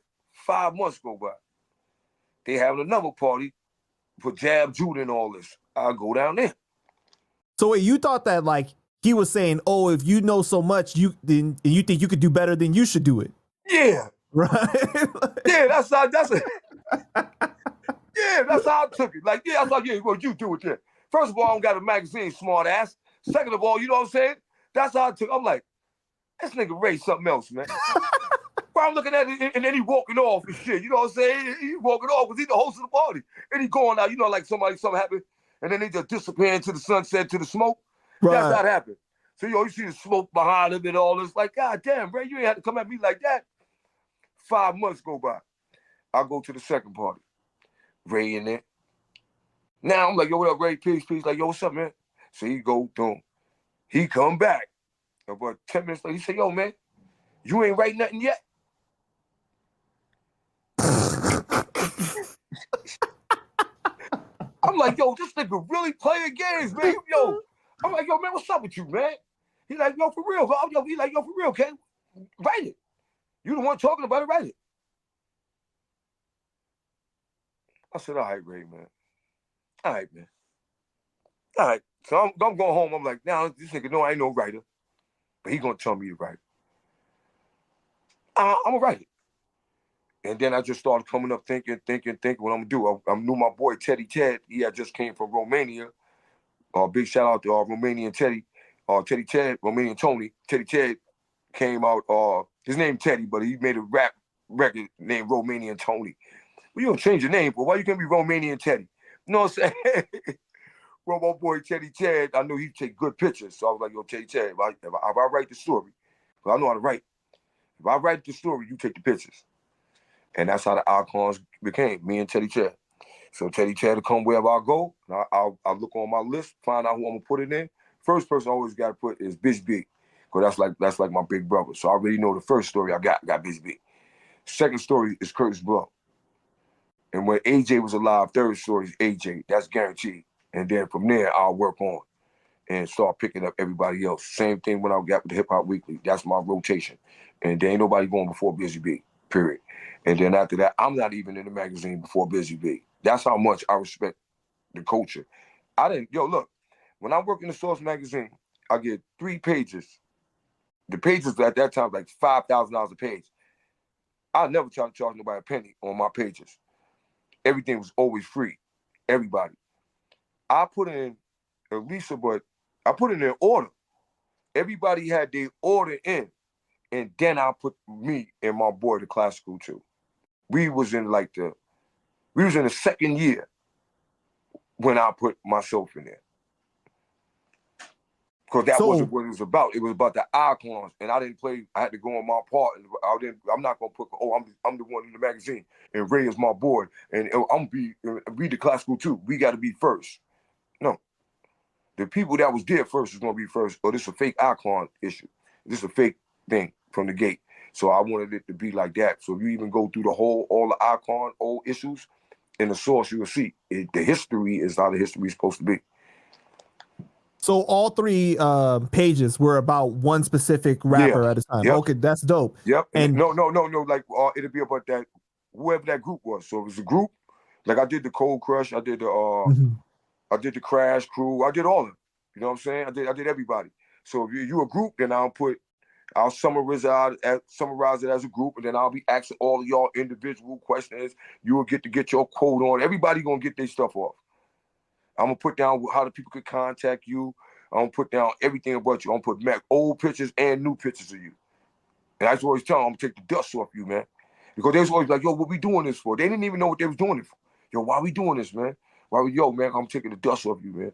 5 months go by. They having another party for Jab, Judah, and all this. I'll go down there. So wait, you thought that like he was saying, oh, if you know so much, then you think you could do better, then you should do it. Yeah. Right? Yeah, that's how I took it. Like, yeah, I was like, yeah, well, you do it then. First of all, I don't got a magazine, smart ass. Second of all, you know what I'm saying? That's how I took it. I'm like, this nigga Ray something else, man. But I'm looking at it, and then he walking off and shit. You know what I'm saying? He walking off because he's the host of the party. And he going out, like something happened, and then they just disappear into the sunset, to the smoke. Right. That's how it happened. So, you see the smoke behind him and all this. Like, God damn, Ray, you ain't have to come at me like that. 5 months go by. I go to the second party. Ray in there. Now I'm like, yo, what up, Ray? Peace. Like, yo, what's up, man? So he go, boom. He come back. About 10 minutes later, he said, yo, man, you ain't write nothing yet? I'm like, yo, this nigga really playing games, man. Yo, I'm like, yo, man, what's up with you, man? He like, yo, for real. He like, yo, for real, Ken. Write it. You the one talking about it, write it. I said, all right, Ray, man. All right, man. All right. So I'm going home. I'm like, now this nigga know I ain't no writer, but he gonna tell me to write it. I'm gonna write it. And then I just started coming up thinking what I'm gonna do. I knew my boy Teddy Ted. He had just came from Romania. Big shout out to Romanian Teddy. Teddy Ted, Romanian Tony. Teddy Ted came out. His name Teddy, but he made a rap record named Romanian Tony. Well, you don't change your name, but why you can't be Romanian Teddy? You know what I'm saying? Well, my boy Teddy Ted, I knew he'd take good pictures. So I was like, yo, Teddy Ted, if I write the story, because I know how to write. If I write the story, you take the pictures. And that's how the icons became, me and Teddy Ted. So Teddy Ted will come wherever I go. I'll look on my list, find out who I'm going to put it in. First person I always got to put is Bitch B, because that's like my big brother. So I already know the first story I got Bitch B. Second story is Curtis Blow. And when AJ was alive, third story is AJ. That's guaranteed. And then from there, I'll work on and start picking up everybody else. Same thing when I got with the Hip Hop Weekly. That's my rotation. And there ain't nobody going before Busy B, period. And then after that, I'm not even in the magazine before Busy B. That's how much I respect the culture. Look, when I work in the Source magazine, I get 3 pages. The pages at that time like $5,000 a page. I never try to charge nobody a penny on my pages. Everything was always free. Everybody. I put in Elisa, but I put it in order. Everybody had their order in. And then I put me and my boy to classical too. We was in the second year when I put myself in there. Because that wasn't what it was about. It was about the icons. And I had to go on my part. And I'm not going to put, I'm the one in the magazine. And Ray is my boy. And I'm be the classical too. We got to be first. No. The people that was there first is going to be first. Or this is a fake icon issue. This is a fake thing from the gate. So I wanted it to be like that. So if you even go through all the icon, old issues, in the Source, you will see the history is how the history is supposed to be. So all 3 pages were about one specific rapper at a time. Yep. Okay, that's dope. Yep. And no. Like it'll be about that whoever that group was. So it was a group. Like I did the Cold Crush. I did the I did the Crash Crew. I did all of them. You know what I'm saying? I did everybody. So if you a group, then I'll summarize it as a group, and then I'll be asking all of y'all individual questions. You will get to get your quote on. Everybody gonna get their stuff off. I'm gonna put down how the people could contact you. I'm gonna put down everything about you. I'm gonna put old pictures and new pictures of you. And I just always tell them, I'm gonna take the dust off you, man. Because they was always like, yo, what we doing this for? They didn't even know what they was doing it for. Yo, why we doing this, man? Man, I'm taking the dust off you, man.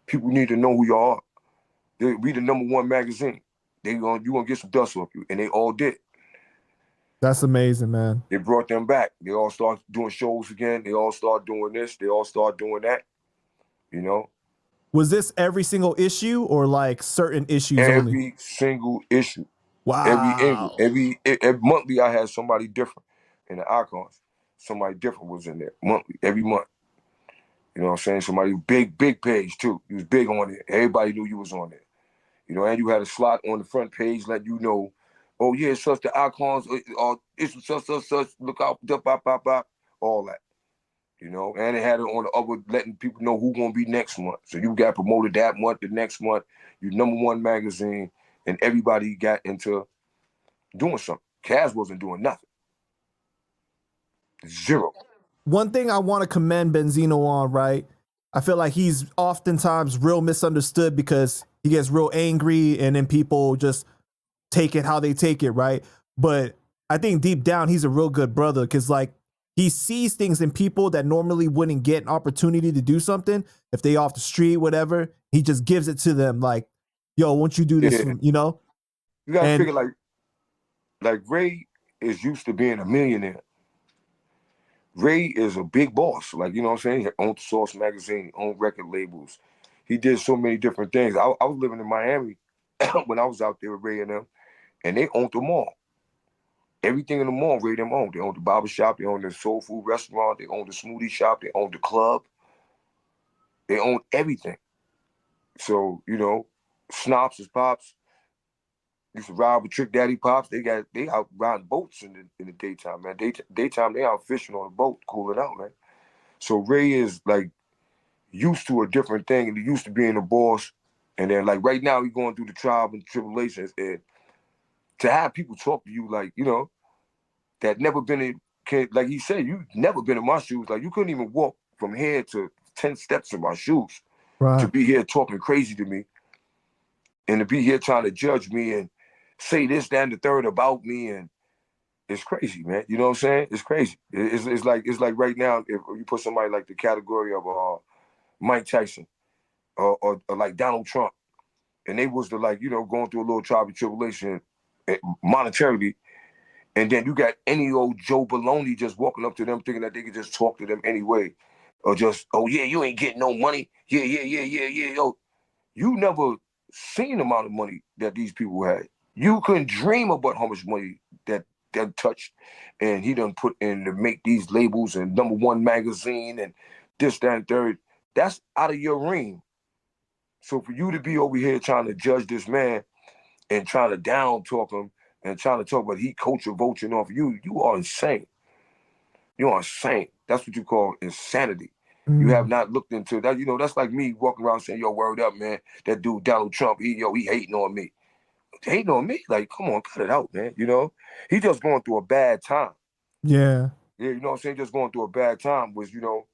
People need to know who y'all are. We the #1 magazine. You gonna get some dust off you. And they all did. That's amazing, man. They brought them back. They all start doing shows again. They all start doing this. They all start doing that. You know? Was this every single issue or like certain issues only? Every single issue. Wow. Every monthly I had somebody different in the icons. Somebody different was in there. Monthly, every month. You know what I'm saying? Somebody big page too. You was big on it. Everybody knew you was on there. You know, and you had a slot on the front page let you know, oh yeah, such the icons, it's such, look out, all that. You know, and it had it on the other, letting people know who gonna be next month. So you got promoted that month, the next month, you #1 magazine, and everybody got into doing something. Caz wasn't doing nothing. Zero. One thing I want to commend Benzino on, right? I feel like he's oftentimes real misunderstood because he gets real angry and then people just take it how they take it, right? But I think deep down he's a real good brother because like he sees things in people that normally wouldn't get an opportunity to do something if they off the street, whatever. He just gives it to them like, yo, won't you do this? Yeah. You know? You gotta figure like Ray is used to being a millionaire. Ray is a big boss. Like, you know what I'm saying? He owned Source magazine, owned record labels. He did so many different things. I was living in Miami when I was out there with Ray and them, and they owned the mall. Everything in the mall, Ray them owned. They owned the barber shop, they owned the soul food restaurant, they owned the smoothie shop, they owned the club. They owned everything. So, you know, Snops and Pops used to ride with Trick Daddy Pops. They out riding boats in the daytime, man. Daytime, they out fishing on a boat, cooling out, man. So Ray is like used to a different thing, and he used to being a boss. And then like right now, he's going through the trial and tribulations. And to have people talk to you like, you know, that never been in, like he said, you never been in my shoes. Like you couldn't even walk from here to 10 steps in my shoes to be here talking crazy to me and to be here trying to judge me and say this, that, and the third about me. And it's crazy, man. You know what I'm saying? It's crazy. It's like right now, if you put somebody like the category of Mike Tyson or like Donald Trump, and they was the like, you know, going through a little trial and tribulation monetarily, and then you got any old Joe Baloney just walking up to them thinking that they could just talk to them anyway. Or just, oh yeah, you ain't getting no money. Yeah. Yo, you never seen the amount of money that these people had. You couldn't dream about how much money that done touched, and he done put in to make these labels and #1 magazine and this, that, and third. That's out of your ring. So for you to be over here trying to judge this man and trying to down talk him and trying to talk about he culture vulturing off you, you are insane. You are insane. That's what you call insanity. You have not looked into that. You know, that's like me walking around saying, yo, word up, man. That dude, Donald Trump, he hating on me. Hating on me? Like, come on, cut it out, man. You know? He just going through a bad time. Yeah. Yeah, you know what I'm saying? Just going through a bad time was, you know,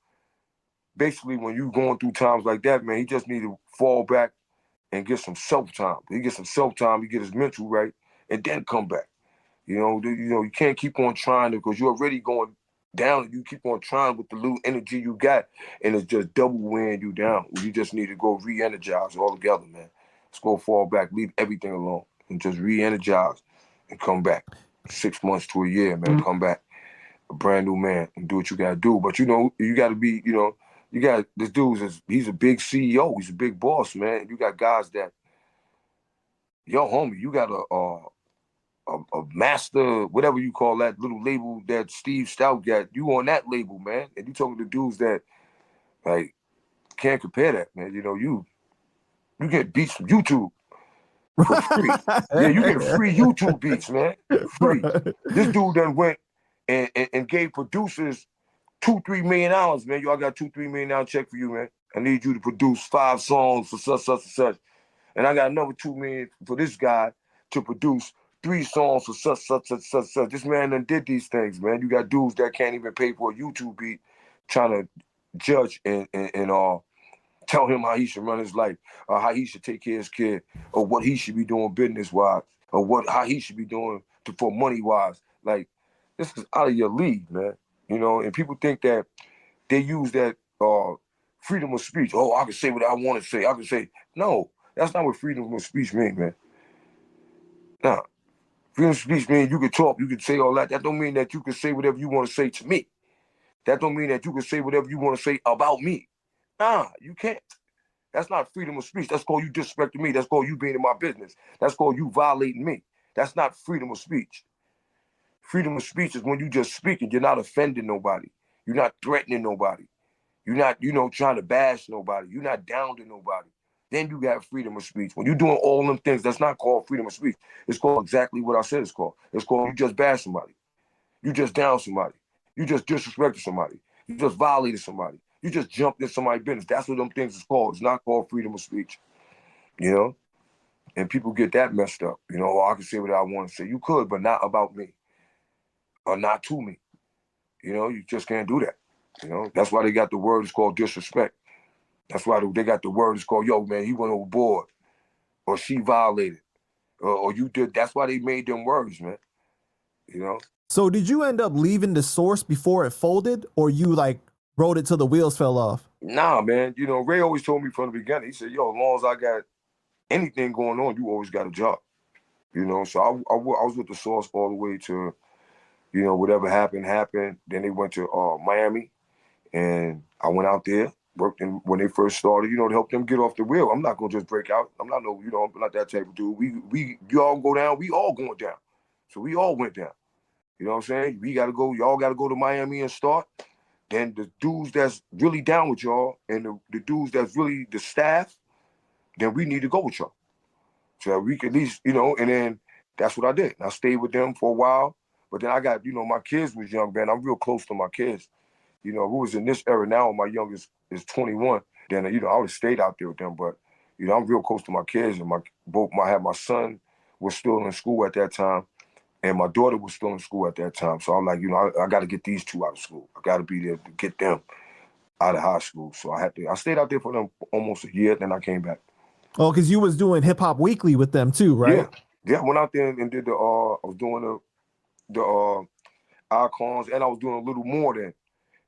basically when you going through times like that, man, he just need to fall back and get some self-time. He get some self-time, he get his mental right, and then come back. You know, you can't keep on trying because you're already going down and you keep on trying with the little energy you got, and it's just double weighing you down. You just need to go re-energize altogether, man. Let's go fall back, leave everything alone, and just re-energize and come back. 6 months to a year, man, come back. A brand new man and do what you gotta do. But you know, you gotta be, you know, you got this he's a big CEO, he's a big boss, man. You got guys that, yo, homie, you got a master, whatever you call that little label that Steve Stout got, you on that label, man. And you talking to dudes that like can't compare that, man. You know, you get beats from YouTube for free. Yeah, you get free YouTube beats, man. Free. This dude done went and gave producers $2-3 million, man. Y'all got $2-3 million check for you, man. I need you to produce 5 songs for such, such, and such. And I got another $2 million for this guy to produce 3 songs for such, such, such, such, such. This man done did these things, man. You got dudes that can't even pay for a YouTube beat trying to judge and tell him how he should run his life, or how he should take care of his kid, or what he should be doing business-wise, or how he should be doing for money-wise. Like, this is out of your league, man. You know, and people think that they use that freedom of speech. Oh, I can say what I want to say. I can say, no, that's not what freedom of speech means, man. Nah, freedom of speech means you can talk, you can say all that. That don't mean that you can say whatever you want to say to me. That don't mean that you can say whatever you want to say about me. Nah, you can't. That's not freedom of speech. That's called you disrespecting me. That's called you being in my business. That's called you violating me. That's not freedom of speech. Freedom of speech is when you just speaking. You're not offending nobody. You're not threatening nobody. You're not, trying to bash nobody. You're not down to nobody. Then you got freedom of speech. When you're doing all them things, that's not called freedom of speech. It's called exactly what I said it's called. It's called you just bash somebody. You just down somebody. You just disrespected somebody. You just violated somebody. You just jumped in somebody's business. That's what them things is called. It's not called freedom of speech. You know? And people get that messed up. You know, I can say what I want to say. You could, but not about me. Or not to me. You know, you just can't do that. You know, that's why they got the word, it's called disrespect. That's why they got the word, it's called, yo, man, he went overboard. Or she violated. Or you did. That's why they made them words, man. You know? So did you end up leaving the source before it folded, or you like wrote it till the wheels fell off? Nah, man. You know, Ray always told me from the beginning, he said, yo, as long as I got anything going on, you always got a job. You know, so I was with the source all the way to, whatever happened. Then they went to Miami, and I went out there, worked in, when they first started, to help them get off the wheel. I'm not gonna just break out. I'm not I'm not that type of dude. You all go down, we all going down. So we all went down. You know what I'm saying? Y'all gotta go to Miami and start. Then the dudes that's really down with y'all and the dudes that's really the staff, then we need to go with y'all. So we can at least, and then that's what I did. And I stayed with them for a while. But then I got, my kids was young, man. I'm real close to my kids. Who was in this era now, my youngest is 21. Then, I would have stayed out there with them. But, I'm real close to my kids. And I had my son was still in school at that time. And my daughter was still in school at that time. So I'm like, I got to get these two out of school. I got to be there to get them out of high school. So I stayed out there for them almost a year. Then I came back. Oh, because you was doing Hip Hop Weekly with them too, right? Yeah. I went out there and did I was doing the icons, and I was doing a little more than,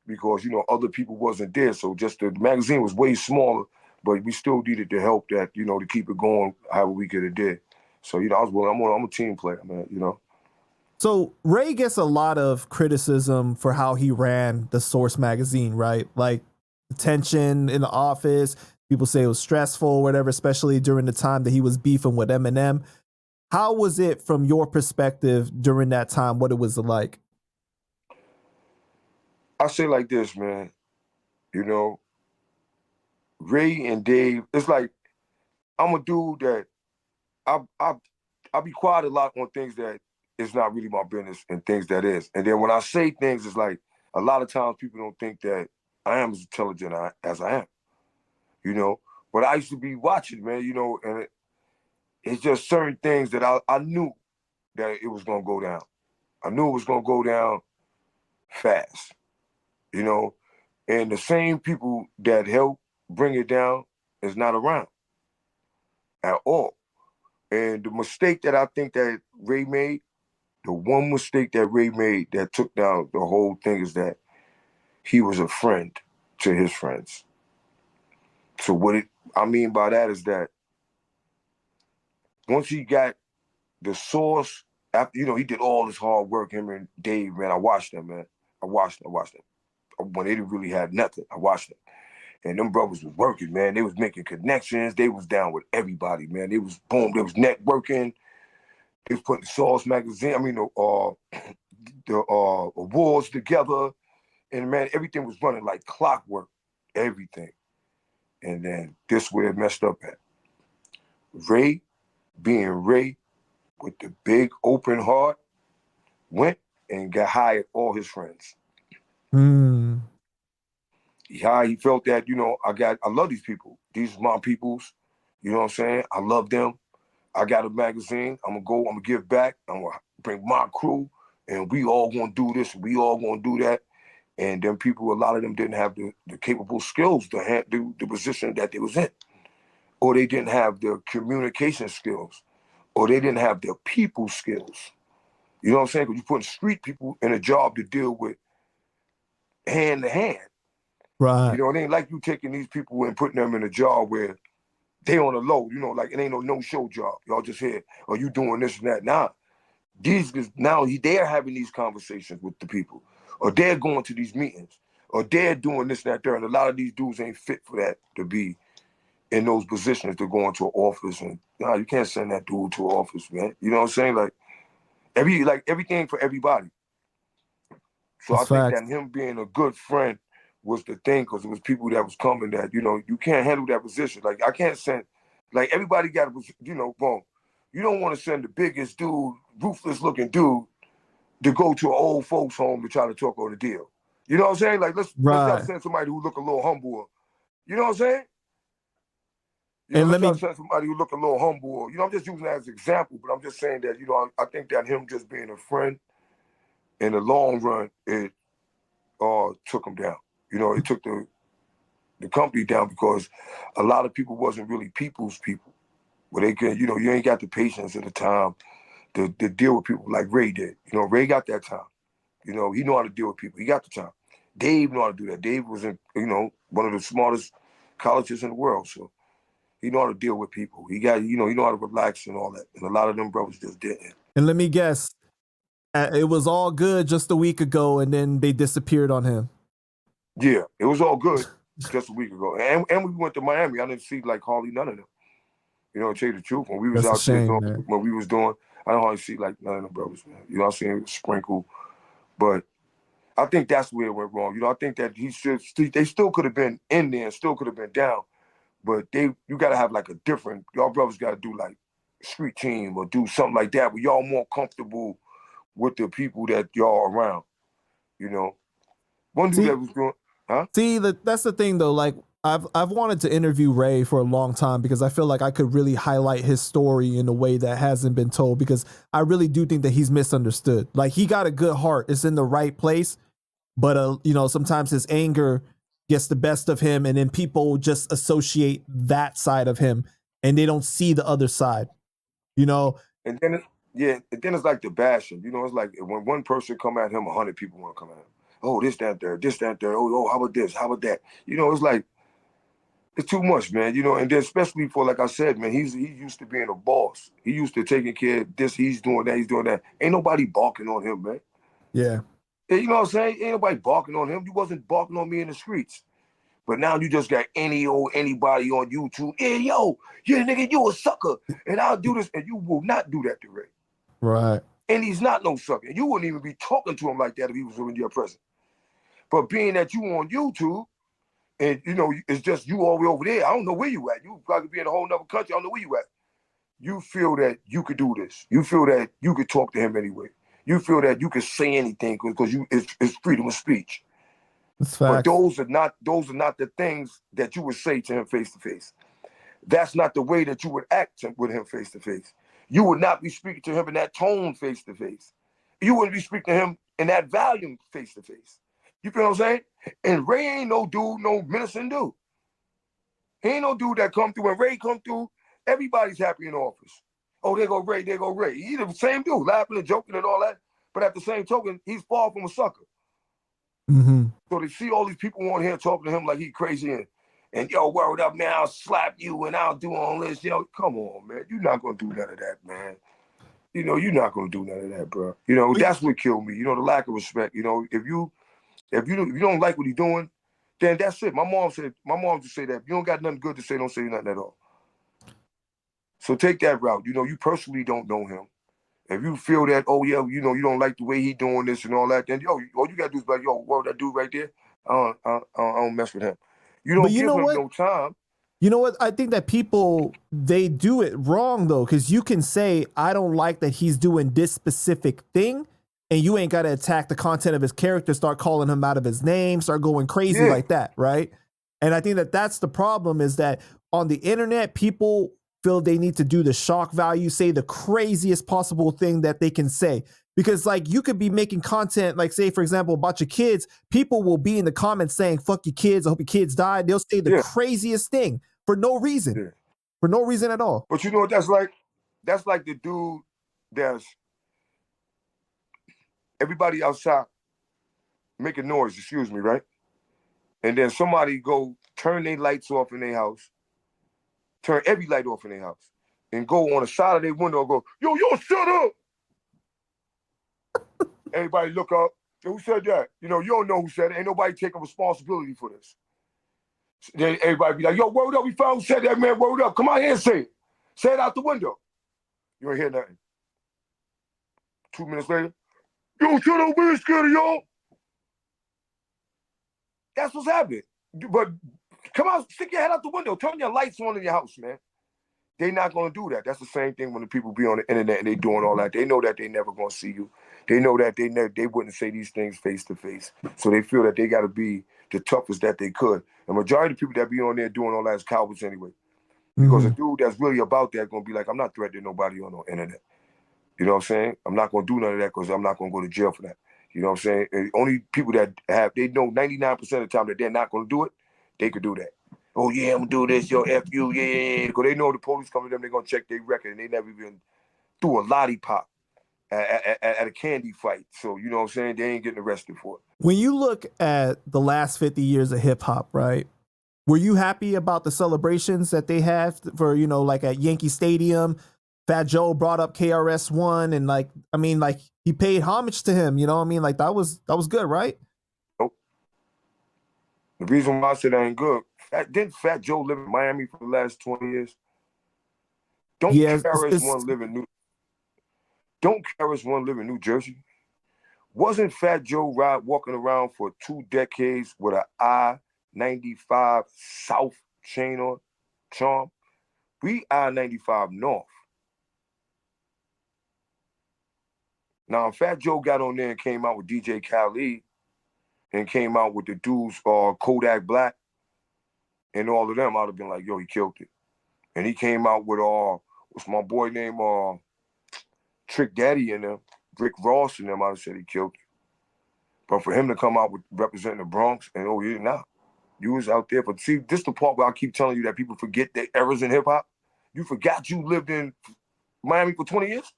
because, other people wasn't there. So just the magazine was way smaller, but we still needed the help that, to keep it going however we could have did. So, I was willing. I'm a team player, man, So Ray gets a lot of criticism for how he ran the Source magazine, right? Like the tension in the office. People say it was stressful, whatever, especially during the time that he was beefing with Eminem. How was it from your perspective during that time? What it was like? I say like this, man. You know, Ray and Dave. It's like I'm a dude that I be quiet a lot on things that is not really my business and things that is. And then when I say things, it's like a lot of times people don't think that I am as intelligent as I am. You know, but I used to be watching, man. You know, and it's just certain things that I knew that it was gonna go down. I knew it was gonna go down fast. You know, and the same people that helped bring it down is not around at all. And the mistake that I think that Ray made, the one mistake that Ray made that took down the whole thing is that he was a friend to his friends. So I mean by that is that once he got the source, after he did all this hard work, him and Dave, man, I watched them, man. I watched them. When they didn't really have nothing, I watched them. And them brothers was working, man. They was making connections. They was down with everybody, man. They was boom. They was networking. They was putting the Source magazine. I mean, the awards together, and man, everything was running like clockwork. Everything. And then this where it messed up at. Ray, being Ray, with the big open heart, went and got hired all his friends. Mm. He felt that, I love these people. These are my peoples. You know what I'm saying? I love them. I got a magazine. I'm gonna give back. I'm gonna bring my crew, and we all gonna do this, and we all gonna do that. And then people, a lot of them didn't have the capable skills to handle the position that they was in. Or they didn't have the communication skills. Or they didn't have the people skills. You know what I'm saying? Because you're putting street people in a job to deal with hand to hand. Right. You know, it ain't like you taking these people and putting them in a job where they on a low, like it ain't no show job. Y'all just here, or you doing this and that. Now, they're having these conversations with the people, or they're going to these meetings, or they're doing this and that there. And a lot of these dudes ain't fit for that to be in those positions to go into an office. And you can't send that dude to an office, man. You know what I'm saying? Like everything for everybody. So I That's think facts. that him being a good friend was the thing, because it was people that was coming that, you can't handle that position. Like I can't send, like everybody got, boom. You don't want to send the biggest dude, ruthless looking dude to go to an old folks home to try to talk on a deal. You know what I'm saying? Like let's try to Right. send somebody who look a little humble. You know what I'm saying? And Let's let try me to send somebody who look a little humble. I'm just using that as an example, but I'm just saying that, I think that him just being a friend in the long run, it took him down. It took the company down because a lot of people wasn't really people's people. Where they can, you ain't got the patience at the time to deal with people like Ray did. Ray got that time. He know how to deal with people. He got the time. Dave know how to do that. Dave was in, one of the smartest colleges in the world. So he know how to deal with people. He got, he know how to relax and all that. And a lot of them brothers just didn't. and let me guess. It was all good just a week ago, and then they disappeared on him. Yeah, it was all good just a week ago. And we went to Miami. I didn't see like hardly none of them. To tell you the truth, when we was That's a out there shame, doing man. what we was doing, I don't hardly see like none of them brothers, man. I'm saying? Sprinkle. But I think that's where it went wrong. I think that they still could have been in there and still could have been down. But you got to have like a different, y'all brothers got to do like street team or do something like that where y'all more comfortable with the people that y'all around. One dude See, that was doing, huh? that's the thing though. Like I've wanted to interview Ray for a long time because I feel like I could really highlight his story in a way that hasn't been told, because I really do think that he's misunderstood. Like he got a good heart. It's in the right place, but sometimes his anger gets the best of him, and then people just associate that side of him and they don't see the other side. You know, And then, and then it's like the bashing. It's like when one person come at him, 100 people want to come at him. Oh, this, that, there, this, that, there. Oh, how about this? How about that? It's like, it's too much, man. And then especially for, like I said, man, he used to being a boss. He used to taking care of this. He's doing that. He's doing that. Ain't nobody barking on him, man. yeah. You know what I'm saying? Ain't nobody barking on him. You wasn't barking on me in the streets. But now you just got anybody on YouTube. Yeah, yo, yeah, nigga, you a sucker. And I'll do this. And you will not do that to Ray. Right. And he's not no sucker. You wouldn't even be talking to him like that if he was in your presence. But being that you on YouTube, and you know, it's just you all the way over there. I don't know where you at. You probably be in a whole nother country. I don't know where you at. You feel that you could do this. You feel that you could talk to him anyway. You feel that you could say anything because it's freedom of speech. That's But facts. those are not the things that you would say to him face to face. That's not the way that you would act with him face to face. You would not be speaking to him in that tone face to face. You wouldn't be speaking to him in that volume face to face. You feel what I'm saying? And Ray ain't no dude, no menacing dude. He ain't no dude that come through. When Ray come through, everybody's happy in the office. Oh, there go Ray, there go Ray. He's the same dude, laughing and joking and all that. But at the same token, he's far from a sucker. Mm-hmm. So they see all these people on here talking to him like he crazy and yo, word up, man, I'll slap you and I'll do all this. Yo, come on, man. You're not going to do none of that, man. You know, you're not going to do none of that, bro. You know, that's what killed me. You know, the lack of respect. You know, if you don't like what he's doing, then that's it. My mom just say that. If you don't got nothing good to say, don't say nothing at all. So take that route. You know, you personally don't know him. If you feel that, oh yeah, you know, you don't like the way he doing this and all that, then all you gotta do is be like, yo, word, that dude right there, I don't mess with him. You don't give him no time. You know what? I think that people, they do it wrong though, because you can say, I don't like that he's doing this specific thing, and you ain't got to attack the content of his character, start calling him out of his name, start going crazy like that, right? And I think that that's the problem, is that on the internet, people feel they need to do the shock value, say the craziest possible thing that they can say. Because like you could be making content, like say, for example, about your kids, people will be in the comments saying, fuck your kids, I hope your kids die. They'll say the craziest thing for no reason, for no reason at all. But you know what that's like? That's like the dude that's everybody outside making noise, excuse me, right? And then somebody go turn their lights off in their house, turn every light off in their house, and go on the side of their window and go, yo, shut up. Everybody look up. Who said that? You know, you don't know who said it. Ain't nobody taking responsibility for this. Then everybody be like, yo, word up, we found who said that, man, word up. Come out here and say it. Say it out the window. You ain't hear nothing. 2 minutes later, yo, shut up, we ain't scared of y'all. That's what's happening. But come out, stick your head out the window. Turn your lights on in your house, man. They not going to do that. That's the same thing when the people be on the internet and they doing all that. They know that they never going to see you. They know that they wouldn't say these things face to face. So they feel that they got to be the toughest that they could. The majority of people that be on there doing all that is cowards anyway. Because a dude that's really about that going to be like, I'm not threatening nobody on the internet. You know what I'm saying? I'm not going to do none of that because I'm not going to go to jail for that. You know what I'm saying? And only people that they know 99% of the time that they're not going to do it, they could do that. Oh, yeah, I'm going to do this, yo, F you, yeah. Because they know the police coming to them, they're going to check their record, and they never even threw a lollipop at a candy fight. So, you know what I'm saying? They ain't getting arrested for it. When you look at the last 50 years of hip hop, right? Were you happy about the celebrations that they have for, you know, like at Yankee Stadium? Fat Joe brought up KRS-One, and like, I mean, like he paid homage to him, you know what I mean? Like that was good, right? Nope. The reason why I said that ain't good, didn't Fat Joe live in Miami for the last 20 years? Don't KRS-One live in New Jersey? Wasn't Fat Joe walking around for 2 decades with an I-95 South chain on charm? We I-95 North. Now, if Fat Joe got on there and came out with DJ Khaled and came out with the dudes Kodak Black and all of them, I'd have been like, yo, he killed it. And he came out with what's my boy name, Trick Daddy and them, Rick Ross and them, I'd have said he killed it. But for him to come out with representing the Bronx and you're not. You was out there. But see, this is the part where I keep telling you that people forget the eras in hip hop. You forgot you lived in Miami for 20 years?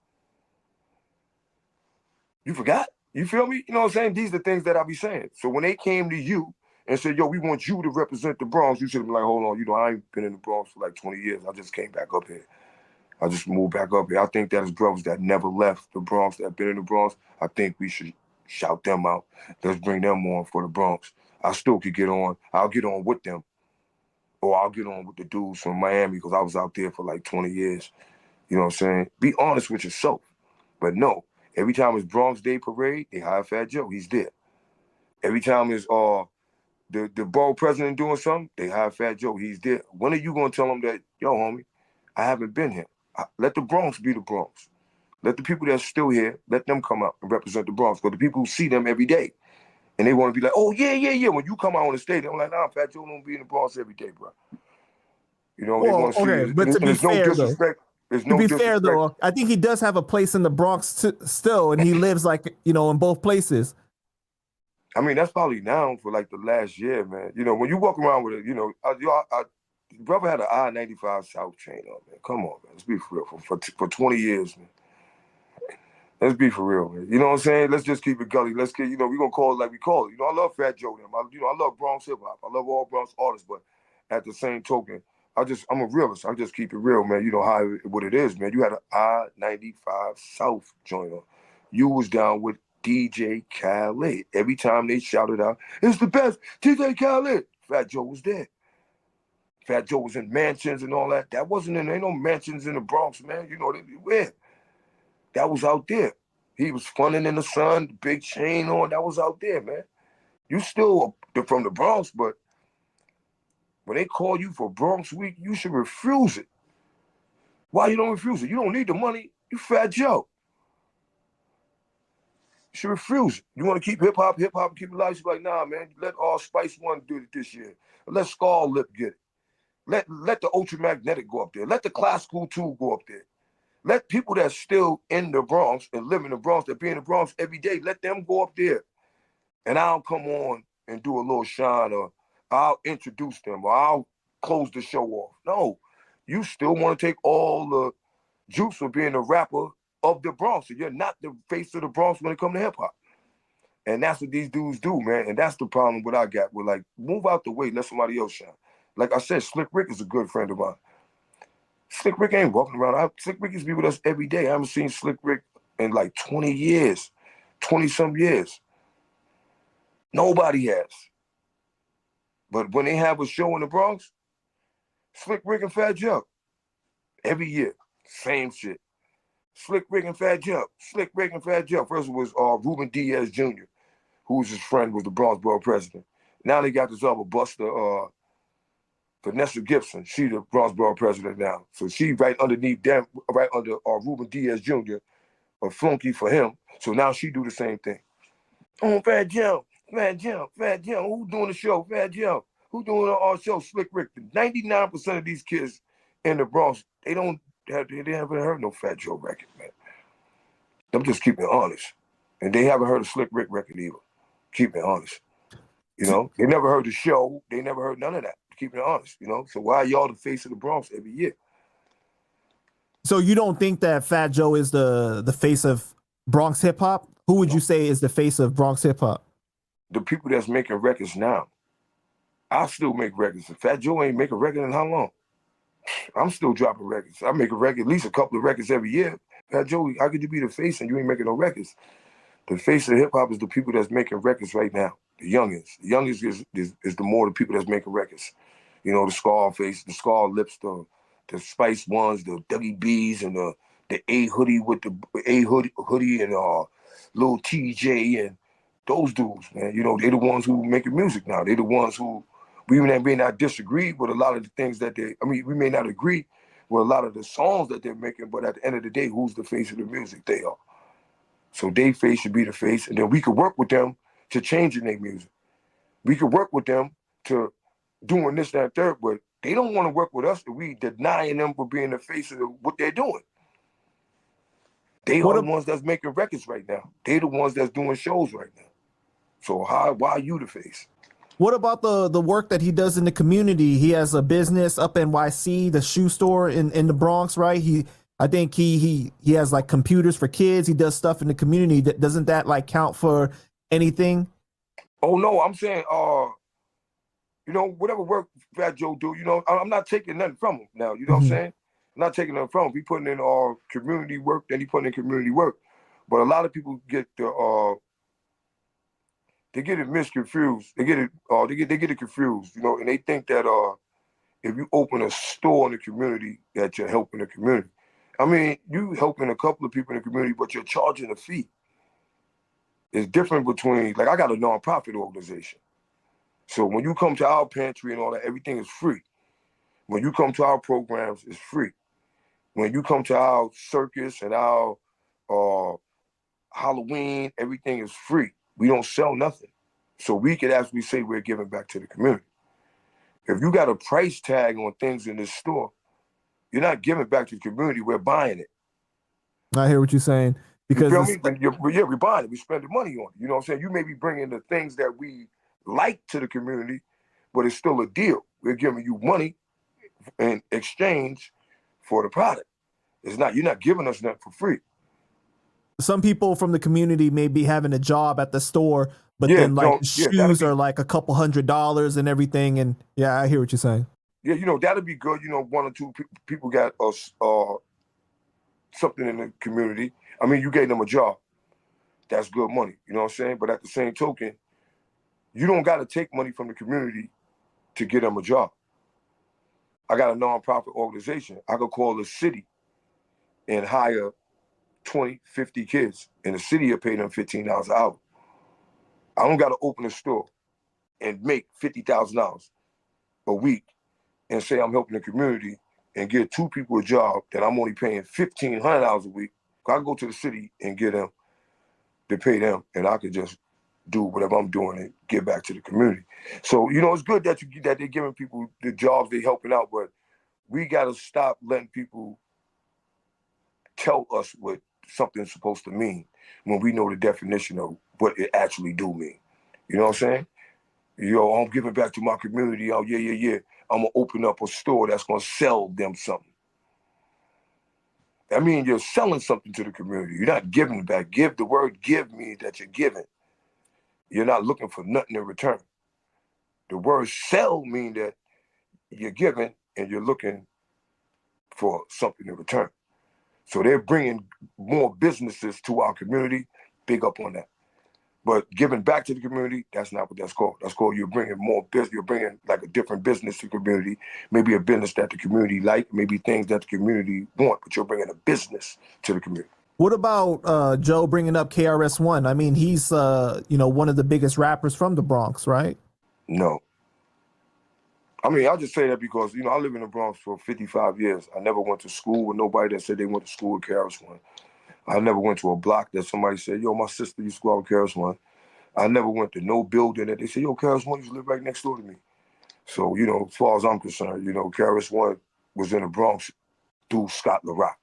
You forgot? You feel me? You know what I'm saying? These are the things that I be saying. So when they came to you and said, yo, we want you to represent the Bronx, you should have been like, hold on, you know, I ain't been in the Bronx for like 20 years. I just came back up here. I just moved back up here. I think that as brothers that never left the Bronx, that been in the Bronx, I think we should shout them out. Let's bring them on for the Bronx. I still could get on. I'll get on with them. Or I'll get on with the dudes from Miami because I was out there for like 20 years. You know what I'm saying? Be honest with yourself. But no, every time it's Bronx Day Parade, they hire Fat Joe. He's there. Every time it's the borough president doing something, they hire Fat Joe. He's there. When are you going to tell them that, yo, homie, I haven't been here? Let the Bronx be the Bronx. Let the people that's still here, let them come out and represent the Bronx. Because the people who see them every day, and they want to be like, oh, yeah. When you come out on the stage, I'm like, nah, Fat Joe don't be in the Bronx every day, bro. You know, they Well, want to see okay, it. but to And be there's no fair though, disrespect. There's no disrespect. I think he does have a place in the Bronx still, and he lives like, you know, in both places. I mean, that's probably now for like the last year, man. You know, when you walk around with it, you know, brother had an I-95 South chain on, man. Come on, man. Let's be for real. For 20 years, man. Let's be for real, man. You know what I'm saying? Let's just keep it gully. Let's get, you know, we're going to call it like we call it. You know, I love Fat Joe them. I love Bronx hip hop. I love all Bronx artists, but at the same token, I'm a realist. I just keep it real, man. You know what it is, man. You had an I-95 South joint on. You was down with DJ Khaled. Every time they shouted out, it's the best, DJ Khaled. Fat Joe was there. Fat Joe was in mansions and all that. That wasn't ain't no mansions in the Bronx, man. You know, where? That was out there. He was funning in the sun, big chain on. That was out there, man. You still from the Bronx, but when they call you for Bronx Week, you should refuse it. Why you don't refuse it? You don't need the money. You Fat Joe. You should refuse it. You want to keep hip hop, keep it alive. You're like, nah, man. Let all Spice One do it this year. Let Scar Lip get it. Let the Ultramagnetic go up there. Let the Classical 2 go up there. Let people that's still in the Bronx and live in the Bronx, that be in the Bronx every day, let them go up there. And I'll come on and do a little shine, or I'll introduce them, or I'll close the show off. No, you still want to take all the juice for being a rapper of the Bronx. And you're not the face of the Bronx when it comes to hip hop. And that's what these dudes do, man. And that's the problem what I got. We're like, move out the way, let somebody else shine. Like I said, Slick Rick is a good friend of mine. Slick Rick ain't walking around. Slick Rick used to be with us every day. I haven't seen Slick Rick in like 20 years, 20-some years. Nobody has. But when they have a show in the Bronx, Slick Rick and Fat Joe, every year, same shit. Slick Rick and Fat Joe, Slick Rick and Fat Joe. First it was Ruben Diaz Jr., who was his friend, was the Bronx borough president. Now they got this other Buster, Vanessa Gibson. She the Bronx borough president now. So she right underneath them, right under Ruben Diaz Jr., a flunky for him. So now she do the same thing. Oh, Fat Joe, who doing the show? Fat Joe, who doing our show? Slick Rick. 99% of these kids in the Bronx, they haven't heard no Fat Joe record, man. I'm just keeping it honest. And they haven't heard a Slick Rick record either. Keeping it honest. You know, they never heard the show. They never heard none of that. Keeping it honest, you know. So why are y'all the face of the Bronx every year? So you don't think that Fat Joe is the face of Bronx hip hop? Who would you say is the face of Bronx hip hop? The people that's making records now. I still make records. Fat Joe ain't make a record in how long? I'm still dropping records. I make a record, at least a couple of records every year. Fat Joe, how could you be the face and you ain't making no records? The face of hip hop is the people that's making records right now. The youngins. The youngins is the more the people that's making records. You know, the Scarface, the Scar Lips, the Spice Ones, the Dougie B's, and the A hoodie with the A hoodie and Lil TJ and those dudes, man. You know, they're the ones who making music now. They're the ones who we may not disagree with a lot of the things that we may not agree with a lot of the songs that they're making, but at the end of the day, who's the face of the music? They are. So they face should be the face, and then we could work with them to changing their music. We could work with them to doing this, that, third, but they don't want to work with us if we denying them for being the face of what they're doing. They are the ones that's making records right now. They the ones that's doing shows right now. So why are you the face? What about the work that he does in the community? He has a business up in NYC, the shoe store in the Bronx, right? I think he has like computers for kids. He does stuff in the community. Doesn't that like count for anything? Oh no, I'm saying you know, whatever work Fat Joe do, you know, I'm not taking nothing from him now. You know what I'm saying? I'm not taking nothing from him. He putting in community work, then he putting in community work. But a lot of people get the they get it misconfused. They get it confused, you know, and they think that if you open a store in the community that you're helping the community. I mean, you helping a couple of people in the community, but you're charging a fee. It's different between, like, I got a nonprofit organization. So when you come to our pantry and all that, everything is free. When you come to our programs, it's free. When you come to our circus and our Halloween, everything is free. We don't sell nothing. So we could actually say we're giving back to the community. If you got a price tag on things in this store, you're not giving back to the community, we're buying it. I hear what you're saying. Because you feel me? We're buying it. We're spending money on it. You know what I'm saying? You may be bringing the things that we like to the community, but it's still a deal. We're giving you money in exchange for the product. It's not, you're not giving us nothing for free. some people from the community may be having a job at the store, but then like shoes are like a couple $100 and everything. And yeah, I hear what you're saying. Yeah, you know, that'd be good. You know, one or two people got something in the community. I mean, you gave them a job. That's good money. You know what I'm saying? But at the same token, you don't got to take money from the community to get them a job. I got a nonprofit organization. I could call the city and hire 20, 50 kids, and the city will pay them $15 an hour. I don't got to open a store and make $50,000 a week and say I'm helping the community and get two people a job that I'm only paying $1,500 a week. I can go to the city and get them to pay them, and I could just do whatever I'm doing and give back to the community. So, you know, it's good that they're giving people the jobs, they're helping out, but we got to stop letting people tell us what something's supposed to mean when we know the definition of what it actually do mean. You know what I'm saying? Yo, I'm giving back to my community. Oh, yeah. I'm going to open up a store that's going to sell them something. I mean, you're selling something to the community. You're not giving back. The word give means that you're giving. You're not looking for nothing in return. The word sell means that you're giving and you're looking for something in return. So they're bringing more businesses to our community. Big up on that. But giving back to the community, that's not what that's called. That's called you're bringing more business. You're bringing like a different business to the community, maybe a business that the community like, maybe things that the community want, but you're bringing a business to the community. What about Joe bringing up KRS-One? I mean, he's one of the biggest rappers from the Bronx, right? No. I mean, I'll just say that because, you know, I live in the Bronx for 55 years. I never went to school with nobody that said they went to school with KRS-One. I never went to a block that somebody said, yo, my sister used to go out with KRS-One. I never went to no building that they said, yo, KRS-One used to live right next door to me. So, you know, as far as I'm concerned, you know, KRS-One was in the Bronx through Scott LaRock.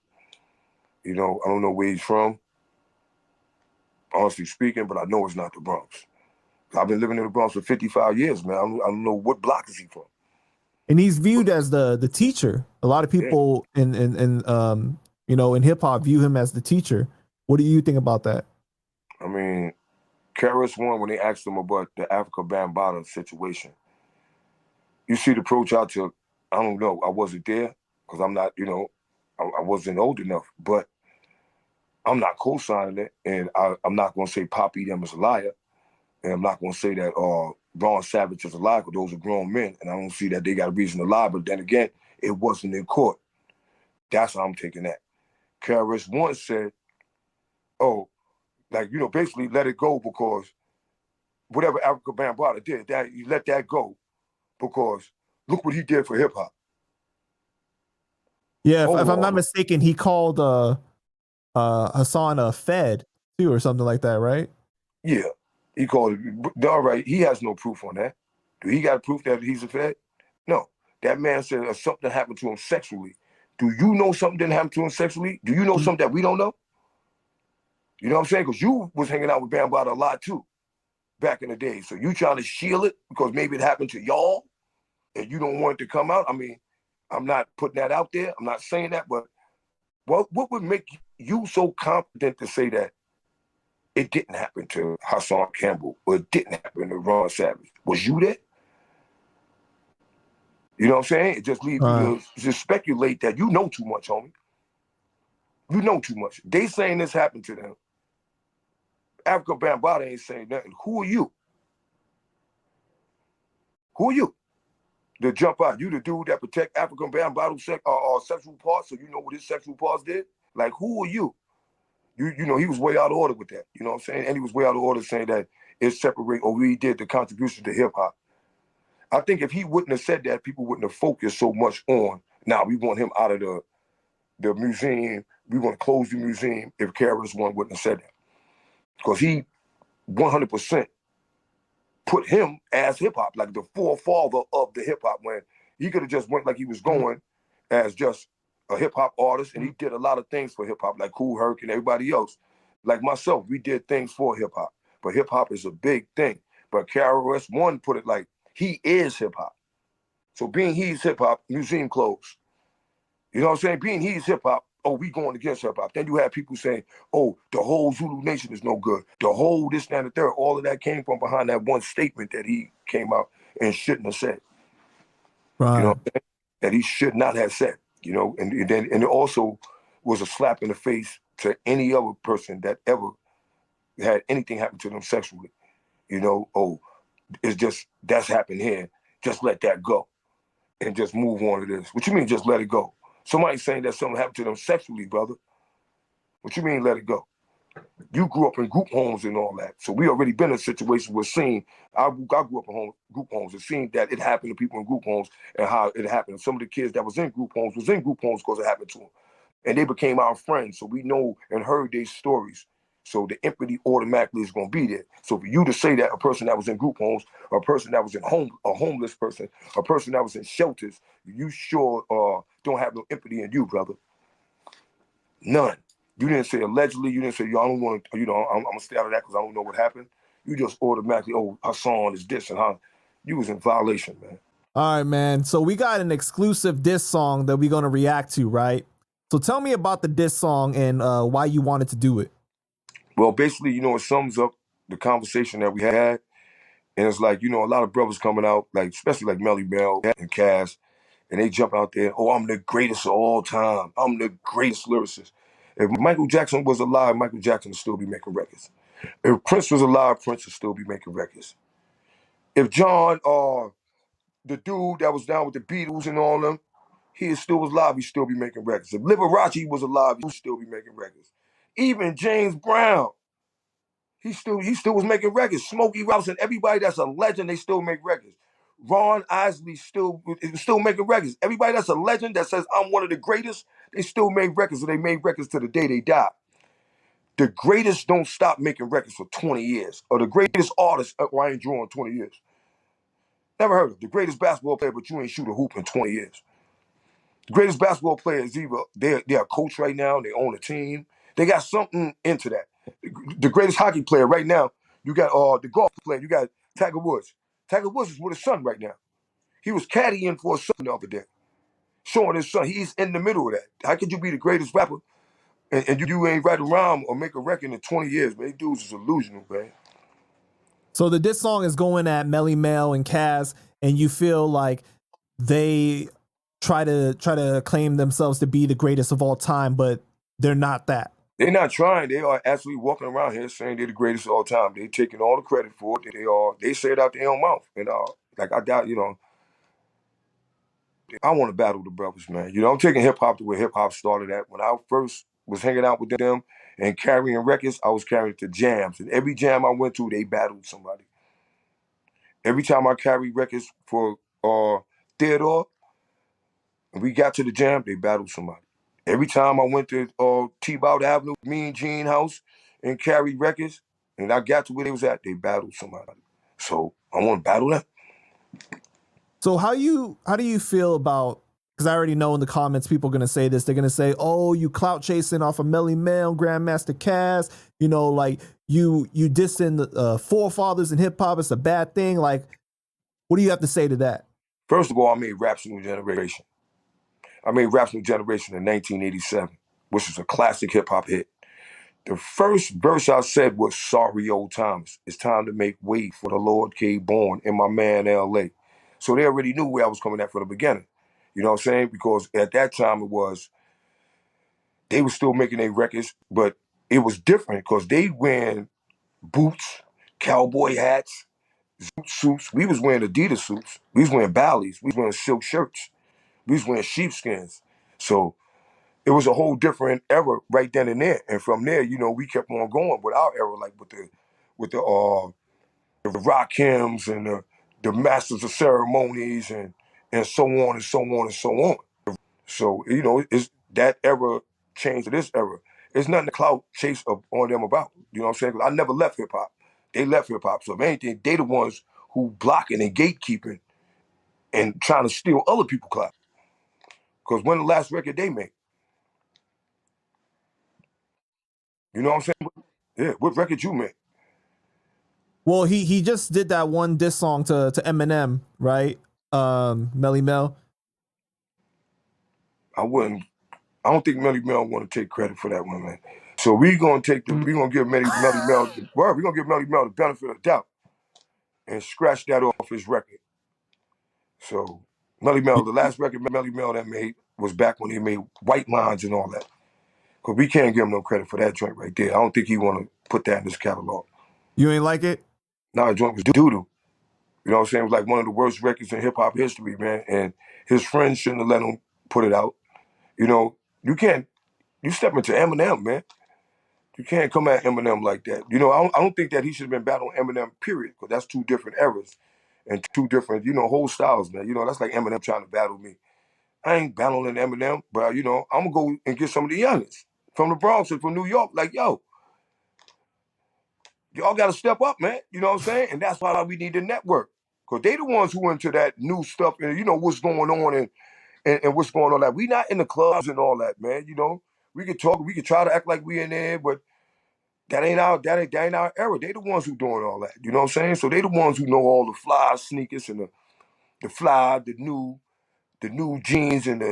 You know, I don't know where he's from, honestly speaking, but I know it's not the Bronx. I've been living in the Bronx for 55 years, man. I don't know what block is he from. And he's viewed as the teacher. A lot of people in hip hop view him as the teacher. What do you think about that? I mean, KRS-One, when they asked him about the Africa Bambaataa situation, you see the approach I took. I don't know. I wasn't there because I'm not, you know, I wasn't old enough. But I'm not co-signing it, and I'm not going to say Poppy them is a liar, and I'm not going to say that Ron Savage is a liar, because those are grown men, and I don't see that they got a reason to lie. But then again, it wasn't in court. That's how I'm taking that. KRS-One said, oh, like, you know, basically let it go because whatever Africa Bambaataa did, that you let that go because look what he did for hip hop. Yeah, if I'm not mistaken, he called Hassan a Fed too, or something like that, right? Yeah, he called it. All right, he has no proof on that. Do he got proof that he's a Fed? No. That man said something happened to him sexually. Do you know something didn't happen to him sexually? Do you know something that we don't know? You know what I'm saying? Because you was hanging out with Bambaataa a lot too back in the day. So you trying to shield it because maybe it happened to y'all and you don't want it to come out? I mean, I'm not putting that out there. I'm not saying that, but what would make you so confident to say that it didn't happen to Hassan Campbell or it didn't happen to Ron Savage? Was you there? You know what I'm saying? It just leaves you to speculate that you know too much, homie. You know too much. They saying this happened to them. Africa Bambaataa ain't saying nothing. Who are you? Who are you to jump out? You the dude that protect African bottle sexual parts, so you know what his sexual parts did? Like, who are you? You know, he was way out of order with that. You know what I'm saying? And he was way out of order saying that it separate, or we did the contribution to hip hop. I think if he wouldn't have said that, people wouldn't have focused so much on, now we want him out of the museum, we want to close the museum, if KRS-One wouldn't have said that. Because he 100% put him as hip hop, like the forefather of the hip hop, when he could have just went like he was going as just a hip hop artist, and he did a lot of things for hip hop, like Kool Herc and everybody else. Like myself, we did things for hip hop, but hip hop is a big thing. But KRS-One put it like he is hip hop. So being he's hip hop, museum closed. You know what I'm saying? Being he's hip hop, oh, we going against hip hop. Then you have people saying, oh, the whole Zulu Nation is no good. The whole this, that, and the third. All of that came from behind that one statement that he came out and shouldn't have said. Right. You know, that he should not have said. You know, and it also was a slap in the face to any other person that ever had anything happen to them sexually. You know, oh, it's just, that's happened here. Just let that go and just move on to this. What you mean just let it go? Somebody's saying that something happened to them sexually, brother. What you mean let it go? You grew up in group homes and all that. So we already been in a situation where I grew up in group homes and seen that it happened to people in group homes and how it happened. Some of the kids that was in group homes because it happened to them. And they became our friends. So we know and heard their stories. So the empathy automatically is going to be there. So for you to say that a person that was in group homes, a person that was in a homeless person, a person that was in shelters, you sure don't have no empathy in you, brother. None. You didn't say allegedly. You didn't say, yo, I don't want to, I'm going to stay out of that because I don't know what happened. You just automatically, oh, Hassan is this and how. You was in violation, man. All right, man. So we got an exclusive diss song that we're going to react to, right? So tell me about the diss song and why you wanted to do it. Well, basically, it sums up the conversation that we had. And it's like, a lot of brothers coming out, like especially like Melle Mel and Caz, and they jump out there, oh, I'm the greatest of all time. I'm the greatest lyricist. If Michael Jackson was alive, Michael Jackson would still be making records. If Prince was alive, Prince would still be making records. If John, the dude that was down with the Beatles and all them, he still was alive, he'd still be making records. If Liberace was alive, he'd still be making records. Even James Brown, he still was making records. Smokey Robinson, everybody that's a legend, they still make records. Ron Isley still making records. Everybody that's a legend that says I'm one of the greatest, they still make records, and they made records to the day they died. The greatest don't stop making records for 20 years. Or the greatest artist, I ain't drawing 20 years. Never heard of the greatest basketball player, but you ain't shoot a hoop in 20 years. The greatest basketball player is either they're a coach right now, they own a team. They got something into that. The greatest hockey player right now, you got the golf player, you got Tiger Woods. Tiger Woods is with his son right now. He was caddying for his son the other day, showing his son. He's in the middle of that. How could you be the greatest rapper and you ain't write a rhyme or make a record in 20 years, man? These dudes is illusional, man. So the diss song is going at Melle Mel and Caz, and you feel like they try to claim themselves to be the greatest of all time, but they're not that. They're not trying. They are actually walking around here saying they're the greatest of all time. They're taking all the credit for it. They say it out their own mouth. And like I doubt, I want to battle the brothers, man. I'm taking hip hop to where hip hop started at. When I first was hanging out with them and carrying records, I was carrying it to jams. And every jam I went to, they battled somebody. Every time I carried records for Theodore, and we got to the jam, they battled somebody. Every time I went to T-Bout Avenue, Mean Gene House, and carried records, and I got to where they was at, they battled somebody. So I want to battle them. So how do you feel about, because I already know in the comments people are going to say this, they're going to say, oh, you clout chasing off of Melle Mel Grandmaster Caz, like you dissing the forefathers in hip hop, it's a bad thing. Like, what do you have to say to that? First of all, I made Rap's New Generation. I made Rap's New Generation in 1987, which is a classic hip hop hit. The first verse I said was, sorry, old times. It's time to make way for the Lord K. Born and my man L.A. So they already knew where I was coming at from the beginning. You know what I'm saying? Because at that time they were still making their records, but it was different because they wearing boots, cowboy hats, suits. We was wearing Adidas suits. We was wearing Bally's. We was wearing silk shirts. We was wearing sheepskins. So it was a whole different era right then and there. And from there, we kept on going with our era, like with the rock hymns and the masters of ceremonies and so on and so on and so on. So it's that era changed to this era. It's nothing to clout chase on them about. You know what I'm saying? 'Cause I never left hip hop. They left hip hop. So if anything, they the ones who blocking and gatekeeping and trying to steal other people's clout. Because when the last record they made, you know what I'm saying? Yeah, what record you made? Well, he just did that one diss song to Eminem, right? Melle Mel. I don't think Melle Mel want to take credit for that one, man. So we gonna give Melle Mel the benefit of the doubt and scratch that off his record. So Melle Mel, the last record Melle Mel that made was back when he made White Lines and all that. Because we can't give him no credit for that joint right there. I don't think he want to put that in his catalog. You ain't like it? Nah, the joint was doo-doo. You know what I'm saying? It was like one of the worst records in hip-hop history, man. And his friends shouldn't have let him put it out. You step into Eminem, man. You can't come at Eminem like that. I don't think that he should have been battling Eminem, period, because that's two different eras and two different, whole styles, man. That's like Eminem trying to battle me. I ain't battling Eminem, but, I'm going to go and get some of the youngest from the Bronx and from New York. Like, yo, y'all got to step up, man. You know what I'm saying? And that's why we need the network. Because they the ones who into that new stuff and, what's going on and what's going on. Like, we not in the clubs and all that, man. We could talk, we could try to act like we in there, but that ain't our era. They the ones who doing all that. You know what I'm saying? So they the ones who know all the fly sneakers and the fly, the new jeans and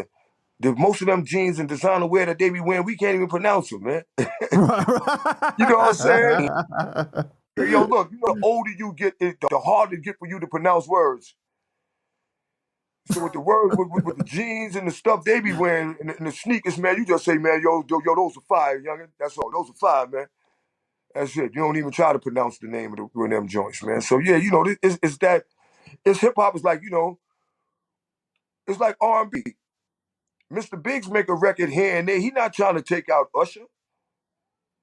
the most of them jeans and designer wear that they be wearing, we can't even pronounce them, man. You know what I'm saying? Yo, look, the older you get, the harder it get for you to pronounce words. So with the words, with the jeans and the stuff they be wearing and the sneakers, man, you just say, man, yo, those are fire, youngin. That's all. Those are fire, man. That's it. You don't even try to pronounce the name of them joints, man. So yeah, it's hip hop is like, it's like R&B. Mr. Biggs make a record here and there. He not trying to take out Usher.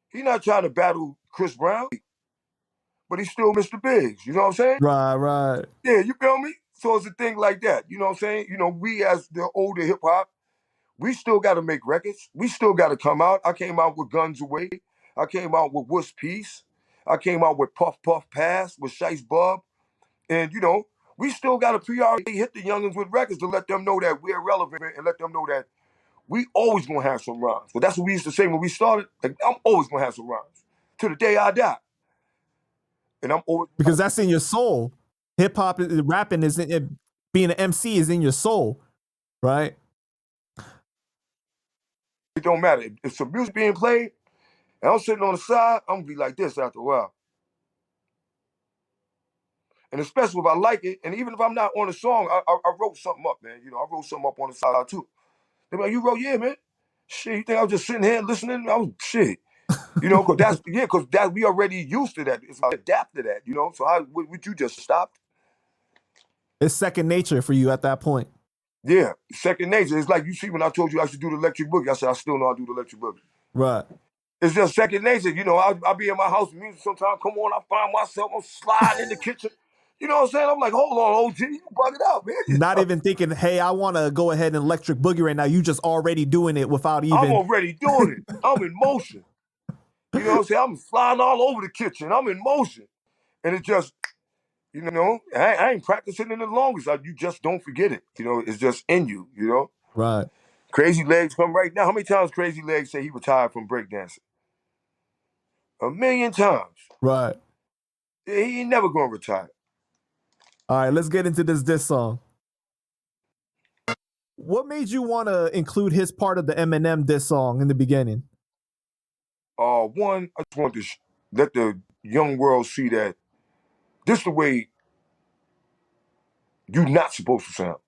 He not trying to battle Chris Brown, but he's still Mr. Biggs. You know what I'm saying? Right. Yeah, you feel me? So it's a thing like that. You know what I'm saying? We as the older hip hop, we still got to make records. We still got to come out. I came out with Guns Away. I came out with Wuss Peace. I came out with Puff Puff Pass with Shice Bub. And, we still got to priority hit the youngins with records to let them know that we're relevant and let them know that we always going to have some rhymes. But that's what we used to say when we started. Like, I'm always going to have some rhymes to the day I die. And I'm always... Because that's in your soul. Hip hop, rapping, being an MC is in your soul, right? It don't matter. If some music being played and I'm sitting on the side, I'm going to be like this after a while. And especially if I like it, and even if I'm not on the song, I wrote something up, man. I wrote something up on the side too. They be like, you wrote, yeah, man. Shit, you think I was just sitting here listening? I was shit. Because we already used to that. It's like adapt to that, So would you just stop? It's second nature for you at that point. Yeah, second nature. It's like you see when I told you I should do the electric boogie. I said I still know how to do the electric boogie. Right. It's just second nature. I'll be in my house, music sometimes come on, I find myself, I'm sliding in the kitchen. You know what I'm saying? I'm like, hold on, OG, you bug it out, man. Not even thinking, hey, I want to go ahead and electric boogie right now. You just already doing it without even... I'm already doing it. I'm in motion. You know what I'm saying? I'm flying all over the kitchen. I'm in motion. And it just, I ain't practicing in the longest. You just don't forget it. It's just in you, Right. Crazy Legs come right now. How many times Crazy Legs say he retired from breakdancing? 1,000,000 times. Right. He ain't never gonna retire. All right, let's get into this song. What made you want to include his part of the Eminem diss song in the beginning? One, I just want to let the young world see that this is the way you're not supposed to sound.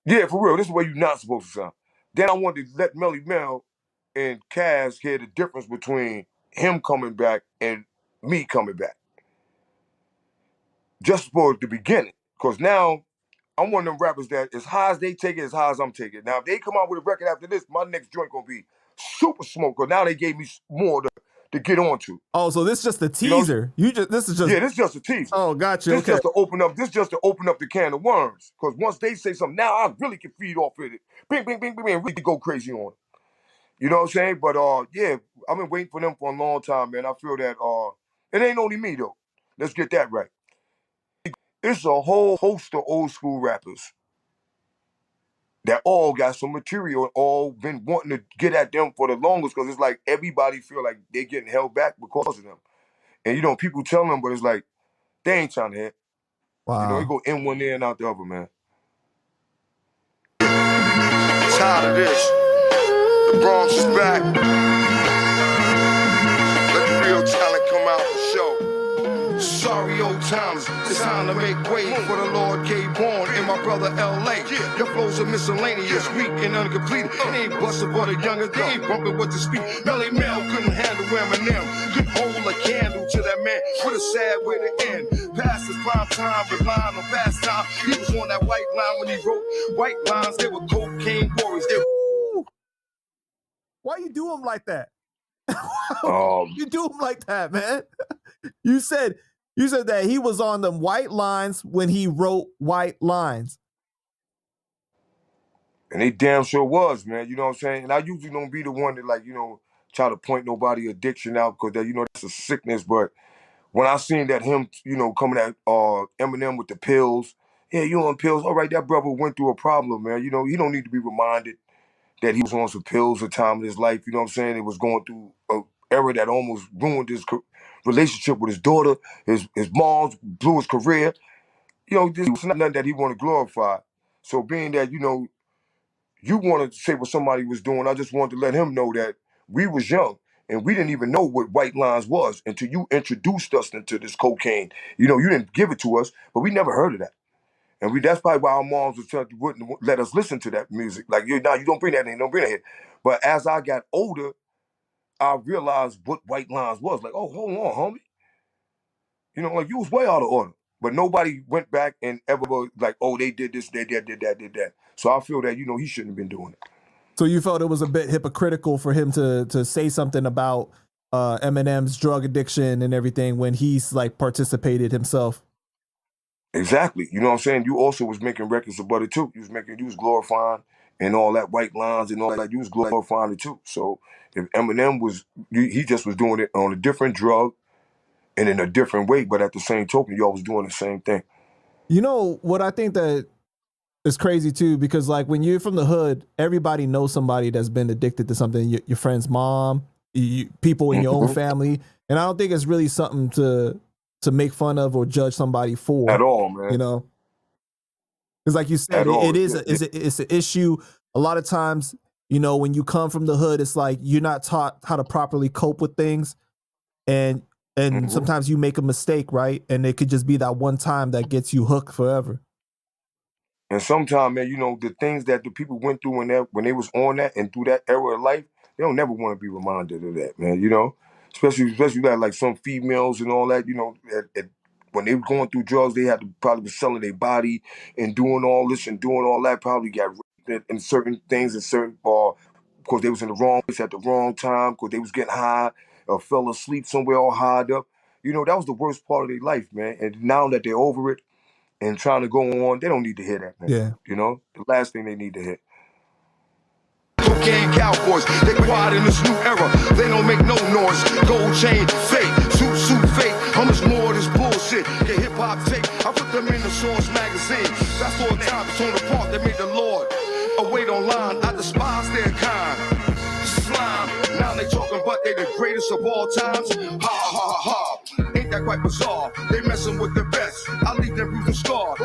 Yeah, for real, this is the way you're not supposed to sound. Then I wanted to let Melle Mel and Caz hear the difference between him coming back and me coming back. just for the beginning. Because now I'm one of them rappers that as high as they take it, as high as I'm taking it. Now, if they come out with a record after this, my next joint gonna be super smoke. Because now they gave me more to get on to. Oh, so this is just a You know, teaser. This is just yeah, this is just a teaser. Oh, gotcha. This Okay. just to open up. This just to open up the can of worms. Because once they say something, now I really can feed off of it. Bing, bing, bing, bing, bing, and really go crazy on it. You know what I'm saying? But yeah, I've been waiting for them for a long time, man. I feel that it ain't only me though. Let's get that right. It's a whole host of old school rappers that all got some material and all been wanting to get at them for the longest, because it's like everybody feel like they're getting held back because of them. And you know, people tell them, but it's like they ain't trying to hit. Wow. You know, they go in one ear and out the other, man. Tired of this. The Bronx is back. Let the real talent come out and show. Sorry, old timers, it's time to make way for the Lord gave born and my brother L.A. Your flows are miscellaneous, weak and uncompleted. It ain't bustin' for the younger, they ain't bumping with the speed. Melle Mel couldn't handle Eminem, couldn't hold a candle to that man with a sad way to end. Past his prime time, relying on past time. He was on that white line when he wrote white lines. They were cocaine warriors. Why you do them like that? Um, You do them like that, man. You said that he was on them white lines when he wrote white lines. And they damn sure was, man. You know what I'm saying? And I usually don't be the one that, like, you know, try to point nobody addiction out, because that, you know, that's a sickness. But when I seen that him, you know, coming at Eminem with the pills, yeah, you on pills. All right, that brother went through a problem, man. You know, he don't need to be reminded that he was on some pills at a time in his life. You know what I'm saying? It was going through a era that almost ruined his relationship with his daughter. His mom blew his career. You know, this was nothing that he want to glorify. So being that, you know, you wanted to say what somebody was doing, I just wanted to let him know that we was young and we didn't even know what white lines was until you introduced us into this cocaine. You know, you didn't give it to us, but we never heard of that. And that's probably why our moms wouldn't let us listen to that music. Like, you don't bring that in, don't bring that in. But as I got older, I realized what white lines was. Like, oh, hold on, homie. You know, like, you was way out of order. But nobody went back and ever like, oh, they did this, they did that. So I feel that, you know, he shouldn't have been doing it. So you felt it was a bit hypocritical for him to say something about Eminem's drug addiction and everything when he's like participated himself. Exactly. You know what I'm saying? You also was making records about it too. You was glorifying and all that white lines and all that. You was glorifying it too. So if Eminem he just was doing it on a different drug and in a different way, but at the same token, y'all was doing the same thing. You know what I think that is crazy too, because like when you're from the hood, everybody knows somebody that's been addicted to something. Your friend's mom, people in your own family, and I don't think it's really something to make fun of or judge somebody for At all, man. You know, because like you said, At all. It's an issue. A lot of times, you know, when you come from the hood, it's like you're not taught how to properly cope with things, and sometimes you make a mistake, right? And it could just be that one time that gets you hooked forever. And sometimes, man, you know, the things that the people went through when they was on that and through that era of life, they don't never want to be reminded of that, man. You know, especially that, like some females and all that. You know, when they were going through drugs, they had to probably be selling their body and doing all this and doing all that. Probably got raped in certain things and certain because they was in the wrong place at the wrong time, because they was getting high or fell asleep somewhere all high up. You know, that was the worst part of their life, man. And now that they're over it and trying to go on, they don't need to hear that, man. Yeah. You know, the last thing they need to hear. Cocaine cowboys, they quiet in this new era. They don't make no noise. Gold chain, fake, suit, fake. How much more of this bullshit can hip hop take? I put them in the Source magazine. That's all time. It's on the part that made the Lord await online. I despise their kind. Slime. Now they talking, but they the greatest of all times. Ha ha ha. Ain't that quite bizarre? They messing with the best. I leave them bruised and scarred.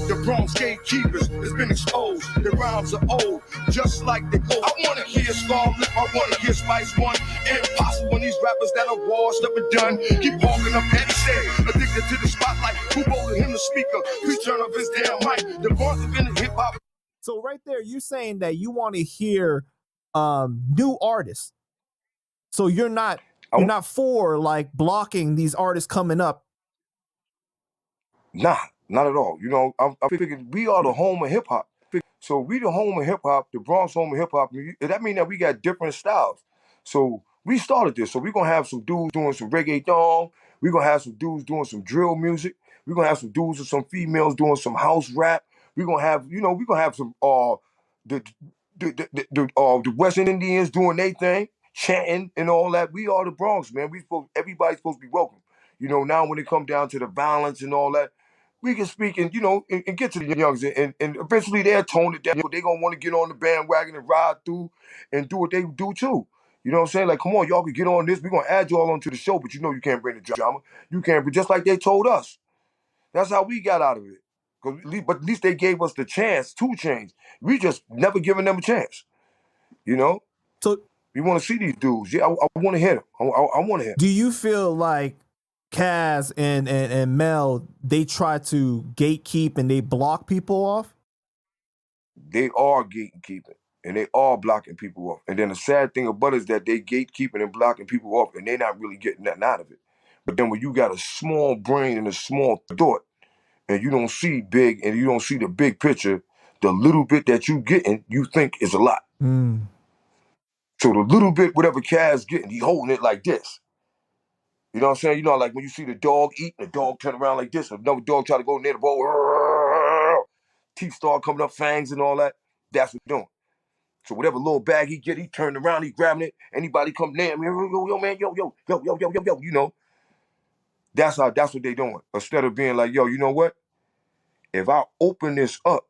The Bronx gatekeepers has been exposed. The rhymes are old, just like the gold. I wanna hear Scar Lip, I wanna hear Spice One. Impossible when these rappers that are washed up and done keep walking up and say, addicted to the spotlight. Who voted him the speaker? Please turn up his damn mic. The Bronx have been in hip hop. So right there, you saying that you want to hear new artists. So you're not for like blocking these artists coming up. Nah, not at all. You know, I figured we are the home of hip hop. So we the home of hip hop, the Bronx home of hip hop. That means that we got different styles. So we started this. So we're gonna have some dudes doing some reggaeton. We're gonna have some dudes doing some drill music. We're gonna have some dudes and some females doing some house rap. We're gonna have, we're gonna have some the the West Indians doing their thing, chanting and all that. We are the Bronx, man. Everybody's supposed to be welcome. You know, now when it comes down to the violence and all that, we can speak and and get to the youngs and eventually they'll tone it down. They're gonna want to get on the bandwagon and ride through and do what they do too. You know what I'm saying? Like, come on, y'all can get on this. We're gonna add y'all onto the show, but you can't bring the drama. You can't be just like they told us. That's how we got out of it. But at least they gave us the chance to change. We just never given them a chance. You know? So We want to see these dudes. Yeah, I want to hit them. I want to hit them. do you feel like Caz and Mel, they try to gatekeep and they block people off? They are gatekeeping and they are blocking people off. And then the sad thing about it is that they gatekeeping and blocking people off and they're not really getting nothing out of it. But then when you got a small brain and a small thought and you don't see big and you don't see the big picture, the little bit that you getting, you think is a lot. So the little bit, whatever Caz getting, he holding it like this. You know what I'm saying? You know, like when you see the dog eat, the dog turn around like this, another dog try to go near the bowl, teeth start coming up, fangs and all that. That's what he's doing. So whatever little bag he get, he turned around, he grabbing it. Anybody come near him, yo, man, yo. You know, that's what they doing. Instead of being like, yo, you know what? If I open this up,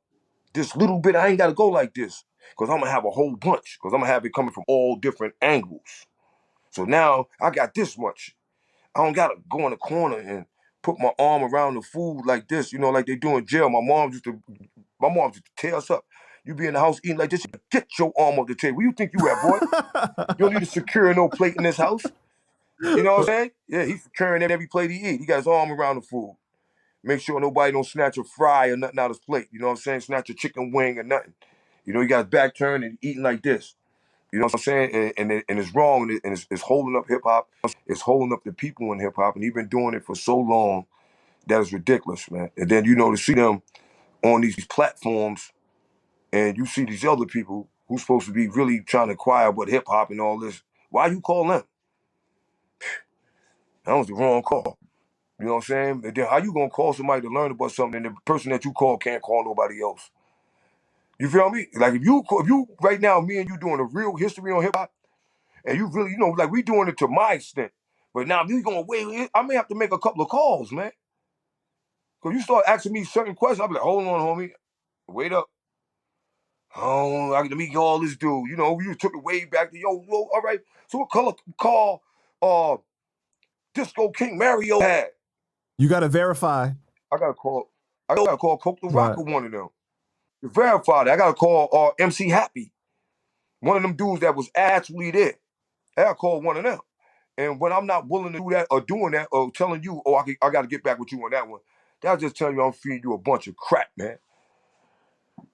this little bit, I ain't got to go like this. Because I'm going to have a whole bunch. Because I'm going to have it coming from all different angles. So now I got this much. I don't got to go in the corner and put my arm around the food like this, like they do in jail. My mom used to tear us up. You be in the house eating like this, you get your arm off the table. Where you think you at, boy? You don't need to secure no plate in this house. You know what I'm saying? Yeah, he's securing every plate he eat. He got his arm around the food. Make sure nobody don't snatch a fry or nothing out of his plate. You know what I'm saying? Snatch a chicken wing or nothing. He got his back turned and eating like this. You know what I'm saying? And it's wrong, and it's holding up hip-hop. It's holding up the people in hip-hop, and he's been doing it for so long that it's ridiculous, man. And then, to see them on these platforms, and you see these other people who's supposed to be really trying to acquire what hip-hop and all this, why you call them? That was the wrong call. You know what I'm saying? And then how you gonna call somebody to learn about something and the person that you call can't call nobody else? You feel me? Like if you right now, me and you doing a real history on hip-hop, and you really, like we doing it to my extent. But now if you going wait, I may have to make a couple of calls, man. Because you start asking me certain questions, I'll be like, hold on, homie. Wait up. Oh, let me call this dude. You took it way back to, all right. So what color call Disco King Mario had? You got to verify. I got to call Coke the Rock or one of them. To verify that, I got to call MC Happy. One of them dudes that was actually there. I got to call one of them. And when I'm not willing to do that or doing that or telling you, I got to get back with you on that one, that's just telling you I'm feeding you a bunch of crap, man.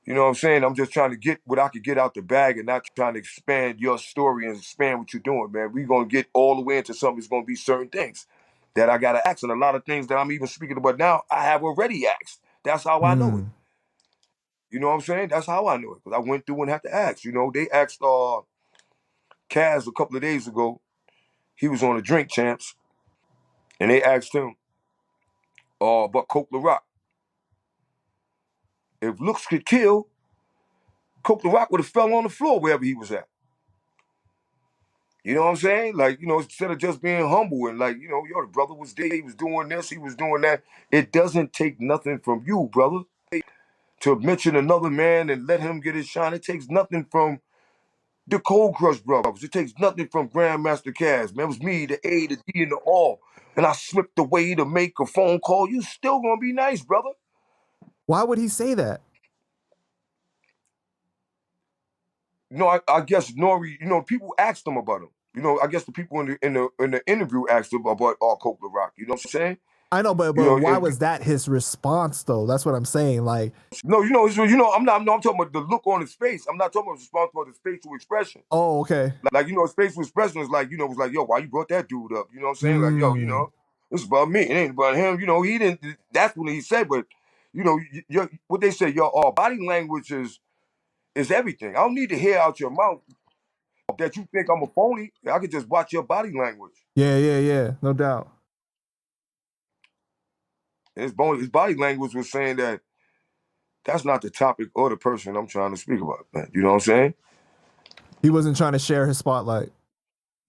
You know what I'm saying? I'm just trying to get what I could get out the bag and not trying to expand your story and expand what you're doing, man. We're going to get all the way into something that's going to be certain things that I got to ask. And a lot of things that I'm even speaking about now, I have already asked. That's how I know it. You know what I'm saying? That's how I know it. Because I went through and had to ask. They asked Caz a couple of days ago. He was on the Drink Champs. And they asked him, but Coke the Rock. If looks could kill, Coke the Rock would have fell on the floor wherever he was at. You know what I'm saying? Like, instead of just being humble and like, the brother was there, he was doing this, he was doing that. It doesn't take nothing from you, brother, to mention another man and let him get his shine. It takes nothing from the Cold Crush brothers. It takes nothing from Grandmaster Caz, man. It was me, the A, the D, and the R. And I slipped away to make a phone call. You still gonna be nice, brother. Why would he say that? I guess Nori, people asked him about him. I guess the people in the interview asked him about Coke the Rock. You know what I'm saying? I know, but why was that his response though? That's what I'm saying. Like, no, I'm talking about the look on his face. I'm not talking about his response, but his facial expression. Oh, okay. Like, his facial expression was like, was like, yo, why you brought that dude up? You know what I'm saying? Like, yo, It's about me. It ain't about him. You know, he didn't. That's what he said. But you know, what they say, your body language is everything. I don't need to hear out your mouth that you think I'm a phony. I could just watch your body language. Yeah. No doubt. And his body language was saying that that's not the topic or the person I'm trying to speak about, man. You know what I'm saying? He wasn't trying to share his spotlight.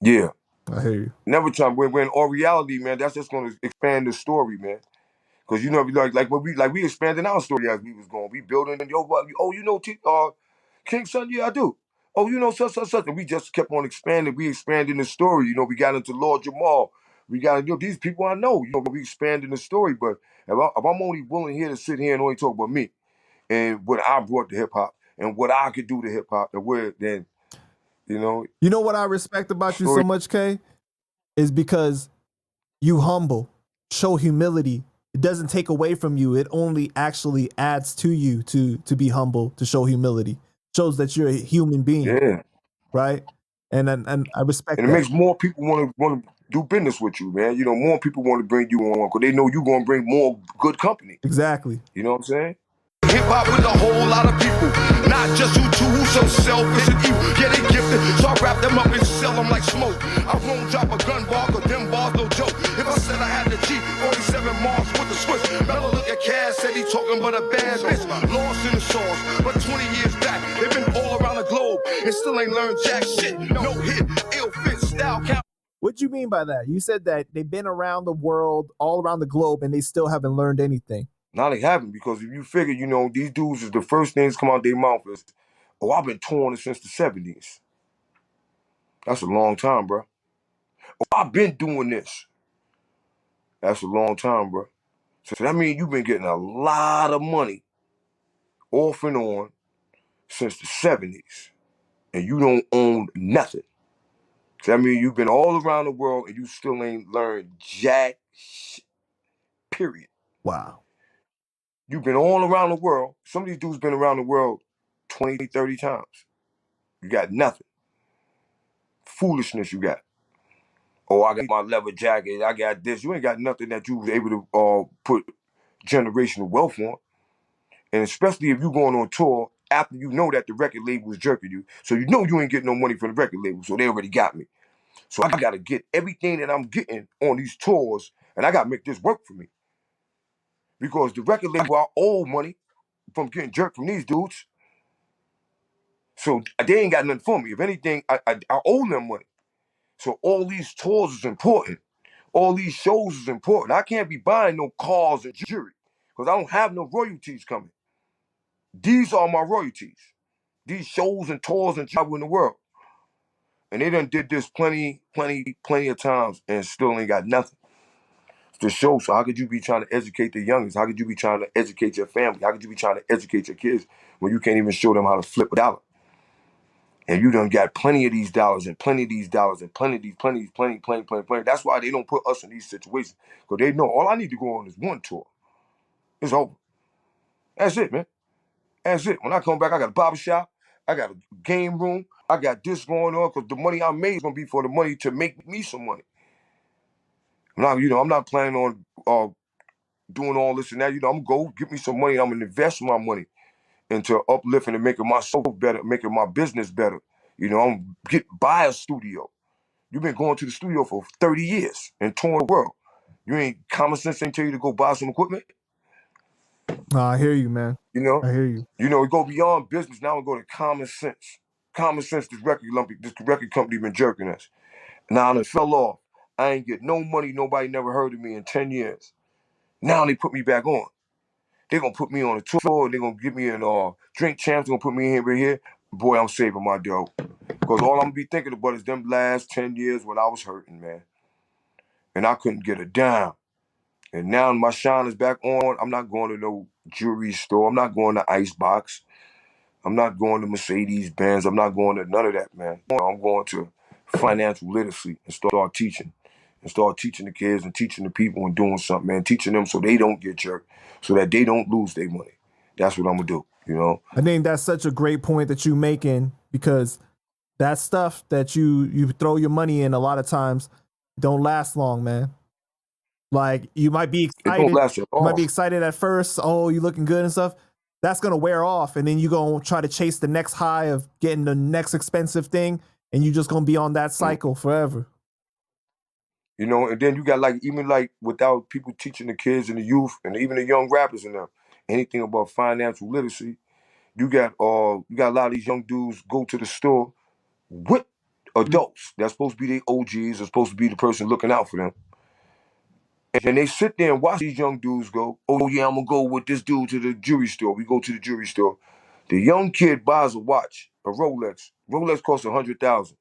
Yeah. I hear you. Never trying. When all reality, man, that's just going to expand the story, man. Because you know, like when we expanding our story as we was going, we building and you know, King Son, yeah, I do. Oh, you know, such. And we just kept on expanding. We expanding the story. You know, we got into Lord Jamal. We got into these people I know. You know, we expanding the story. But if I'm only willing here to sit here and only talk about me and what I brought to hip hop and what I could do to hip hop, and where then, you know, You know what I respect about you so story. much, K, is because you humble, show humility. It doesn't take away from you. It only actually adds to you to be humble, to show humility. Shows that you're a human being, Yeah. right? And I respect And it that. makes more people want to do business with you, man. You know, more people want to bring you on because they know you're going to bring more good company. Exactly. You know what I'm saying? Hip hop with a whole lot of people, not just who so selfish and evil. Yeah, they gifted, so I wrap them up and sell them like smoke. I won't drop a gun bar, cause them bars no joke. If I said I had the G47 Mars with the Swiss, Melle look at Caz, said he talking about a bad bitch. Lost in the sauce, but 20 years back, they've been all around the globe and still ain't learned jack shit. No hit, ill fit, style count. What do you mean by that? You said that they've been around the world, all around the globe, and they still haven't learned anything. Now they haven't, because if you figure, you know, these dudes is the first things come out their mouth is, oh, I've been touring since the 70s. That's a long time, bro. Oh, I've been doing this. That's a long time, bro. So that means you've been getting a lot of money off and on since the 70s, and you don't own nothing. So that means you've been all around the world and you still ain't learned jack shit, period. Wow. You've been all around the world. Some of these dudes been around the world 20, 30 times. You got nothing. Foolishness you got. Oh, I got my leather jacket. I got this. You ain't got nothing that you was able to put generational wealth on. And especially if you going on tour after you know that the record label is jerking you. So you know you ain't getting no money from the record label. So they already got me. So I got to get everything that I'm getting on these tours, and I got to make this work for me. Because the record label, I owe money from getting jerked from these dudes. So they ain't got nothing for me. If anything, I owe them money. So all these tours is important. All these shows is important. I can't be buying no cars and jewelry because I don't have no royalties coming. These are my royalties. These shows and tours and travel in the world. And they done did this plenty of times and still ain't got nothing to show. So how could you be trying to educate the youngest? How could you be trying to educate your family? How could you be trying to educate your kids when you can't even show them how to flip a dollar? And you done got plenty of these dollars and plenty of these dollars and plenty. That's why they don't put us in these situations. Because they know all I need to go on is one tour. It's over. That's it, man. That's it. When I come back, I got a barber shop. I got a game room. I got this going on because the money I made is going to be for the money to make me some money. Now, you know, I'm not planning on doing all this and that. You know, I'm going to go get me some money. I'm going to invest my money into uplifting and making myself better, making my business better. You know, I'm buy a studio. You've been going to the studio for 30 years and touring the world. You ain't common sense ain't tell you to go buy some equipment. No, I hear you, man. You know, I hear you. we go beyond business. Now we go to common sense. Common sense. This record company been jerking us. Now I fell off. I ain't get no money. Nobody never heard of me in 10 years. Now they put me back on. They're going to put me on a tour. They're going to give me an drink champs. They're going to put me in here right here. Boy, I'm saving my dough. Because all I'm going to be thinking about is them last 10 years when I was hurting, man. And I couldn't get a dime. And now my shine is back on. I'm not going to no jewelry store. I'm not going to Icebox. I'm not going to Mercedes Benz. I'm not going to none of that, man. I'm going to financial literacy and start teaching. And start teaching the kids and teaching the people and doing something, man. Teaching them so they don't get jerked, so that they don't lose their money. That's what I'm going to do, you know? I think that's such a great point that you making, because that stuff that you throw your money in a lot of times don't last long, man. Like you might be It don't excited. last at You all. might be excited at first. Oh, you looking good and stuff. That's gonna wear off, and then you gonna try to chase the next high of getting the next expensive thing, and you just gonna be on that cycle forever. You know, and then you got like even like without people teaching the kids and the youth and even the young rappers and them anything about financial literacy, you got a lot of these young dudes go to the store with adults that's supposed to be the OGs, are supposed to be the person looking out for them. And they sit there and watch these young dudes go, oh yeah, I'm gonna go with this dude to the jewelry store. We go to the jewelry store. The young kid buys a watch, a Rolex. Rolex costs $100,000.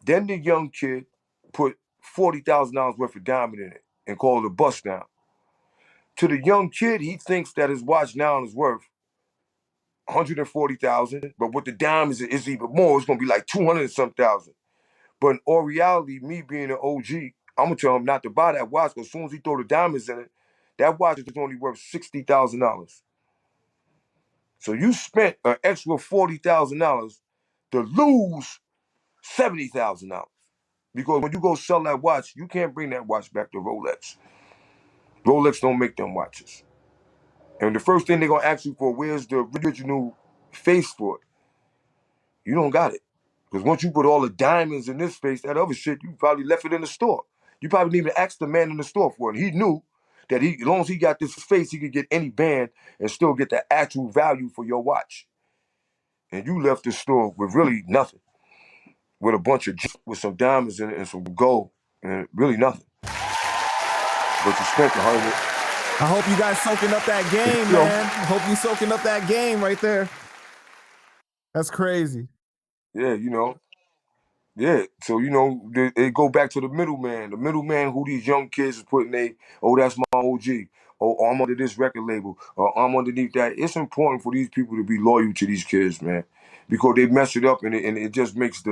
Then the young kid put $40,000 worth of diamond in it and call it a bust down. To the young kid, he thinks that his watch now is worth $140,000, but with the diamonds, it's even more. It's gonna be like 200 and some thousand. But in all reality, me being an OG, I'm gonna tell him not to buy that watch because as soon as he throw the diamonds in it, that watch is only worth $60,000. So you spent an extra $40,000 to lose $70,000. Because when you go sell that watch, you can't bring that watch back to Rolex. Rolex don't make them watches. And the first thing they're gonna ask you for, where's the original face for it? You don't got it. Because once you put all the diamonds in this face, that other shit, you probably left it in the store. You probably didn't even ask the man in the store for it. He knew that as long as he got this face, he could get any band and still get the actual value for your watch. And you left the store with really nothing. With a bunch of with some diamonds in it and some gold and really nothing. But you spent the 100. I hope you guys soaking up that game, man. I hope you soaking up that game right there. That's crazy. Yeah, you know. Yeah, so you know, they go back to the middleman. The middleman who these young kids is putting that's my OG. Oh, I'm under this record label. Or I'm underneath that. It's important for these people to be loyal to these kids, man. Because they mess it up and it just makes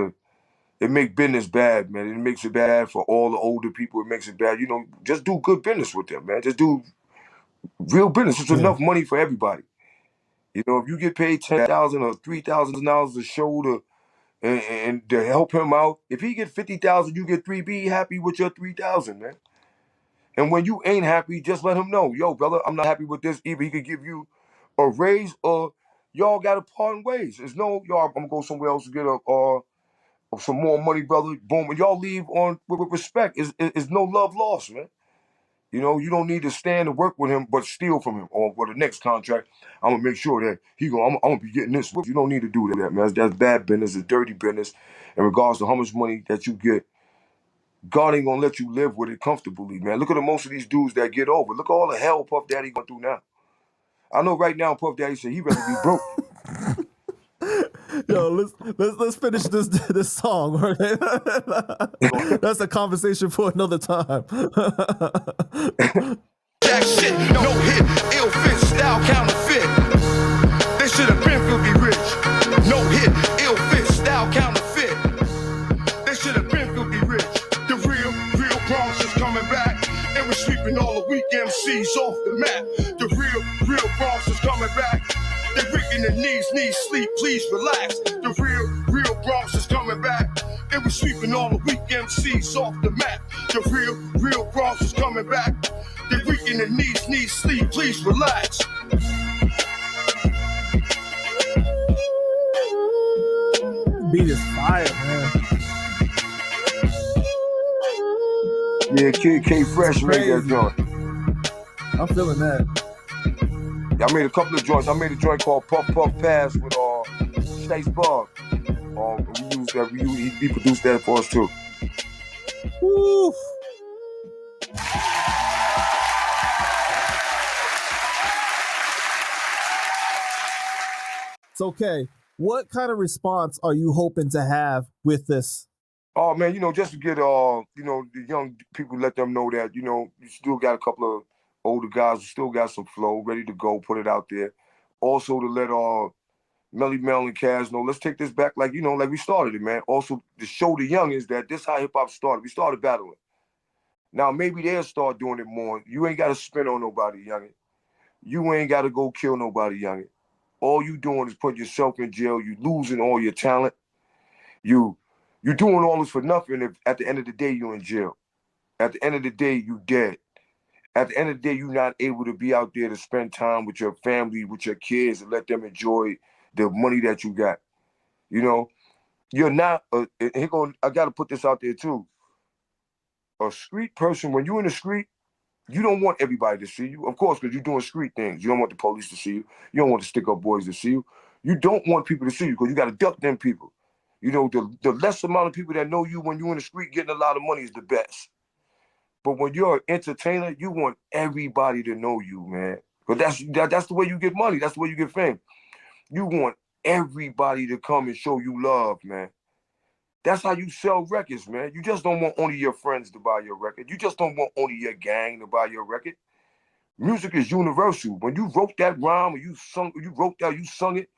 business bad, man. It makes it bad for all the older people. It makes it bad. You know, just do good business with them, man. Just do real business. It's enough money for everybody. You know, if you get paid $10,000 or $3,000 to show and to help him out, if he get 50,000, you get 3. Be happy with your 3,000, man. And when you ain't happy, just let him know, yo, brother, I'm not happy with this. Either he could give you a raise or y'all got to part in ways. There's no, y'all, I'm gonna go somewhere else to get some more money, brother. Boom, and y'all leave on with respect. Is no love lost, man. You know, you don't need to stand and work with him, but steal from him. Or for the next contract, I'm gonna make sure that I'm gonna be getting this. You don't need to do that, man. That's bad business. It's dirty business. In regards to how much money that you get, God ain't gonna let you live with it comfortably, man. Look at most of these dudes that get over. Look at all the hell Puff Daddy going through now. I know right now Puff Daddy said he'd rather be broke. Yo, let's finish this song. Right? That's a conversation for another time. Jack shit, no hit, ill fit, style counterfeit. They should have been filthy rich. No hit, ill fit, style counterfeit. They should have been filthy rich. The real Bronx is coming back, and we're sweeping all the weak MCs off the map. The real Bronx is coming back. They're breaking the knees sleep, please relax. The real Bronx is coming back, and we're sweeping all the weak MCs off the map. The real Bronx is coming back. They're weakening the knees sleep, please relax. Beat is fire, man. Yeah, Kid K Fresh made that joint. I'm feeling that. I made a couple of joints. I made a joint called Puff Puff Pass with Chase Bug. We used that. He produced that for us too. Woo. It's okay. What kind of response are you hoping to have with this? Oh man, you know, just to get the young people, let them know that, you know, you still got a couple of older guys who still got some flow, ready to go, put it out there. Also to let Melle Mel and Caz know, let's take this back like we started it, man. Also to show the youngins that this how hip hop started. We started battling. Now maybe they'll start doing it more. You ain't gotta spin on nobody, youngin. You ain't gotta go kill nobody, youngin. All you doing is put yourself in jail. You losing all your talent. You're doing all this for nothing if at the end of the day you're in jail. At the end of the day, you dead. At the end of the day, you're not able to be out there to spend time with your family, with your kids, and let them enjoy the money that you got. You know, you're not, I got to put this out there too. A street person, when you're in the street, you don't want everybody to see you, of course, because you're doing street things. You don't want the police to see you. You don't want the stick-up boys to see you. You don't want people to see you because you got to duck them people. You know, the less amount of people that know you when you're in the street getting a lot of money is the best. But when you're an entertainer, you want everybody to know you, man. Because that's the way you get money. That's the way you get fame. You want everybody to come and show you love, man. That's how you sell records, man. You just don't want only your friends to buy your record. You just don't want only your gang to buy your record. Music is universal. When you wrote that rhyme or you sung it,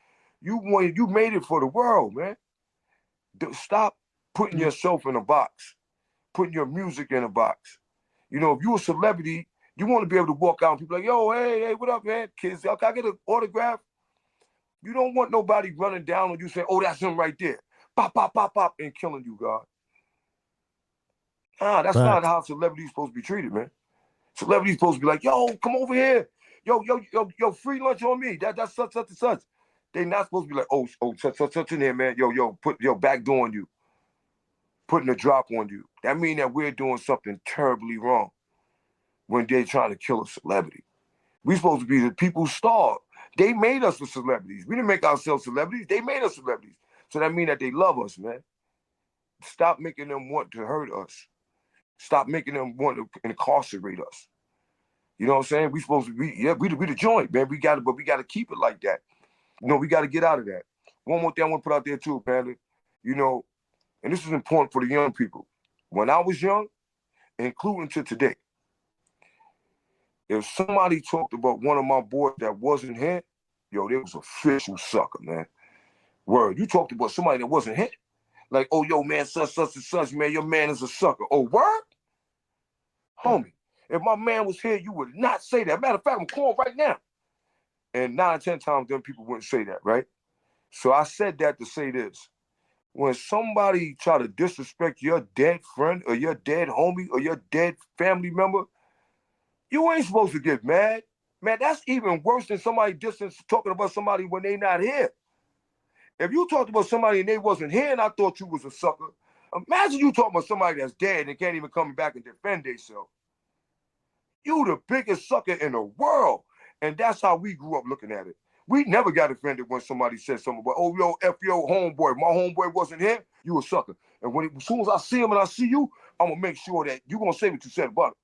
you made it for the world, man. Stop putting yourself in a box, putting your music in a box. You know, if you're a celebrity, you want to be able to walk out and people like, yo, hey, what up, man? Kids, can I get an autograph? You don't want nobody running down on you saying, oh, that's him right there. Pop, pop, pop, pop, and killing you, God. That's not how celebrities supposed to be treated, man. Celebrities supposed to be like, yo, come over here. Yo, free lunch on me. That's such and such. They not supposed to be like, oh, such in here, man. Put your back door on you. Putting a drop on you. That means that we're doing something terribly wrong when they're trying to kill a celebrity. We're supposed to be the people who starve. They made us the celebrities. We didn't make ourselves celebrities. They made us celebrities. So that means that they love us, man. Stop making them want to hurt us. Stop making them want to incarcerate us. You know what I'm saying? We supposed to be, we the joint, man. We got to keep it like that. You know, we got to get out of that. One more thing I want to put out there too, Panda. You know, and this is important for the young people. When I was young, including to today, if somebody talked about one of my boys that wasn't hit, yo, they was an official sucker, man. Word. You talked about somebody that wasn't hit. Like, oh, yo, man, such and such, man, your man is a sucker. Oh, word? Homie, if my man was here, you would not say that. Matter of fact, I'm calling right now. And 9 or 10 times, them people wouldn't say that, right? So I said that to say this. When somebody try to disrespect your dead friend or your dead homie or your dead family member, you ain't supposed to get mad. Man, that's even worse than somebody talking about somebody when they not here. If you talked about somebody and they wasn't here and I thought you was a sucker, imagine you talking about somebody that's dead and can't even come back and defend themselves. You the biggest sucker in the world. And that's how we grew up looking at it. We never got offended when somebody said something about, oh, yo, F your homeboy. My homeboy wasn't here, you a sucker. And as soon as I see him and I see you, I'm going to make sure that you're going to say what you said about it.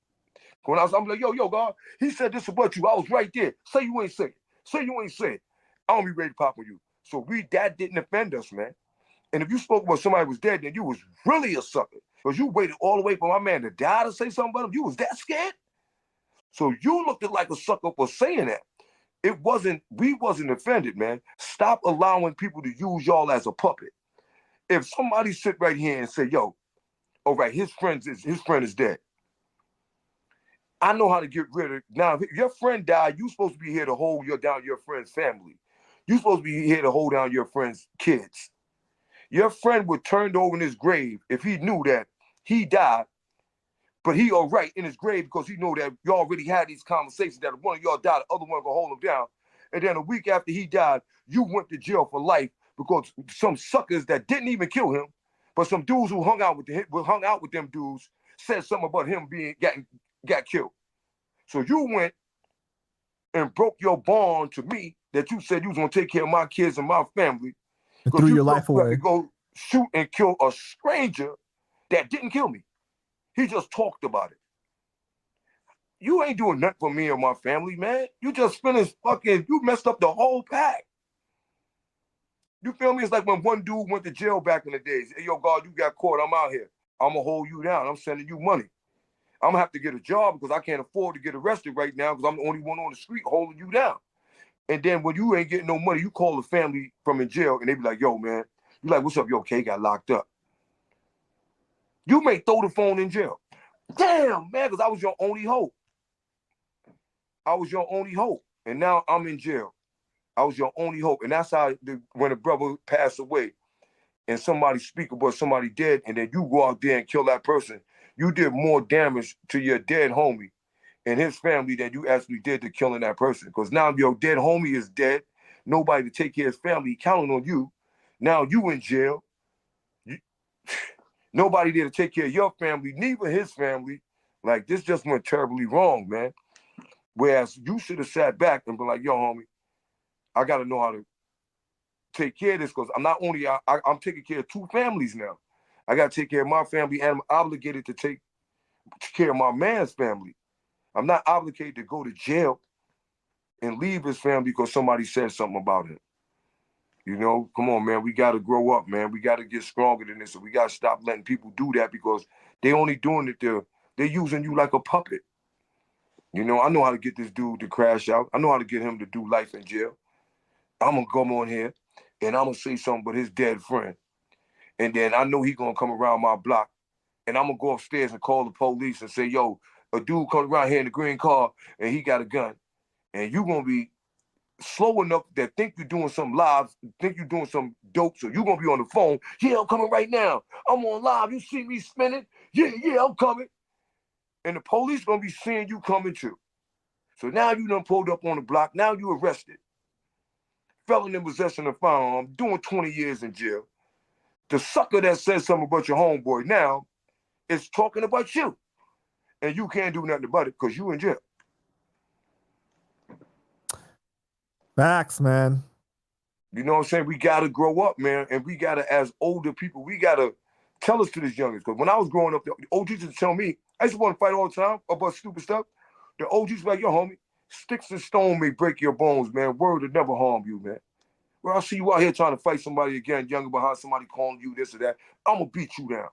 When I'm like, yo, God, he said this about you. I was right there. Say you ain't say it. Say you ain't say it. I don't be ready to pop on you. So that didn't offend us, man. And if you spoke about somebody who was dead, then you was really a sucker. Because you waited all the way for my man to die to say something about him. You was that scared? So you looked like a sucker for saying that. We wasn't offended, man. Stop allowing people to use y'all as a puppet. If somebody sit right here and say, yo, all right, his friend is dead. I know how to get rid of it. Now, if your friend died, you're supposed to be here to hold down your friend's family. You're supposed to be here to hold down your friend's kids. Your friend would turn over in his grave if he knew that he died, but he all right in his grave because he know that you already had these conversations that if one of y'all died, the other one gonna hold him down. And then a week after he died, you went to jail for life because some suckers that didn't even kill him, but some dudes who hung out with them dudes said something about him got killed. So you went and broke your bond to me that you said you was gonna take care of my kids and my family. And threw your life away. To go shoot and kill a stranger that didn't kill me. He just talked about it. You ain't doing nothing for me or my family, man. You just finished you messed up the whole pack. You feel me? It's like when one dude went to jail back in the days. Hey, yo, God, you got caught. I'm out here. I'm going to hold you down. I'm sending you money. I'm going to have to get a job because I can't afford to get arrested right now because I'm the only one on the street holding you down. And then when you ain't getting no money, you call the family from in jail and they be like, yo, man. You like, what's up? Yo, K got locked up. You may throw the phone in jail. Damn, man, because I was your only hope. I was your only hope. And now I'm in jail. I was your only hope. And that's how when a brother passed away and somebody speak about somebody dead and then you go out there and kill that person, You did more damage to your dead homie and his family than you actually did to killing that person. Because now your dead homie is dead. Nobody to take care of his family counting on you. Now you in jail. You, nobody there to take care of your family, neither his family. Like, this just went terribly wrong, man. Whereas you should have sat back and been like, yo, homie, I got to know how to take care of this, because I'm not only, I'm taking care of two families now. I got to take care of my family, and I'm obligated to take care of my man's family. I'm not obligated to go to jail and leave his family because somebody said something about him. You know, come on, man. We got to grow up, man. We got to get stronger than this. And we got to stop letting people do that, because they only doing it they're using you like a puppet. You know, I know how to get this dude to crash out. I know how to get him to do life in jail. I'm going to come on here and I'm going to say something but his dead friend. And then I know he's going to come around my block, and I'm going to go upstairs and call the police and say, yo, a dude comes around here in the green car and he got a gun. And you going to be slow enough that think you're doing some live, think you're doing some dope, so you're going to be on the phone. Yeah, I'm coming right now. I'm on live. You see me spinning? Yeah, I'm coming. And the police going to be seeing you coming too. So now you done pulled up on the block. Now you arrested. Felon in possession of firearm, doing 20 years in jail. The sucker that says something about your homeboy now is talking about you. And you can't do nothing about it because you in jail. Facts, man. You know what I'm saying? We got to grow up, man. And we got to, as older people, we got to tell us to this youngest. Because when I was growing up, the OGs used to tell me, I used to want to fight all the time about stupid stuff. The OGs were like, yo, homie, sticks and stone may break your bones, man. Word will never harm you, man. Well, I'll see you out here trying to fight somebody again, younger behind somebody calling you this or that. I'm going to beat you down.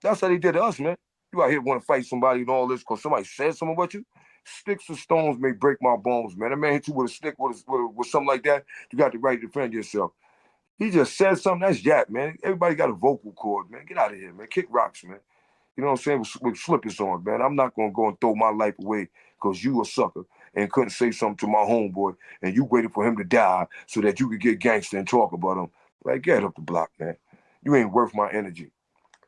That's how they did to us, man. You out here want to fight somebody and all this because somebody said something about you. Sticks and stones may break my bones, man. That man hit you with a stick with something like that. You got the right to defend yourself. He just said something. That's Jack, man. Everybody got a vocal cord, man. Get out of here, man. Kick rocks, man. You know what I'm saying? With slippers on, man. I'm not going to go and throw my life away because you a sucker and couldn't say something to my homeboy and you waited for him to die so that you could get gangster and talk about him. Like, get up the block, man. You ain't worth my energy.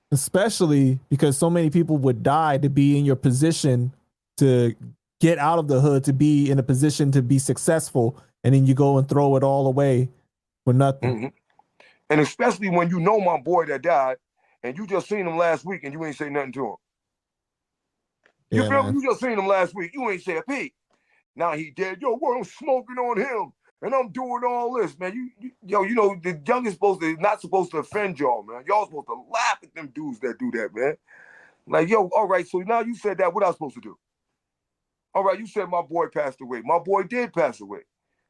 Especially because so many people would die to be in your position to get out of the hood, to be in a position to be successful, and then you go and throw it all away for nothing. Mm-hmm. And especially when you know my boy that died and you just seen him last week and you ain't say nothing to him. You feel me? You just seen him last week. You ain't say a peep. Now he dead. Yo, well, I'm smoking on him and I'm doing all this, man. You know, the youngest not supposed to offend y'all, man. Y'all supposed to laugh at them dudes that do that, man. Like, yo, all right, so now you said that, what I was supposed to do? All right, you said my boy passed away. My boy did pass away.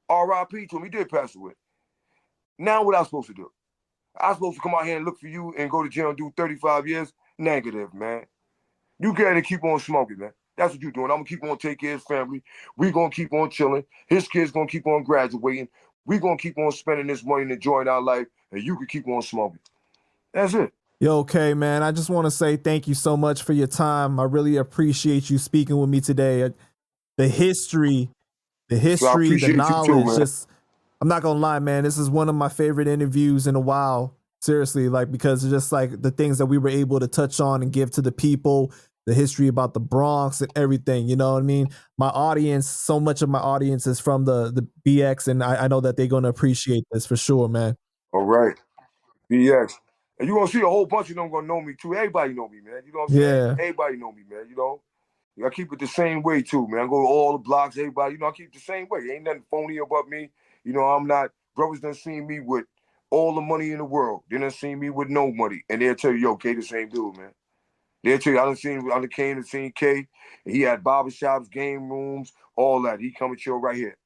R.I.P. to him, he did pass away. Now what I was supposed to do? I was supposed to come out here and look for you and go to jail and do 35 years? Negative, man. You gotta keep on smoking, man. That's what you're doing. I'm gonna keep on taking care of his family. We're gonna keep on chilling. His kids gonna keep on graduating. We're gonna keep on spending this money and enjoying our life, and you can keep on smoking. That's it. Yo, okay, man. I just want to say thank you so much for your time. I really appreciate you speaking with me today. The history, the knowledge, just, I'm not gonna lie, man. This is one of my favorite interviews in a while. Seriously, like, because it's just like the things that we were able to touch on and give to the people, the history about the Bronx and everything. You know what I mean? My audience, so much of my audience is from the BX, and I know that they're gonna appreciate this for sure, man. All right, BX. And you're gonna see a whole bunch of them gonna know me too. Everybody know me, man. You know what I'm saying? Yeah. Everybody know me, man. You know? I keep it the same way too, man. I go to all the blocks, everybody, you know, I keep it the same way. Ain't nothing phony about me. You know, I'm not, brothers done seen me with all the money in the world. They done seen me with no money. And they'll tell you, yo, K the same dude, man. They'll tell you, I done came and seen K. And he had barbershops, game rooms, all that. He come and chill right here.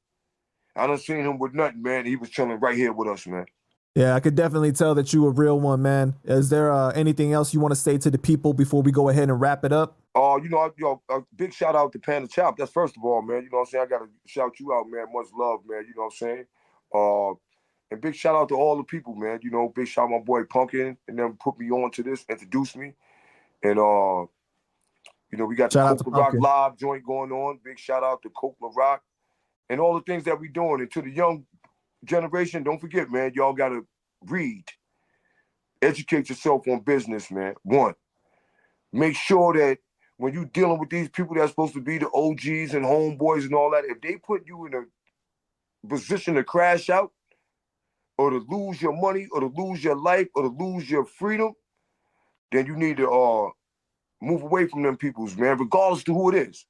I done seen him with nothing, man. He was chilling right here with us, man. Yeah, I could definitely tell that you a real one, man. Is there anything else you want to say to the people before we go ahead and wrap it up? You know, a big shout out to PANDA Chop. That's first of all, man. You know what I'm saying? I got to shout you out, man. Much love, man. You know what I'm saying? And big shout out to all the people, man. You know, big shout out my boy Pumpkin and them put me on to this, introduced me. And, you know, we got the Coke La Rock live joint going on. Big shout out to Coke La Rock and all the things that we doing. And to the young generation, don't forget, man, y'all got to read. Educate yourself on business, man. One, make sure that when you're dealing with these people that's supposed to be the OGs and homeboys and all that, if they put you in a position to crash out or to lose your money or to lose your life or to lose your freedom, then you need to move away from them peoples, man, regardless to who it is.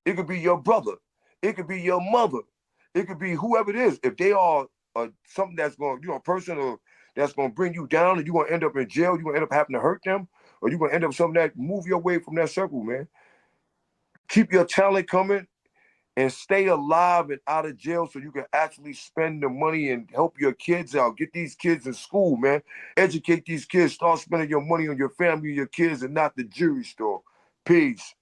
It could be your brother. It could be your mother. It could be whoever it is. If they are something that's going, a person that's going to bring you down and you're going to end up in jail, you're going to end up having to hurt them, or you're going to end up something that move your way from that circle, man. Keep your talent coming and stay alive and out of jail so you can actually spend the money and help your kids out. Get these kids in school, man. Educate these kids. Start spending your money on your family and your kids and not the jewelry store. Peace.